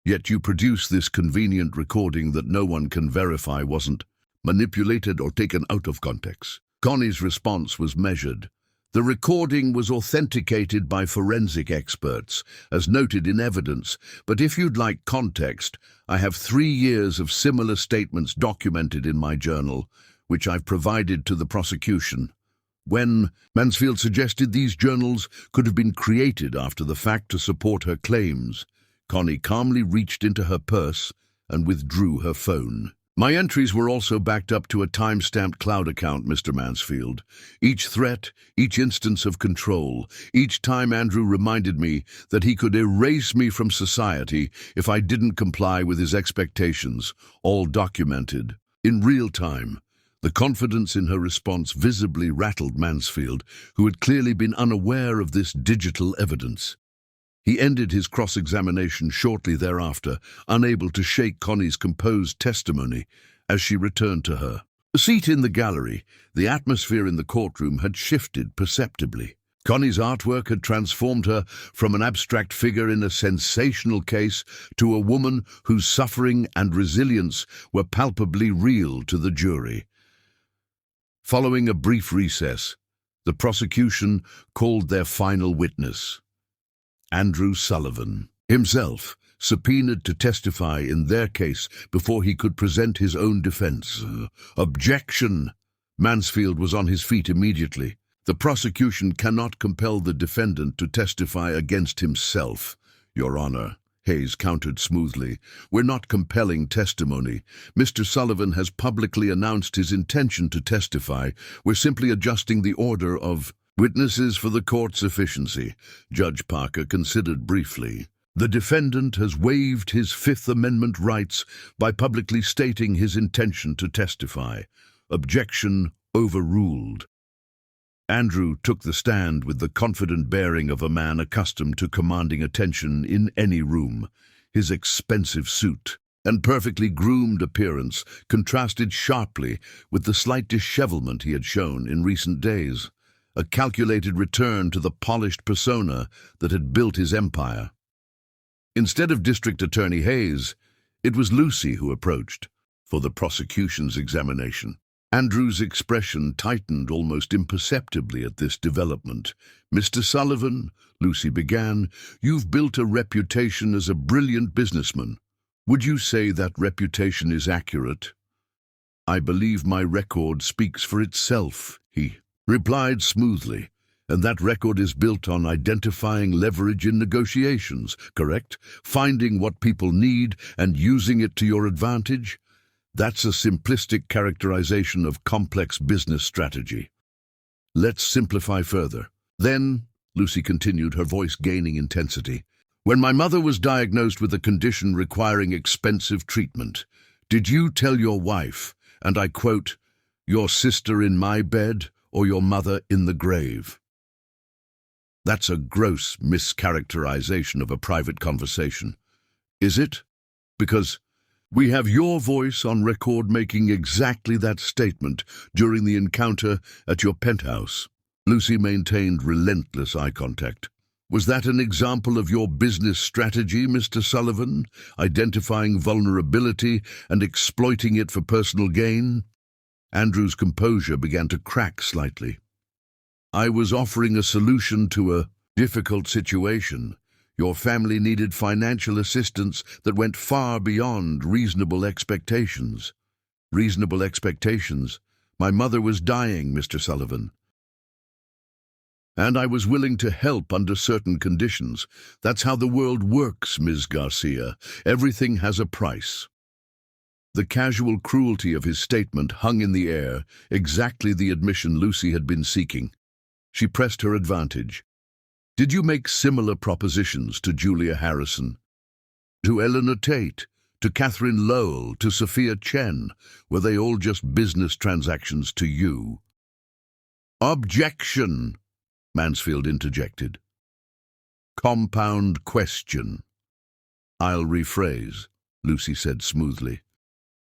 Yet you produce this convenient recording that no one can verify wasn't manipulated or taken out of context." Connie's response was measured. "The recording was authenticated by forensic experts, as noted in evidence, but if you'd like context, I have 3 years of similar statements documented in my journal, which I've provided to the prosecution." When Mansfield suggested these journals could have been created after the fact to support her claims, Connie calmly reached into her purse and withdrew her phone. My entries were also backed up to a time-stamped cloud account, Mr. Mansfield. Each threat, each instance of control, each time Andrew reminded me that he could erase me from society if I didn't comply with his expectations, all documented, in real time. The confidence in her response visibly rattled Mansfield, who had clearly been unaware of this digital evidence. He ended his cross-examination shortly thereafter, unable to shake Connie's composed testimony as she returned to her seat in the gallery. The atmosphere in the courtroom had shifted perceptibly. Connie's artwork had transformed her from an abstract figure in a sensational case to a woman whose suffering and resilience were palpably real to the jury. Following a brief recess, the prosecution called their final witness, Andrew Sullivan, himself subpoenaed to testify in their case before he could present his own defense. Objection! Mansfield was on his feet immediately. The prosecution cannot compel the defendant to testify against himself, Your Honor. Hayes countered smoothly. We're not compelling testimony. Mr. Sullivan has publicly announced his intention to testify. We're simply adjusting the order of witnesses for the court's efficiency. Judge Parker considered briefly. The defendant has waived his Fifth Amendment rights by publicly stating his intention to testify. Objection overruled. Andrew took the stand with the confident bearing of a man accustomed to commanding attention in any room. His expensive suit and perfectly groomed appearance contrasted sharply with the slight dishevelment he had shown in recent days, a calculated return to the polished persona that had built his empire. Instead of District Attorney Hayes, it was Lucy who approached for the prosecution's examination. Andrew's expression tightened almost imperceptibly at this development. Mr. Sullivan, Lucy began, you've built a reputation as a brilliant businessman. Would you say that reputation is accurate? I believe my record speaks for itself, he replied smoothly. And that record is built on identifying leverage in negotiations, correct? Finding what people need and using it to your advantage? That's a simplistic characterization of complex business strategy. Let's simplify further. Then, Lucy continued, her voice gaining intensity, when my mother was diagnosed with a condition requiring expensive treatment, did you tell your wife, and I quote, your sister in my bed or your mother in the grave? That's a gross mischaracterization of a private conversation. Is it? Because we have your voice on record making exactly that statement during the encounter at your penthouse. Lucy maintained relentless eye contact. Was that an example of your business strategy, Mr. Sullivan? Identifying vulnerability and exploiting it for personal gain? Andrew's composure began to crack slightly. I was offering a solution to a difficult situation. Your family needed financial assistance that went far beyond reasonable expectations. Reasonable expectations? My mother was dying, Mr. Sullivan. And I was willing to help under certain conditions. That's how the world works, Ms. Garcia. Everything has a price. The casual cruelty of his statement hung in the air, exactly the admission Lucy had been seeking. She pressed her advantage. Did you make similar propositions to Julia Harrison, to Eleanor Tate, to Catherine Lowell, to Sophia Chen? Were they all just business transactions to you? Objection, Mansfield interjected. Compound question. I'll rephrase, Lucy said smoothly.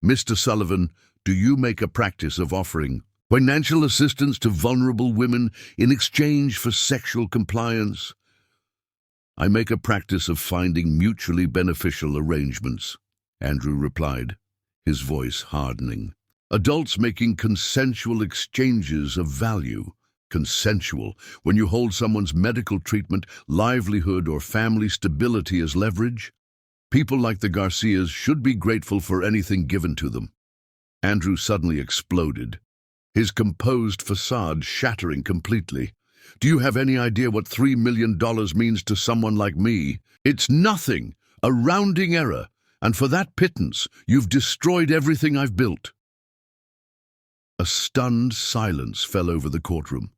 Mr. Sullivan, do you make a practice of offering financial assistance to vulnerable women in exchange for sexual compliance? I make a practice of finding mutually beneficial arrangements, Andrew replied, his voice hardening. Adults making consensual exchanges of value. Consensual, when you hold someone's medical treatment, livelihood, or family stability as leverage? People like the Garcias should be grateful for anything given to them. Andrew suddenly exploded, his composed facade shattering completely. Do you have any idea what $3 million means to someone like me? It's nothing, a rounding error. And for that pittance, you've destroyed everything I've built." A stunned silence fell over the courtroom.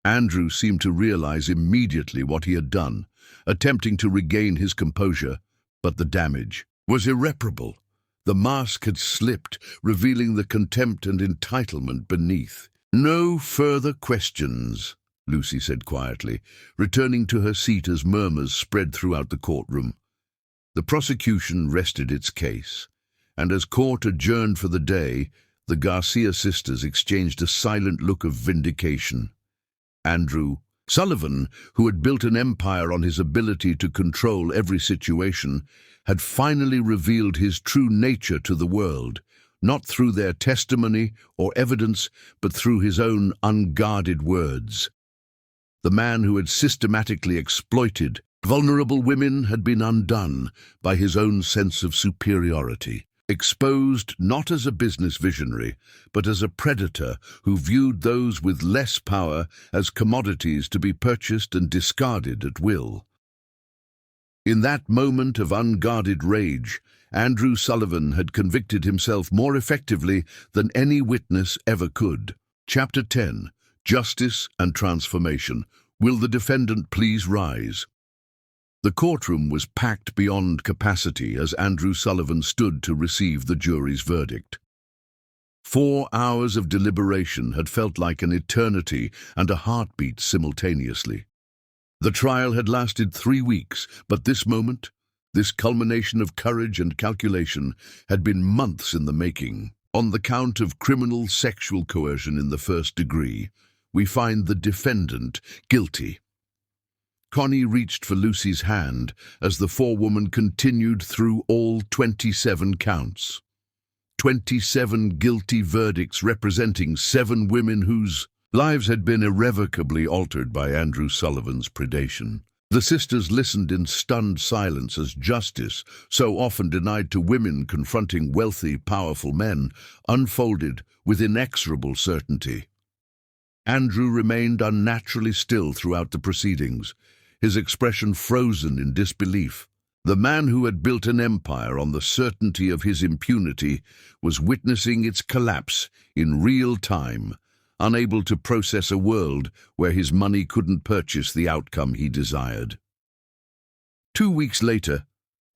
Andrew seemed to realize immediately what he had done, attempting to regain his composure, but the damage was irreparable. The mask had slipped, revealing the contempt and entitlement beneath. "No further questions," Lucy said quietly, returning to her seat as murmurs spread throughout the courtroom. The prosecution rested its case, and as court adjourned for the day, the Garcia sisters exchanged a silent look of vindication. Andrew Sullivan, who had built an empire on his ability to control every situation, had finally revealed his true nature to the world, not through their testimony or evidence, but through his own unguarded words. The man who had systematically exploited vulnerable women had been undone by his own sense of superiority, exposed not as a business visionary, but as a predator who viewed those with less power as commodities to be purchased and discarded at will. In that moment of unguarded rage, Andrew Sullivan had convicted himself more effectively than any witness ever could. Chapter 10. Justice and Transformation. Will the defendant please rise? The courtroom was packed beyond capacity as Andrew Sullivan stood to receive the jury's verdict. 4 hours of deliberation had felt like an eternity and a heartbeat simultaneously. The trial had lasted 3 weeks, but this moment, this culmination of courage and calculation, had been months in the making. On the count of criminal sexual coercion in the first degree, we find the defendant guilty. Connie reached for Lucy's hand as the forewoman continued through all 27 counts. 27 guilty verdicts representing 7 women whose lives had been irrevocably altered by Andrew Sullivan's predation. The sisters listened in stunned silence as justice, so often denied to women confronting wealthy, powerful men, unfolded with inexorable certainty. Andrew remained unnaturally still throughout the proceedings, his expression frozen in disbelief. The man who had built an empire on the certainty of his impunity was witnessing its collapse in real time, unable to process a world where his money couldn't purchase the outcome he desired. 2 weeks later,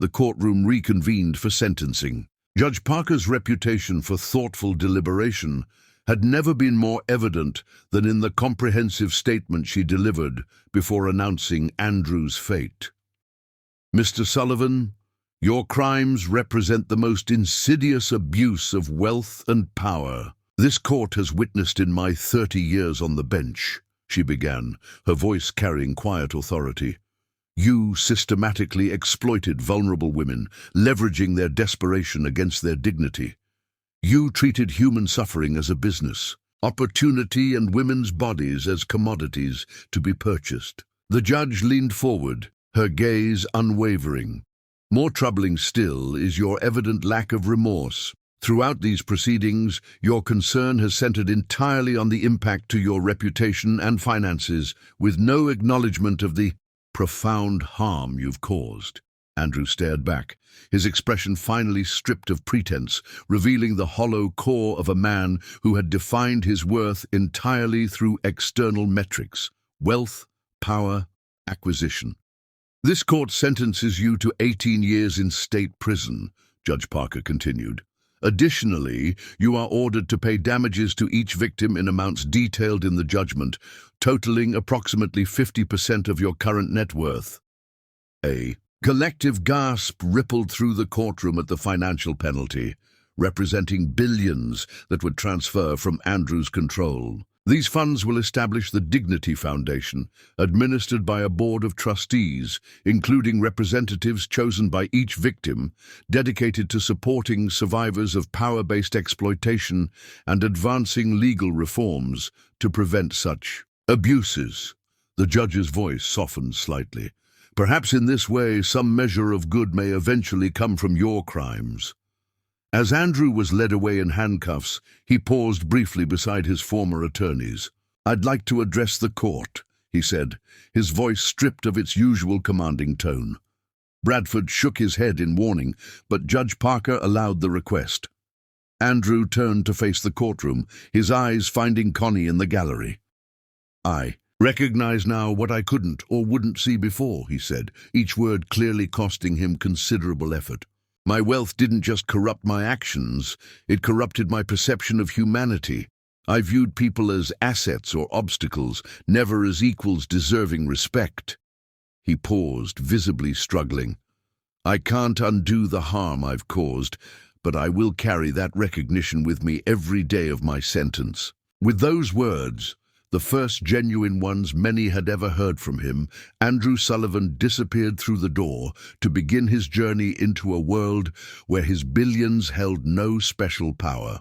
the courtroom reconvened for sentencing. Judge Parker's reputation for thoughtful deliberation had never been more evident than in the comprehensive statement she delivered before announcing Andrew's fate. "Mr. Sullivan, your crimes represent the most insidious abuse of wealth and power this court has witnessed in my 30 years on the bench," she began, her voice carrying quiet authority. "You systematically exploited vulnerable women, leveraging their desperation against their dignity. You treated human suffering as a business, opportunity and women's bodies as commodities to be purchased." The judge leaned forward, her gaze unwavering. "More troubling still is your evident lack of remorse. Throughout these proceedings, your concern has centered entirely on the impact to your reputation and finances, with no acknowledgement of the profound harm you've caused." Andrew stared back, his expression finally stripped of pretense, revealing the hollow core of a man who had defined his worth entirely through external metrics: wealth, power, acquisition. "This court sentences you to 18 years in state prison," Judge Parker continued. "Additionally, you are ordered to pay damages to each victim in amounts detailed in the judgment, totaling approximately 50% of your current net worth." A collective gasp rippled through the courtroom at the financial penalty, representing billions that would transfer from Andrew's control. These funds will establish the Dignity Foundation, administered by a board of trustees, including representatives chosen by each victim, dedicated to supporting survivors of power-based exploitation and advancing legal reforms to prevent such abuses. The judge's voice softened slightly. "Perhaps in this way some measure of good may eventually come from your crimes." As Andrew was led away in handcuffs, he paused briefly beside his former attorneys. "I'd like to address the court," he said, his voice stripped of its usual commanding tone. Bradford shook his head in warning, but Judge Parker allowed the request. Andrew turned to face the courtroom, his eyes finding Connie in the gallery. "I recognize now what I couldn't or wouldn't see before," he said, each word clearly costing him considerable effort. "My wealth didn't just corrupt my actions, it corrupted my perception of humanity. I viewed people as assets or obstacles, never as equals deserving respect." He paused, visibly struggling. "I can't undo the harm I've caused, but I will carry that recognition with me every day of my sentence." With those words, the first genuine ones many had ever heard from him, Andrew Sullivan disappeared through the door to begin his journey into a world where his billions held no special power.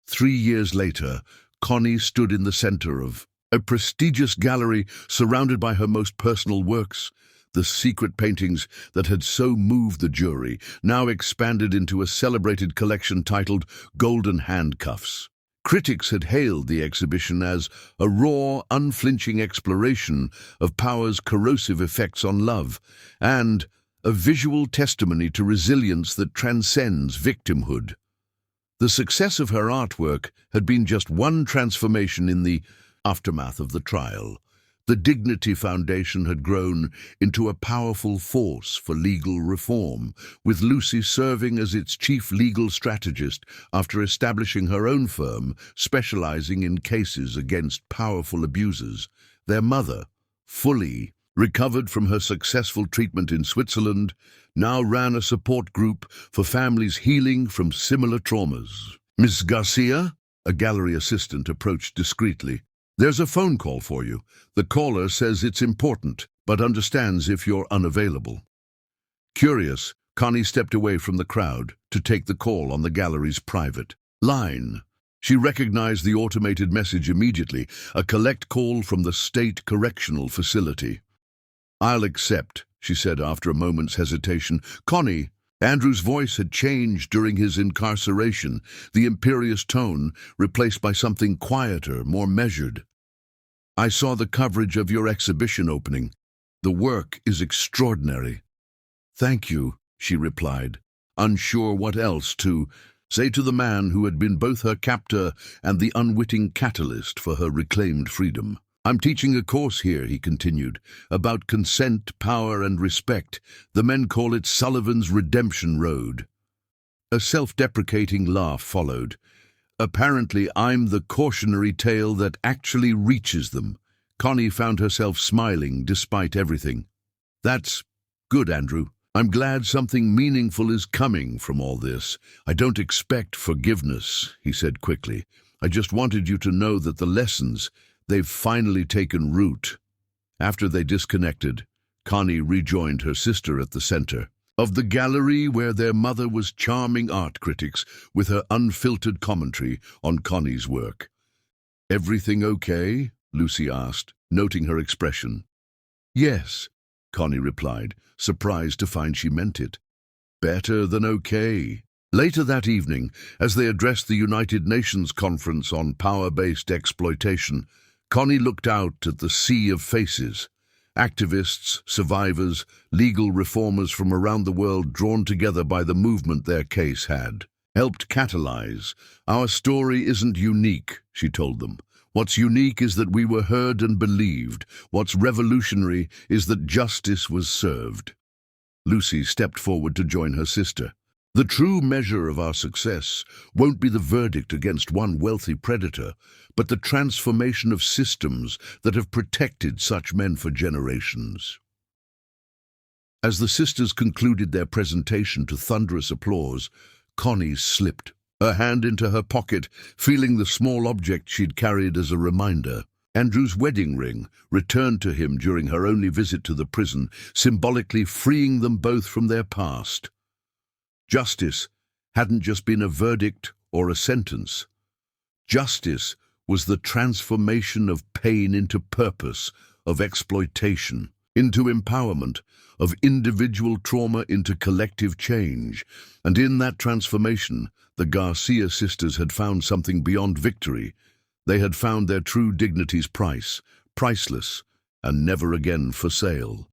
3 years later, Connie stood in the center of a prestigious gallery surrounded by her most personal works. The secret paintings that had so moved the jury now expanded into a celebrated collection titled Golden Handcuffs. Critics had hailed the exhibition as a raw, unflinching exploration of power's corrosive effects on love, and a visual testimony to resilience that transcends victimhood. The success of her artwork had been just one transformation in the aftermath of the trial. The Dignity Foundation had grown into a powerful force for legal reform, with Lucy serving as its chief legal strategist after establishing her own firm specializing in cases against powerful abusers. Their mother, fully recovered from her successful treatment in Switzerland, now ran a support group for families healing from similar traumas. "Miss Garcia?" A gallery assistant approached discreetly. "There's a phone call for you. The caller says it's important, but understands if you're unavailable." Curious, Connie stepped away from the crowd to take the call on the gallery's private line. She recognized the automated message immediately, a collect call from the State Correctional Facility. "I'll accept," she said after a moment's hesitation. "Connie." Andrew's voice had changed during his incarceration, the imperious tone replaced by something quieter, more measured. "I saw the coverage of your exhibition opening. The work is extraordinary." "Thank you," she replied, unsure what else to say to the man who had been both her captor and the unwitting catalyst for her reclaimed freedom. "I'm teaching a course here," he continued, "about consent, power, and respect. The men call it Sullivan's Redemption Road." A self-deprecating laugh followed. "Apparently I'm the cautionary tale that actually reaches them." Connie found herself smiling despite everything. "That's good, Andrew. I'm glad something meaningful is coming from all this. I don't expect forgiveness," he said quickly. "I just wanted you to know that the lessons, they've finally taken root." After they disconnected, Connie rejoined her sister at the center of the gallery where their mother was charming art critics with her unfiltered commentary on Connie's work. "Everything okay?" Lucy asked, noting her expression. "Yes," Connie replied, surprised to find she meant it. "Better than okay." Later that evening, as they addressed the United Nations Conference on Power-Based Exploitation, Connie looked out at the sea of faces. Activists, survivors, legal reformers from around the world drawn together by the movement their case had helped catalyze. "Our story isn't unique," she told them. "What's unique is that we were heard and believed. What's revolutionary is that justice was served." Lucy stepped forward to join her sister. "The true measure of our success won't be the verdict against one wealthy predator, but the transformation of systems that have protected such men for generations." As the sisters concluded their presentation to thunderous applause, Connie slipped her hand into her pocket, feeling the small object she'd carried as a reminder. Andrew's wedding ring returned to him during her only visit to the prison, symbolically freeing them both from their past. Justice hadn't just been a verdict or a sentence. Justice was the transformation of pain into purpose, of exploitation into empowerment, of individual trauma into collective change. And in that transformation, the Garcia sisters had found something beyond victory. They had found their true dignity's price, priceless, and never again for sale.